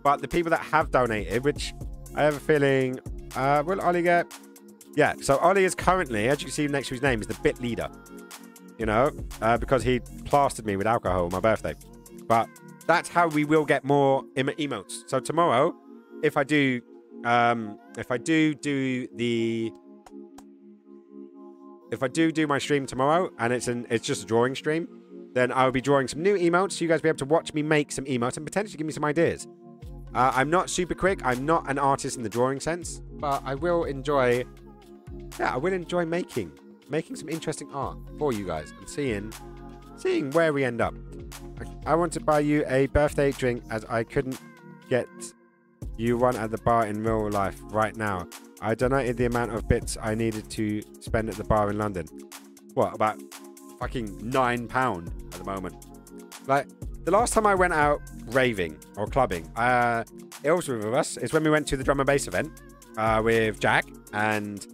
but the people that have donated, which I have a feeling, will Ollie get? Yeah, so Ollie is currently, as you can see next to his name, is the bit leader. You know, because he plastered me with alcohol on my birthday. But that's how we will get more emotes. So tomorrow, if I do my stream tomorrow, and it's just a drawing stream, then I'll be drawing some new emotes, so you guys will be able to watch me make some emotes and potentially give me some ideas. I'm not super quick. I'm not an artist in the drawing sense, but I will enjoy. Yeah, I will enjoy making some interesting art for you guys and seeing where we end up. I want to buy you a birthday drink as I couldn't get you one at the bar in real life right now. I donated the amount of bits I needed to spend at the bar in London. What, about fucking £9 at the moment? Like, the last time I went out raving or clubbing, it was with us. It's when we went to the drum and bass event with Jack and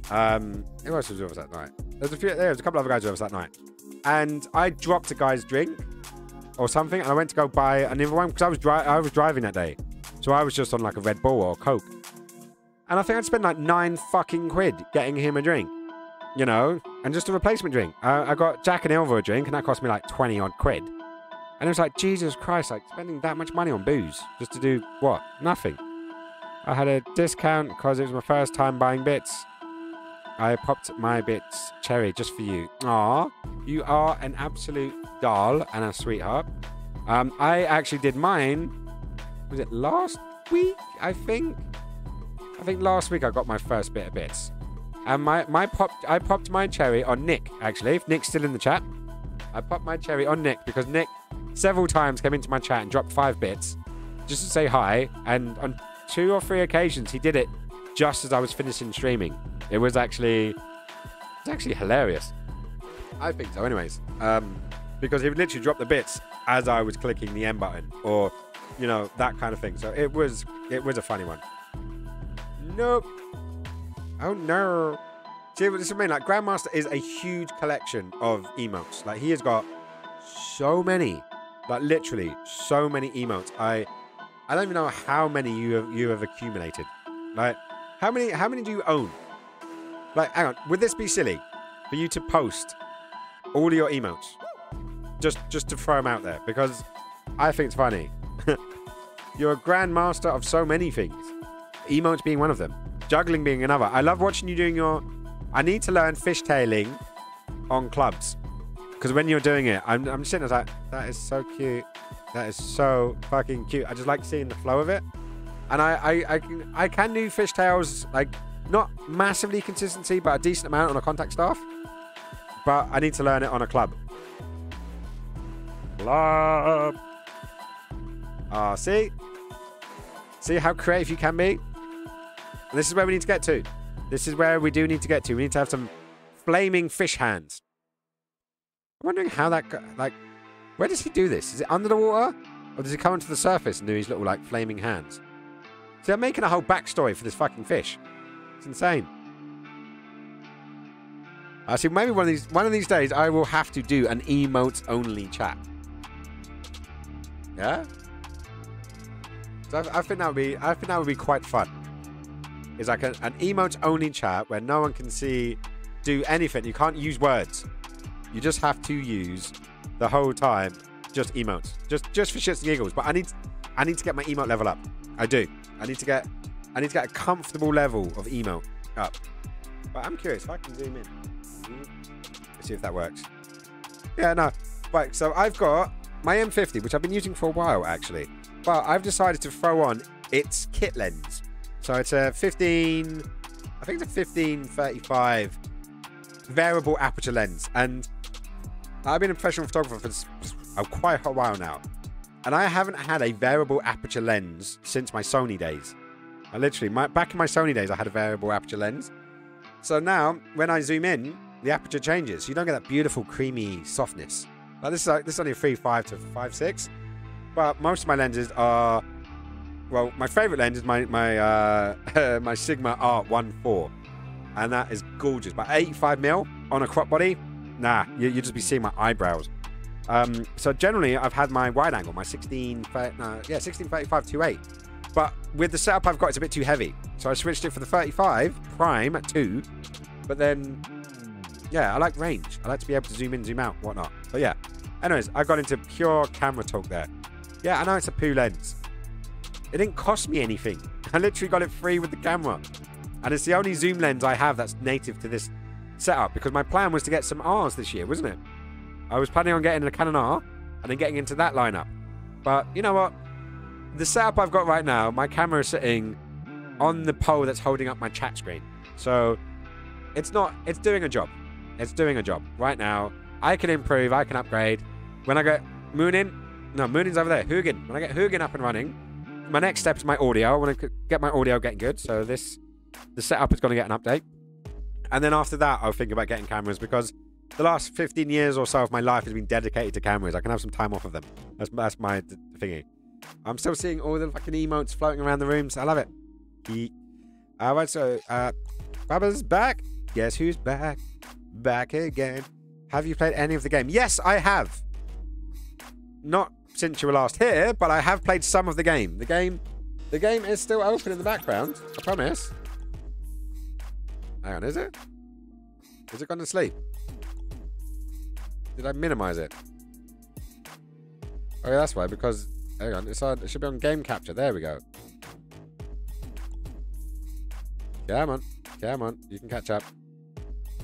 who else was with us that night? There was a couple of other guys with us that night, and I dropped a guy's drink or something, and I went to go buy another one because I was driving that day, so I was just on like a Red Bull or a Coke, and I think I'd spent like £9 fucking getting him a drink, you know, and just a replacement drink. I got Jack and Ilva a drink, and that cost me like 20 odd quid, and it was like, Jesus Christ, like spending that much money on booze just to do what? Nothing. I had a discount because it was my first time buying bits. I popped my bits cherry just for you. Aw, you are an absolute doll and a sweetheart. I actually did mine. Was it last week? I think last week I got my first bit of bits. And I popped my cherry on Nick, actually. If Nick's still in the chat, I popped my cherry on Nick because Nick several times came into my chat and dropped 5 bits just to say hi. And on 2 or 3 occasions, he did it just as I was finishing streaming. It was actually hilarious. I think so, anyways. Because he would literally drop the bits as I was clicking the M button, or you know, that kind of thing. So it was a funny one. Nope. Oh no. See, this is what I mean. Like, Grandmaster is a huge collection of emotes. Like, he has got so many, like literally so many emotes. I don't even know how many you have accumulated. Like, how many do you own? Like, hang on, would this be silly for you to post all of your emotes? Just to throw them out there, because I think it's funny. You're a grandmaster of so many things. Emotes being one of them. Juggling being another. I love watching you doing your... I need to learn fishtailing on clubs. Because when you're doing it, I'm sitting there like, that is so cute. That is so fucking cute. I just like seeing the flow of it. And I can do fishtails, like, not massively consistency, but a decent amount on a contact staff. But I need to learn it on a club. Club. See? See how creative you can be? And this is where we need to get to. This is where we do need to get to. We need to have some flaming fish hands. I'm wondering how that... Like, where does he do this? Is it under the water? Or does he come onto the surface and do his little, like, flaming hands? See, I'm making a whole backstory for this fucking fish. It's insane. See, maybe one of these days I will have to do an emotes-only chat. Yeah? So I think that would be quite fun. It's like an emotes-only chat where no one can do anything. You can't use words. You just have to use the whole time just emotes, just for shits and giggles. But I need to get my emote level up. I do. I need to get a comfortable level of emote up. But I'm curious if I can zoom in. Let's see if that works. Yeah, no. Right, so I've got my M50, which I've been using for a while actually, but I've decided to throw on its kit lens. So it's a 1535 variable aperture lens, and I've been a professional photographer for quite a while now, and I haven't had a variable aperture lens since my Sony days. I literally, back in my Sony days, I had a variable aperture lens. So now, when I zoom in, the aperture changes. So you don't get that beautiful, creamy softness. Like this is only a 3.5 to 5.6. But most of my lenses are, well, my favorite lens is my my Sigma Art 1.4, and that is gorgeous. But 85mm on a crop body, nah, you just be seeing my eyebrows. So generally, I've had my wide angle, my 1635 2.8. But with the setup I've got, it's a bit too heavy. So I switched it for the 35 prime at 2. But then, yeah, I like range. I like to be able to zoom in, zoom out, whatnot. So yeah. Anyways, I got into pure camera talk there. Yeah, I know it's a poo lens. It didn't cost me anything. I literally got it free with the camera. And it's the only zoom lens I have that's native to this setup, because my plan was to get some Rs this year, wasn't it? I was planning on getting a Canon R and then getting into that lineup. But you know what? The setup I've got right now, my camera is sitting on the pole that's holding up my chat screen. So it's doing a job. It's doing a job. Right now, I can improve, I can upgrade. When I get Moonin's over there, Hugin. When I get Hugin up and running, my next step is my audio. I want to get my audio getting good. So the setup is going to get an update. And then after that, I'll think about getting cameras, because the last 15 years or so of my life has been dedicated to cameras. I can have some time off of them. That's my thingy. I'm still seeing all the fucking emotes floating around the rooms. I love it. Right, so Bubba's back. Guess who's back? Back again. Have you played any of the game? Yes, I have. Not since you were last here, but I have played some of the game. The game is still open in the background. I promise. Hang on, is it? Is it gone to sleep? Did I minimize it? Oh yeah, that's why, because hang on, it should be on game capture. There we go. Come on, you can catch up.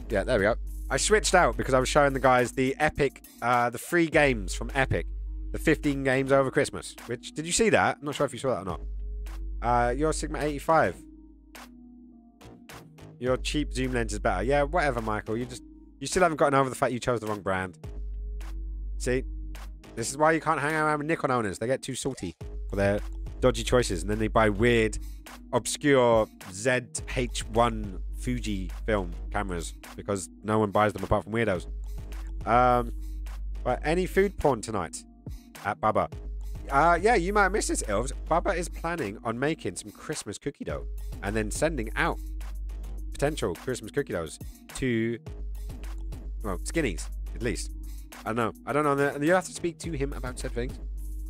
Yeah, there we go. I switched out because I was showing the guys the Epic, the free games from Epic, the 15 games over Christmas. Which, did you see that? I'm not sure if you saw that or not. Your Sigma 85. Your cheap zoom lens is better. Yeah, whatever, Michael. You still haven't gotten over the fact you chose the wrong brand. See, this is why you can't hang around with Nikon owners. They get too salty for their dodgy choices, and then they buy weird, obscure ZH1 Fuji film cameras because no one buys them apart from weirdos. But any food porn tonight at Bubba? Yeah, you might miss this, Elves. Bubba is planning on making some Christmas cookie dough and then sending out potential Christmas cookie doughs to, well, Skinnies, at least. I don't know. And you have to speak to him about said things,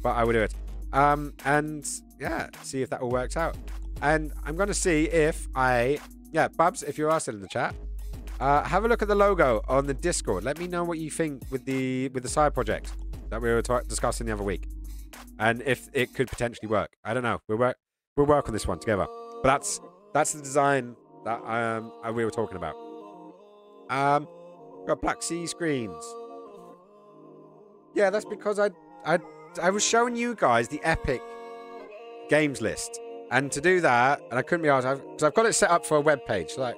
but I will do it. And yeah, see if that all works out. And I'm going to see if yeah, Bubs, if you are still in the chat, have a look at the logo on the Discord. Let me know what you think with the side project that we were discussing the other week, and if it could potentially work. I don't know. We'll work on this one together. But that's the design that we were talking about. Got Black Sea screens. Yeah, that's because I was showing you guys the Epic games list. And to do that, and I couldn't be asked, because I've got it set up for a web page. Like,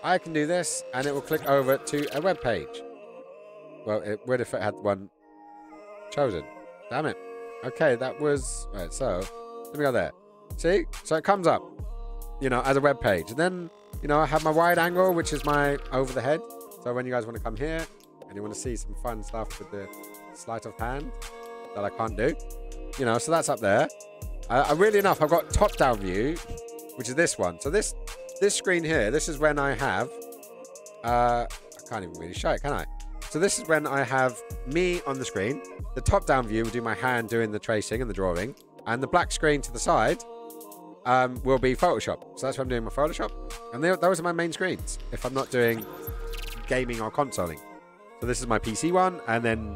I can do this, and it will click over to a web page. Well, it would if it had one chosen. Damn it. Okay, that was... Right, so, let me go there. See? So it comes up, you know, as a web page. And then, you know, I have my wide angle, which is my over the head. So when you guys want to come here, and you want to see some fun stuff with the sleight of hand that I can't do, you know, so that's up there. Weirdly enough, I've got top-down view, which is this one. So this screen here, this is when I have... I can't even really show it, can I? So this is when I have me on the screen. The top-down view will do my hand doing the tracing and the drawing. And the black screen to the side will be Photoshop. So that's when I'm doing my Photoshop. And those are my main screens, if I'm not doing gaming or consoling. So this is my PC one, and then...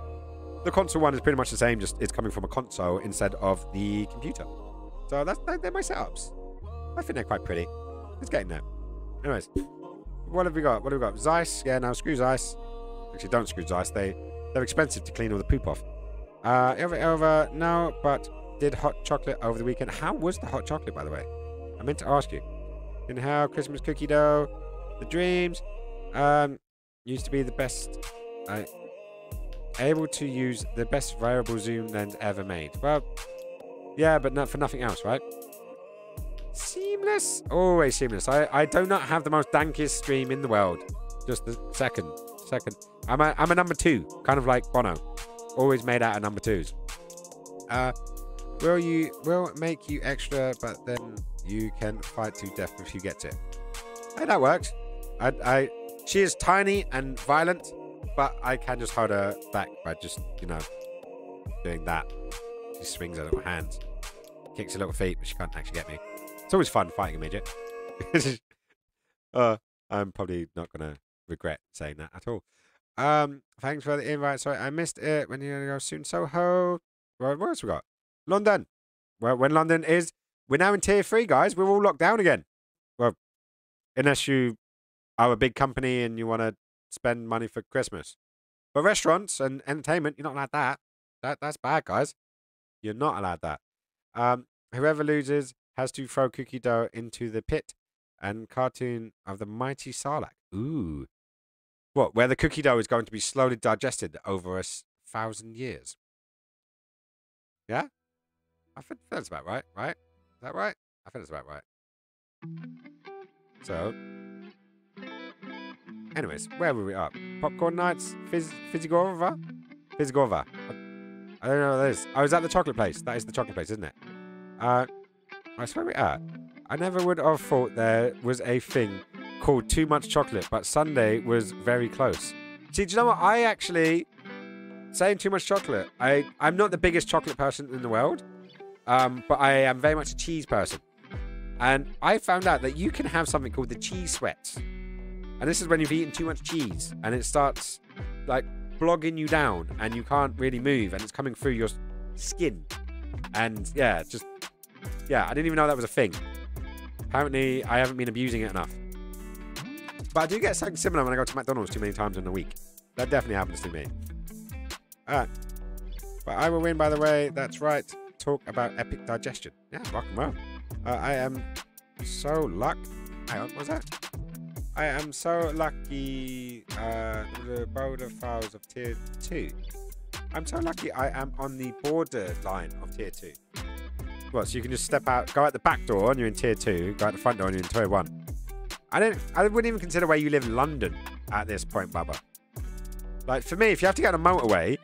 The console one is pretty much the same, just it's coming from a console instead of the computer. So they're my setups. I think they're quite pretty. It's getting there. Anyways, what have we got? What have we got? Zeiss. Yeah, no, screw Zeiss. Actually, don't screw Zeiss. They're expensive to clean all the poop off. Over. No, but did hot chocolate over the weekend. How was the hot chocolate, by the way? I meant to ask you. And how Christmas cookie dough, the dreams, used to be the best. Able to use the best variable zoom lens ever made. Well, yeah, but not for nothing else, right? Seamless. Always seamless. I do not have the most dankest stream in the world. Just the second. I'm a number 2. Kind of like Bono. Always made out of number 2s. We'll make you extra, but then you can fight to death if you get it. Hey, that works. She is tiny and violent, but I can just hold her back by just, you know, doing that. She swings her little hands, kicks her little feet, but she can't actually get me. It's always fun fighting a midget. I'm probably not gonna regret saying that at all. Thanks for the invite. Sorry, I missed it. When you're gonna go soon? Soho. What else we got? London. Well, when London is, we're now in tier 3, guys. We're all locked down again. Well, unless you are a big company and you want to spend money for Christmas. But restaurants and entertainment, you're not allowed that. That's bad, guys. You're not allowed that. Whoever loses has to throw cookie dough into the pit and cartoon of the mighty Sarlacc. Ooh. What, where the cookie dough is going to be slowly digested over 1,000 years? Yeah? I think that's about right, right? Is that right? I think that's about right. So, anyways, where were we up? Popcorn Nights? Fizigorova? Fizigorova. I don't know what that is. I was at the chocolate place. That is the chocolate place, isn't it? I swear we're at. I never would have thought there was a thing called Too Much Chocolate, but Sunday was very close. See, do you know what? I actually, saying Too Much Chocolate, I'm not the biggest chocolate person in the world, but I am very much a cheese person. And I found out that you can have something called the cheese sweats. And this is when you've eaten too much cheese and it starts like blogging you down and you can't really move and it's coming through your skin. And yeah, I didn't even know that was a thing. Apparently, I haven't been abusing it enough. But I do get something similar when I go to McDonald's too many times in a week. That definitely happens to me. Alright. But I will win, by the way. That's right. Talk about epic digestion. Yeah, rock and roll. I am so lucky. Hang on, what's that? I am so lucky. The border files of tier 2. I'm so lucky I am on the borderline of tier 2. What, so you can just step out, go out the back door and you're in tier 2, go out the front door and you're in tier 1. I wouldn't even consider where you live in London at this point, Bubba. Like, for me, if you have to get on a motorway,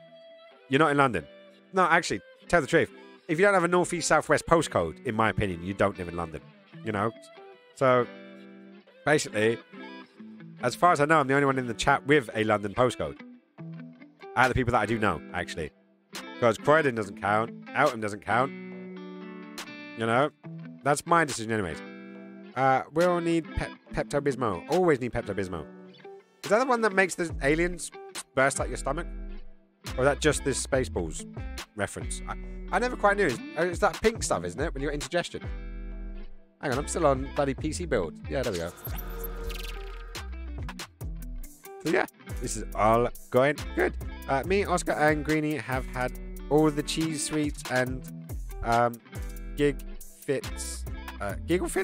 you're not in London. No, actually, tell the truth. If you don't have a north, east, south, west postcode, in my opinion, you don't live in London. You know? So, basically, as far as I know, I'm the only one in the chat with a London postcode. Out of the people that I do know, actually. Because Croydon doesn't count. Eltham doesn't count. You know? That's my decision anyways. We'll need Pepto-Bismol. Always need Pepto-Bismol. Is that the one that makes the aliens burst out your stomach? Or is that just this Spaceballs reference? I never quite knew. It's that pink stuff, isn't it? When you're indigestion. Hang on, I'm still on bloody PC build. Yeah, there we go. So yeah, this is all going good. Me, Oscar, and Greenie have had all the cheese sweets and giggle fits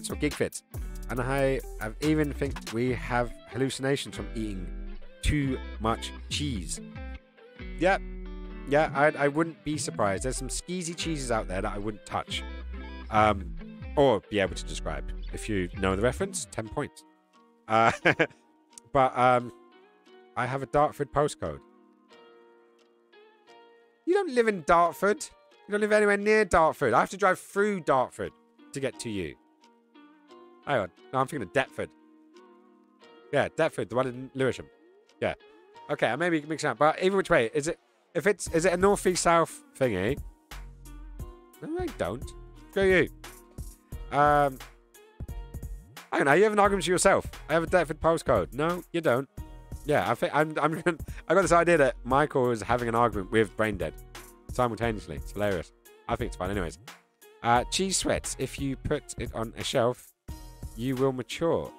or gig fits. And I have even think we have hallucinations from eating too much cheese. Yeah, I wouldn't be surprised. There's some skeezy cheeses out there that I wouldn't touch. Or be able to describe. If you know the reference, 10 points. But I have a Dartford postcode. You don't live in Dartford. You don't live anywhere near Dartford. I have to drive through Dartford to get to you. Hang on. No, I'm thinking of Deptford. Yeah, Deptford, the one in Lewisham. Yeah. Okay, I may be mixing up, but either which way, is it a north, east, south thingy? No, I don't. Go you. I don't know. You have an argument with yourself. I have a Deptford postcode. No, you don't. Yeah, I think I got this idea that Michael is having an argument with Braindead simultaneously. It's hilarious. I think it's fun, anyways. Cheese sweats. If you put it on a shelf, you will mature.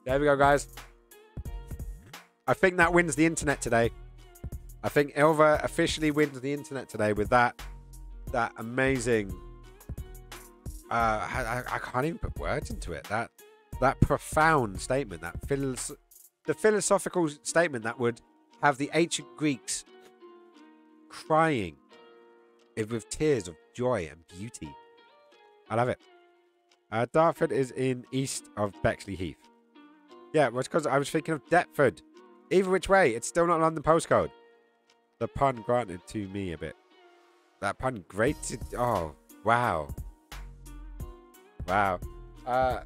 There we go, guys. I think that wins the internet today. I think Ilva officially wins the internet today with that amazing. I can't even put words into it. That profound statement, the philosophical statement that would have the ancient Greeks crying with tears of joy and beauty. I love it. Dartford is in east of Bexley Heath. Yeah, well, it's because I was thinking of Deptford. Either which way, it's still not London postcode. The pun granted to me a bit. That pun grated. Oh, wow. Wow.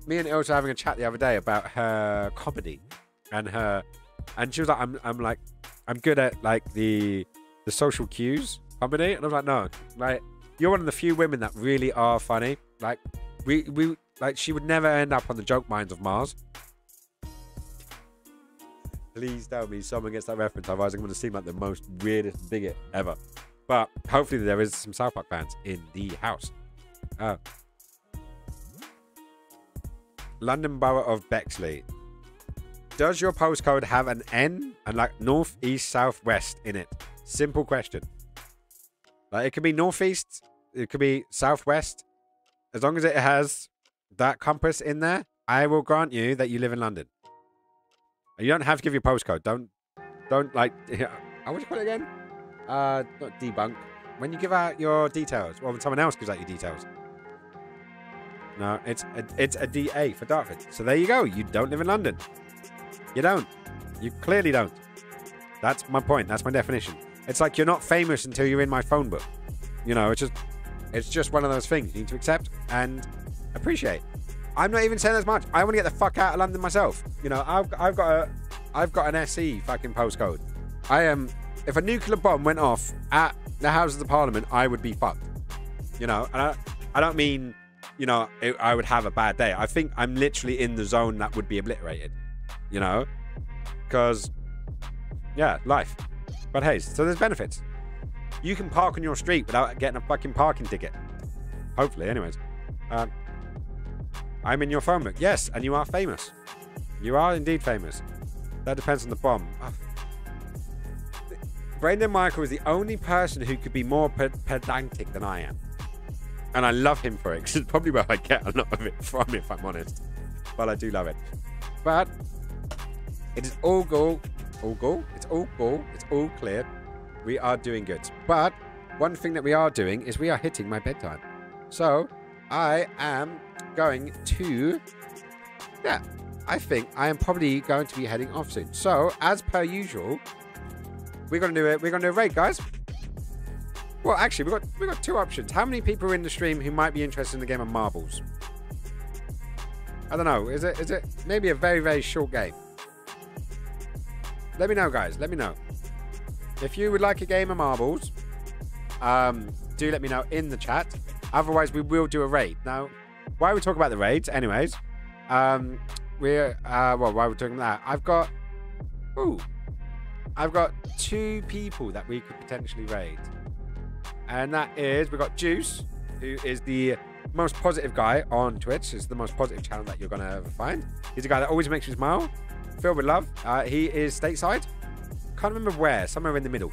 Me and Ilse were having a chat the other day about her comedy and she was like, I'm good at like the social cues comedy. And I was like, no, like you're one of the few women that really are funny. Like we like she would never end up on the joke minds of Mars. Please tell me someone gets that reference, otherwise I'm going to seem like the most weirdest bigot ever. But hopefully there is some South Park fans in the house. London Borough of Bexley. Does your postcode have an N and like north, east, south, west in it? Simple question. Like it could be northeast, it could be southwest. As long as it has that compass in there, I will grant you that you live in London. You don't have to give your postcode. Don't like. What would you call it again? Not debunk. When you give out your details, or when someone else gives out your details. No, it's a DA for Dartford. So there you go. You don't live in London. You don't. You clearly don't. That's my point. That's my definition. It's like you're not famous until you're in my phone book. You know, it's just one of those things you need to accept and appreciate. I'm not even saying as much. I want to get the fuck out of London myself. You know, I've got an SE fucking postcode. If a nuclear bomb went off at the Houses of Parliament, I would be fucked. You know, and I don't mean, you know, I would have a bad day. I think I'm literally in the zone that would be obliterated. You know, because yeah, life. But hey, so there's benefits. You can park on your street without getting a fucking parking ticket. Hopefully, anyways. I'm in your phone book. Yes, and you are famous. You are indeed famous. That depends on the bomb. Oh. Brendan Michael is the only person who could be more pedantic than I am. And I love him for it, because it's probably where I get a lot of it from, if I'm honest. But I do love it. But it is all cool. It's all cool. It's all clear. We are doing good. But one thing that we are doing is we are hitting my bedtime. So I am going to, yeah, I think I am probably going to be heading off soon. So as per usual, we're gonna do it. We're gonna do a raid, guys. Well, actually, we got two options. How many people are in the stream who might be interested in the game of marbles? I don't know. Is it maybe a very, very short game? Let me know, guys. Let me know. If you would like a game of marbles, do let me know in the chat. Otherwise, we will do a raid. Now, why we talk about the raids, anyways, well, why we're talking about that, I've got two people that we could potentially raid. And that is, we've got Juice, who is the most positive guy on Twitch. It's the most positive channel that you're going to ever find. He's a guy that always makes me smile. Filled with love. He is stateside. Can't remember where. Somewhere in the middle.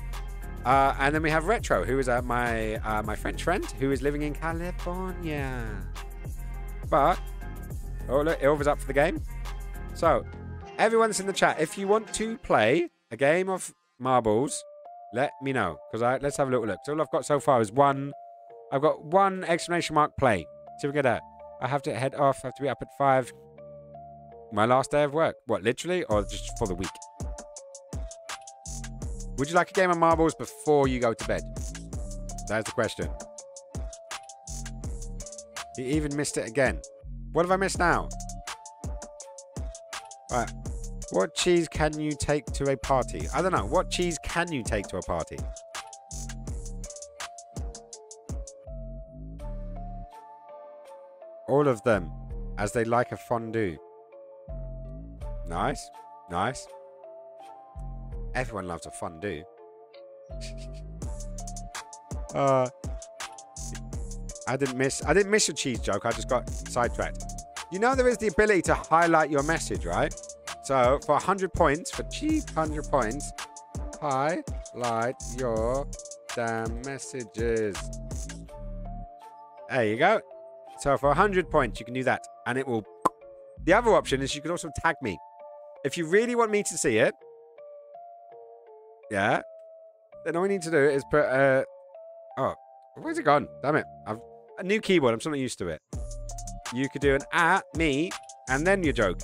And then we have Retro, who is my French friend, who is living in California. But, oh look, Ilva's up for the game. So, everyone's in the chat. If you want to play a game of marbles, let me know. Because let's have a little look. So all I've got so far is I've got one exclamation mark play. See if we get that. I have to head off. I have to be up at 5. My last day of work. What, literally? Or just for the week? Would you like a game of marbles before you go to bed? That's the question. He even missed it again. What have I missed now? Right. What cheese can you take to a party? I don't know. What cheese can you take to a party? All of them, as they like a fondue. Nice. Nice. Everyone loves a fondue. I didn't miss your cheese joke. I just got sidetracked. You know there is the ability to highlight your message, right? So for 100 points, for cheap 100 points, highlight your damn messages. There you go. So for 100 points, you can do that, and it will. The other option is you can also tag me. If you really want me to see it, yeah, then all we need to do is put oh, where's it gone? Damn it. I've a new keyboard. I'm still not used to it. You could do an at me and then your joke.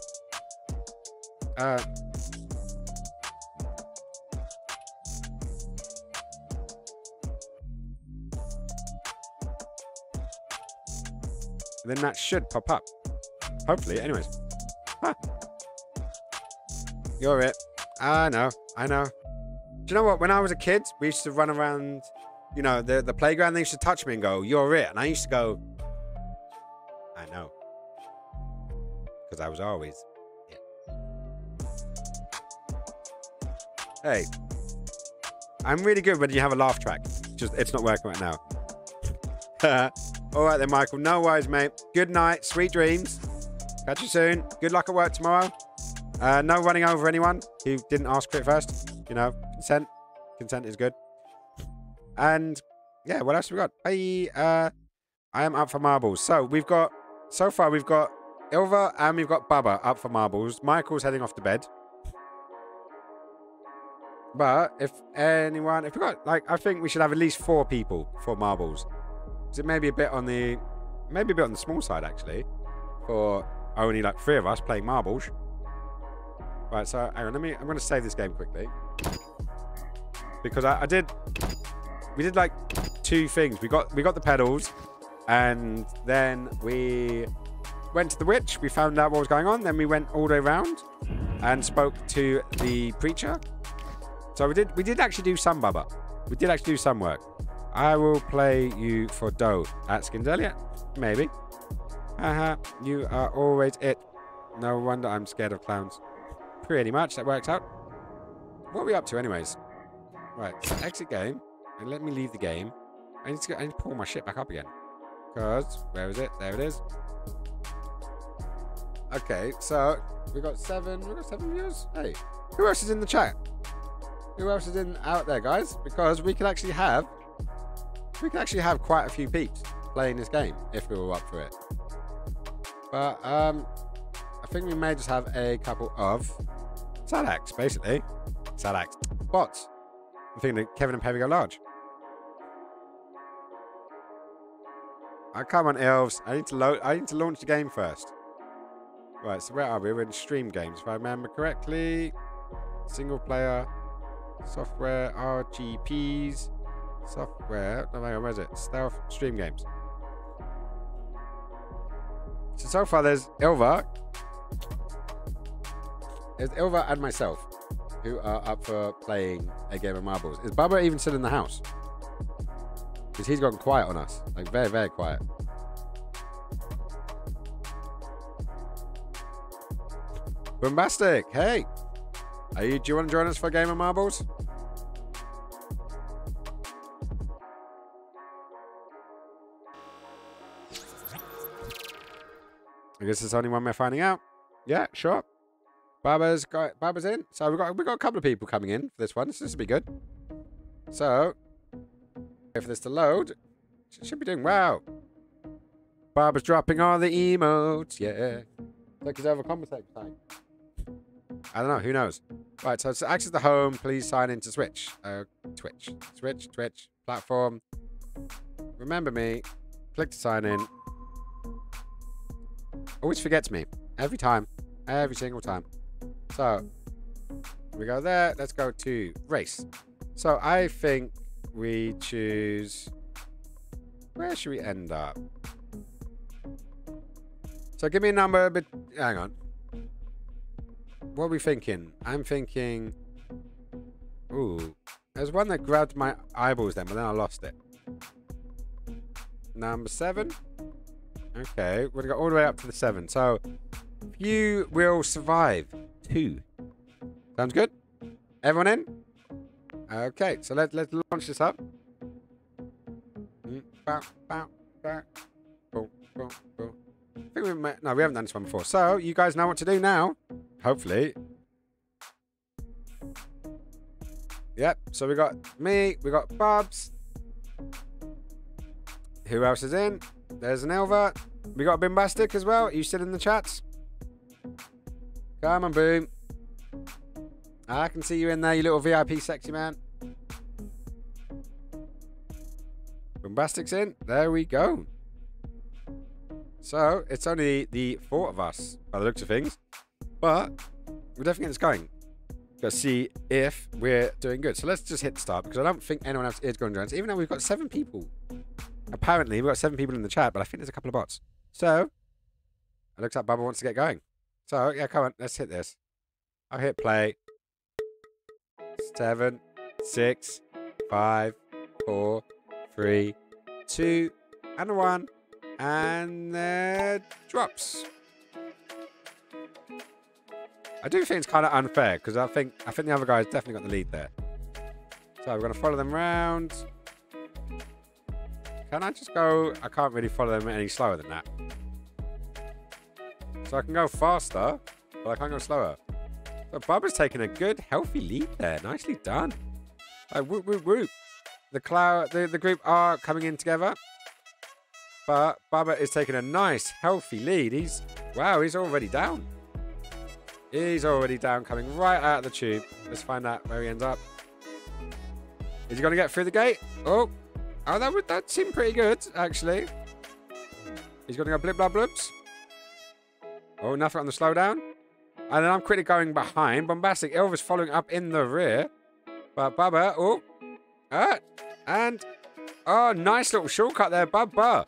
then that should pop up. Hopefully, anyways. Huh. You're it. I know. Do you know what? When I was a kid, we used to run around, you know, the playground. They used to touch me and go, "You're it." And I used to go, "I know." Because I was always it. Hey. I'm really good when you have a laugh track. Just, it's not working right now. All right then, Michael. No worries, mate. Good night. Sweet dreams. Catch you soon. Good luck at work tomorrow. No running over anyone who didn't ask for it first. You know, consent. Consent is good. And yeah, what else have we got? I am up for marbles. So far we've got Ilva and we've got Bubba up for marbles. Michael's heading off to bed. But if we got, like, I think we should have at least 4 people for marbles. Because it may be a bit on the small side, actually, for only like 3 of us playing marbles. Right, so hang on, I'm going to save this game quickly. Because we did like 2 things. We got the pedals, and then we went to the witch. We found out what was going on. Then we went all the way around and spoke to the preacher. So we did actually do some, Bubba. We did actually do some work. I will play you for dough at Skindelia. Maybe. Haha, you are always it. No wonder I'm scared of clowns. Pretty much, that works out. What are we up to anyways? Right, so exit game. And let me leave the game. I need to pull my shit back up again. Because, where is it? There it is. Okay, so we got 7 viewers. Hey, who else is in the chat? Who else is out there, guys? Because we can actually have quite a few peeps playing this game if we were up for it. But I think we may just have a couple of Sadax, basically. Sadax bots. I'm thinking that Kevin and Pevy go large. Oh, come on, elves. I need to launch the game first. Right, so where are we? We're in stream games, if I remember correctly. Single player. Software, RGPs, software, no, hang on, where is it? Stealth, stream games. So far there's Ilva. There's Ilva and myself, who are up for playing a game of marbles. Is Bubba even still in the house? Because he's gone quiet on us. Like, very, very quiet. Bombastic, hey! Do you want to join us for a game of marbles? I guess it's only one we're finding out. Yeah, sure. Bubba's in. So we've got a couple of people coming in for this one. So this will be good. So wait for this to load. Should be doing well. Bubba's dropping all the emotes. Yeah. Like he's overcompensating time. I don't know. Who knows? Right, so to access the home, please sign into Switch. Twitch, platform. Remember me. Click to sign in. Always forgets me. Every time. Every single time. So, we go there. Let's go to race. So, I think we choose... Where should we end up? So, give me a number, but... Hang on. What are we thinking? I'm thinking... Ooh. There's one that grabbed my eyeballs then, but then I lost it. Number 7. Okay, we're going to go all the way up to the 7. So, you will survive 2. Sounds good? Everyone in? Okay, so let's launch this up. Bow, bow, bow. Boom, boom, boom. I think we might... No, we haven't done this one before. So, you guys know what to do now. Hopefully. Yep, so we got me, we got Bubs. Who else is in? There's an Ilva. We got Bimbastic as well. Are you still in the chats? Come on, Boom. I can see you in there, you little VIP sexy man. Bombastic's in. There we go. So, it's only the 4 of us, by the looks of things. But, we're definitely getting this going. Let's see if we're doing good. So, let's just hit start, because I don't think anyone else is going to join us, even though we've got 7 people. Apparently, we've got 7 people in the chat, but I think there's a couple of bots. So, it looks like Bubba wants to get going. So, yeah, come on. Let's hit this. I'll hit play. 7, 6, 5, 4, 3, 2, and 1. And there drops. I do think it's kind of unfair because I think the other guy's definitely got the lead there. So we're going to follow them round. Can I just go? I can't really follow them any slower than that. So I can go faster, but I can't go slower. So Bubba's taking a good, healthy lead there. Nicely done. Like, whoop, whoop, whoop. The group are coming in together. But Bubba is taking a nice, healthy lead. He's already down. He's already down, coming right out of the tube. Let's find out where he ends up. Is he going to get through the gate? Oh, that seemed pretty good, actually. He's going to go blip, blub, blips. Oh, nothing on the slowdown. And then I'm quickly going behind. Bombastic Elvis following up in the rear. But Bubba, nice little shortcut there, Bubba.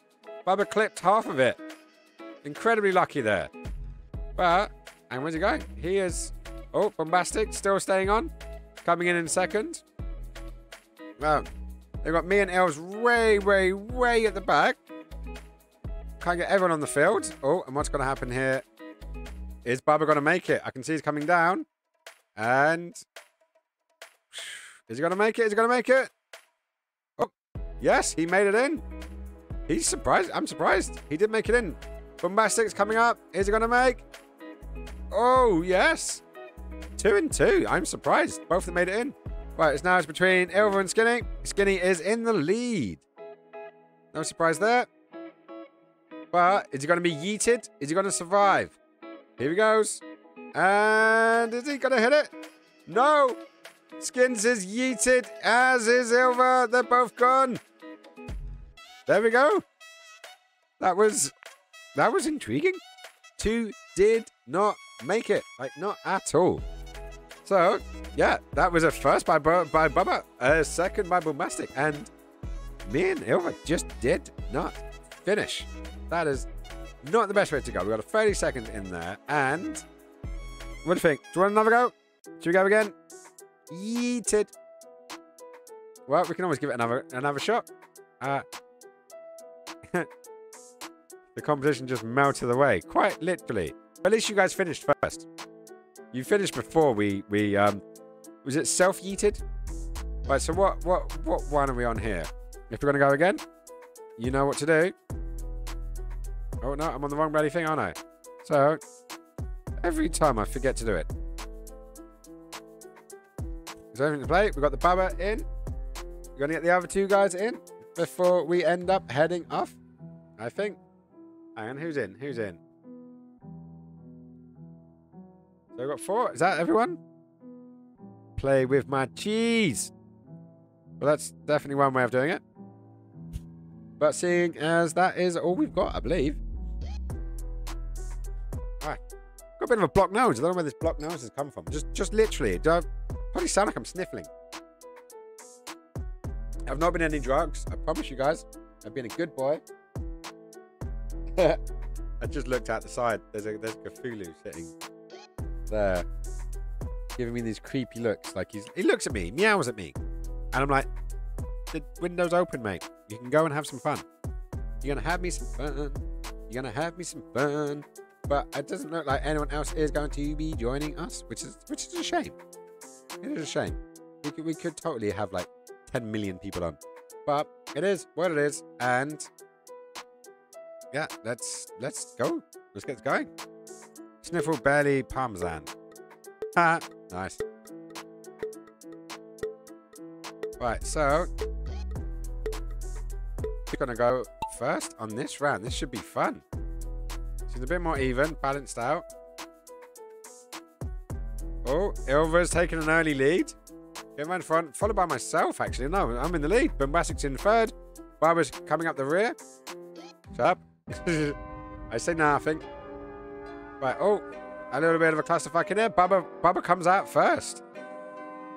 Bubba clipped half of it. Incredibly lucky there. But, and where's he going? He is, Bombastic, still staying on. Coming in second. Well, they've got me and Els way, way, way at the back. Can't get everyone on the field. Oh, and what's going to happen here? Is Bubba going to make it? I can see he's coming down. And is he going to make it? Is he going to make it? Oh, yes, he made it in. He's surprised. I'm surprised. He did make it in. Bombastic's coming up. Is he going to make? Oh, yes. 2 and 2. I'm surprised. Both of them made it in. Right, it's between Ilva and Skinny. Skinny is in the lead. No surprise there. But is he going to be yeeted? Is he going to survive? Here he goes. And is he going to hit it? No. Skins is yeeted, as is Ilva. They're both gone. There we go. That was intriguing. 2 did not make it. Like, not at all. So, yeah, that was a first by Bubba, a second by Bombastic, and me and Ilva just did not finish. That is not the best way to go. We got a 30-second in there, and what do you think? Do you want another go? Should we go again? Yeeted. Well, we can always give it another shot. The competition just melted away, quite literally. But at least you guys finished first. You finished before we was it self-yeeted? Right, so what one are we on here? If we're gonna go again, you know what to do. Oh no, I'm on the wrong bloody thing, aren't I? So every time I forget to do it. Is there anything to play? We've got the Bubba in. We're gonna get the other 2 guys in before we end up heading off, I think. Hang on, who's in? Who's in? So we've got 4. Is that everyone? Play with my cheese. Well, that's definitely one way of doing it. But seeing as that is all we've got, I believe. Alright. Got a bit of a blocked nose. I don't know where this blocked nose has come from. Just literally. Do I probably sound like I'm sniffling. I've not been any drugs. I promise you guys. I've been a good boy. I just looked out the side. There's Cthulhu sitting there, giving me these creepy looks. Like he looks at me, meows at me, and I'm like, the window's open, mate. You can go and have some fun. You're gonna have me some fun. You're gonna have me some fun. But it doesn't look like anyone else is going to be joining us, which is a shame. It is a shame. We could totally have like 10 million people on, but it is what it is, and yeah, let's go. Let's get going. Sniffle belly parmesan. Ha! Nice. Right, so we're gonna go first on this round. This should be fun. She's a bit more even, balanced out. Oh, Ilva's taking an early lead. Get in front, followed by myself, actually. No, I'm in the lead. Bombastic's in third. Barbara's coming up the rear. Shut up. I say nothing. Right, oh, a little bit of a clusterfuck in there. Bubba comes out first.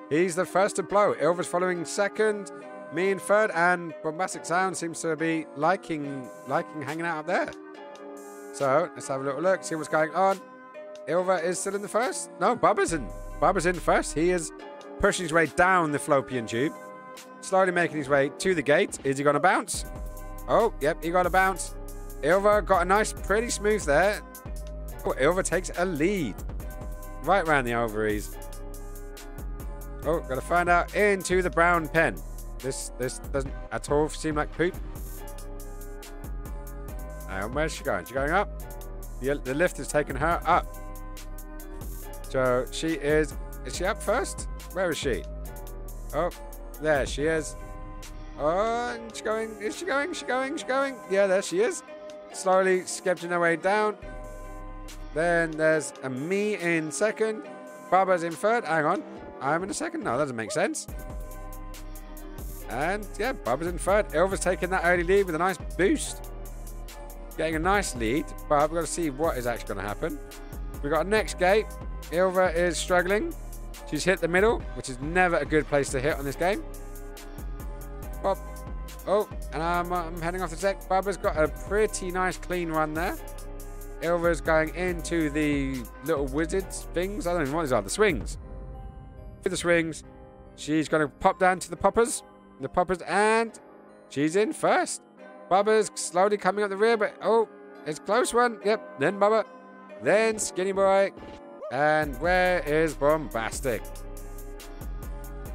He's the first to blow. Ilva's following second. Me in third. And Bombastic Sound seems to be liking hanging out up there. So let's have a little look, see what's going on. Ilva is still in the first. No, Bubba's in. Bubba's in first. He is pushing his way down the fallopian tube, slowly making his way to the gate. Is he going to bounce? Oh, yep, he got a bounce. Ilva got a nice, pretty smooth there. Oh, Ilva takes a lead. Right round the ovaries. Oh, gotta find out into the brown pen. This doesn't at all seem like poop. And where's she going? She's going up. The lift has taken her up. So she is she up first? Where is she? Oh, there she is. Oh, and she's going. Is she going? She's going. Yeah, there she is. Slowly sketching her way down. Then there's a me in second. Bubba's in third. Hang on. I'm in a second. No, that doesn't make sense. And yeah, Bubba's in third. Ilva's taking that early lead with a nice boost. Getting a nice lead. But we've got to see what is actually going to happen. We've got a next gate. Ilva is struggling. She's hit the middle, which is never a good place to hit on this game. Pop. Oh, and I'm heading off the deck. Bubba's got a pretty nice clean run there. Ilva's going into the little wizards things. I don't even know what these are. The swings. For the swings. She's going to pop down to the poppers. And she's in first. Bubba's slowly coming up the rear, but oh, it's a close one. Yep, then Bubba. Then Skinny Boy. And where is Bombastic?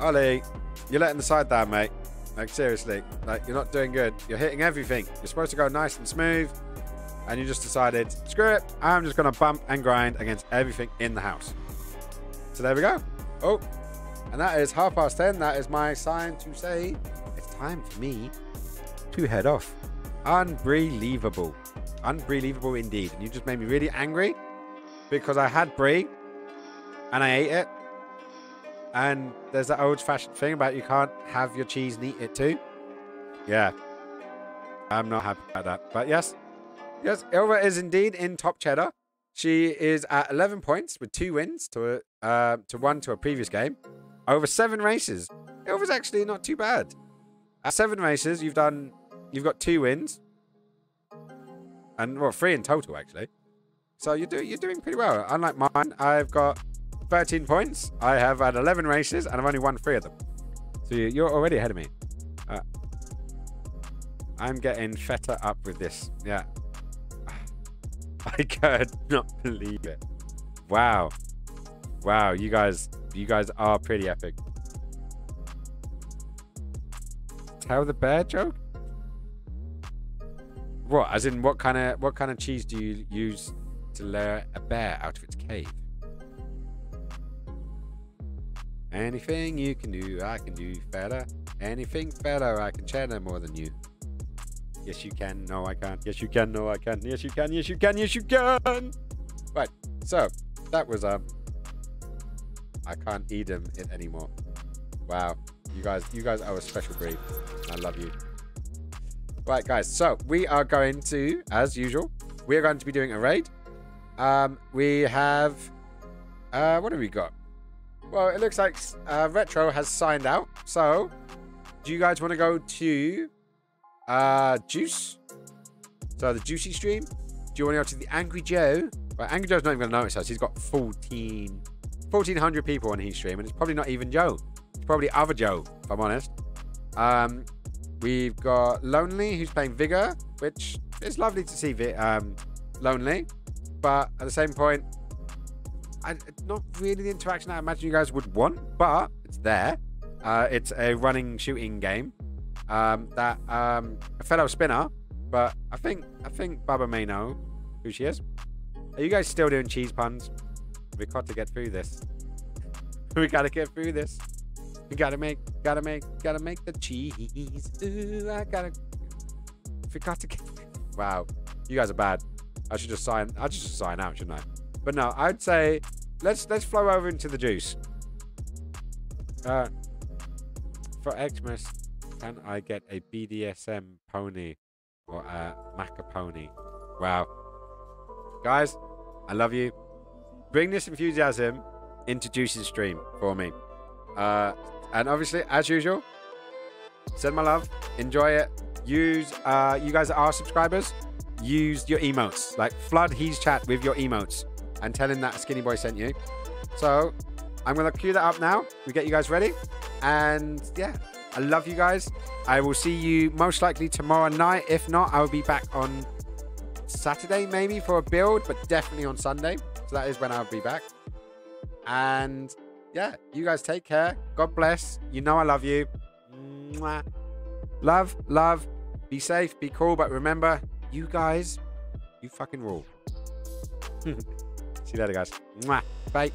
Ollie, you're letting the side down, mate. Like, seriously. Like, you're not doing good. You're hitting everything. You're supposed to go nice and smooth. And you just decided, screw it. I'm just going to bump and grind against everything in the house. So there we go. Oh, and that is 10:30. That is my sign to say it's time for me to head off. Unbelievable. Unbelievable indeed. And you just made me really angry because I had brie and I ate it. And there's that old-fashioned thing about you can't have your cheese and eat it too. Yeah. I'm not happy about that. But yes. Yes, Ilva is indeed in top cheddar. She is at 11 points with 2 wins to 1 to a previous game. Over 7 races. Ilva's actually not too bad. At 7 races, you've got 2 wins. And well, 3 in total actually. So you're doing pretty well. Unlike mine, I've got 13 points. I have had 11 races and I've only won 3 of them. So you're already ahead of me. I'm getting fed up with this. Yeah. I could not believe it. Wow. Wow, you guys are pretty epic. Tell the bear joke? What? As in what kind of cheese do you use to lure a bear out of its cave? Anything you can do, I can do better. Anything better, I can cheddar more than you. Yes, you can. No, I can't. Yes, you can. No, I can. Yes, you can. Yes, you can. Yes, you can. Right. So that was I can't eat it anymore. Wow. You guys are a special breed. I love you. Right, guys. So we are going to, as usual, we are going to be doing a raid. We have what have we got? Well, it looks like Retro has signed out. So do you guys want to go to Juice? So the Juicy stream. Do you want to go to the Angry Joe? Well, Angry Joe's not even going to notice us. He's got 1,400 people on his stream, and it's probably not even Joe. It's probably other Joe, if I'm honest. We've got Lonely, who's playing Vigor, which is lovely to see Lonely, but at the same point, it's not really the interaction I imagine you guys would want, but it's there. It's a running shooting game. That a fellow spinner, but I think Bubba may know who she is. Are you guys still doing cheese puns? We've got to get through this. We gotta get through this. We gotta make the cheese. Ooh, we got to get. Wow, you guys are bad. I should just sign out, shouldn't I? But no, I'd say let's flow over into the juice. For Xmas. Can I get a BDSM pony or a Maca pony? Wow. Guys, I love you. Bring this enthusiasm into Juice's stream for me. And obviously, as usual, send my love. Enjoy it. You guys are our subscribers. use your emotes. Like, flood his chat with your emotes and tell him that Skinny Boy sent you. So I'm going to cue that up now. We get you guys ready. And yeah, I love you guys. I will see you most likely tomorrow night. If not, I will be back on Saturday maybe for a build, but definitely on Sunday. So that is when I'll be back. And yeah, you guys take care. God bless. You know I love you. Mwah. Love, love. Be safe, be cool. But remember, you guys, you fucking rule. See you later, guys. Mwah. Bye.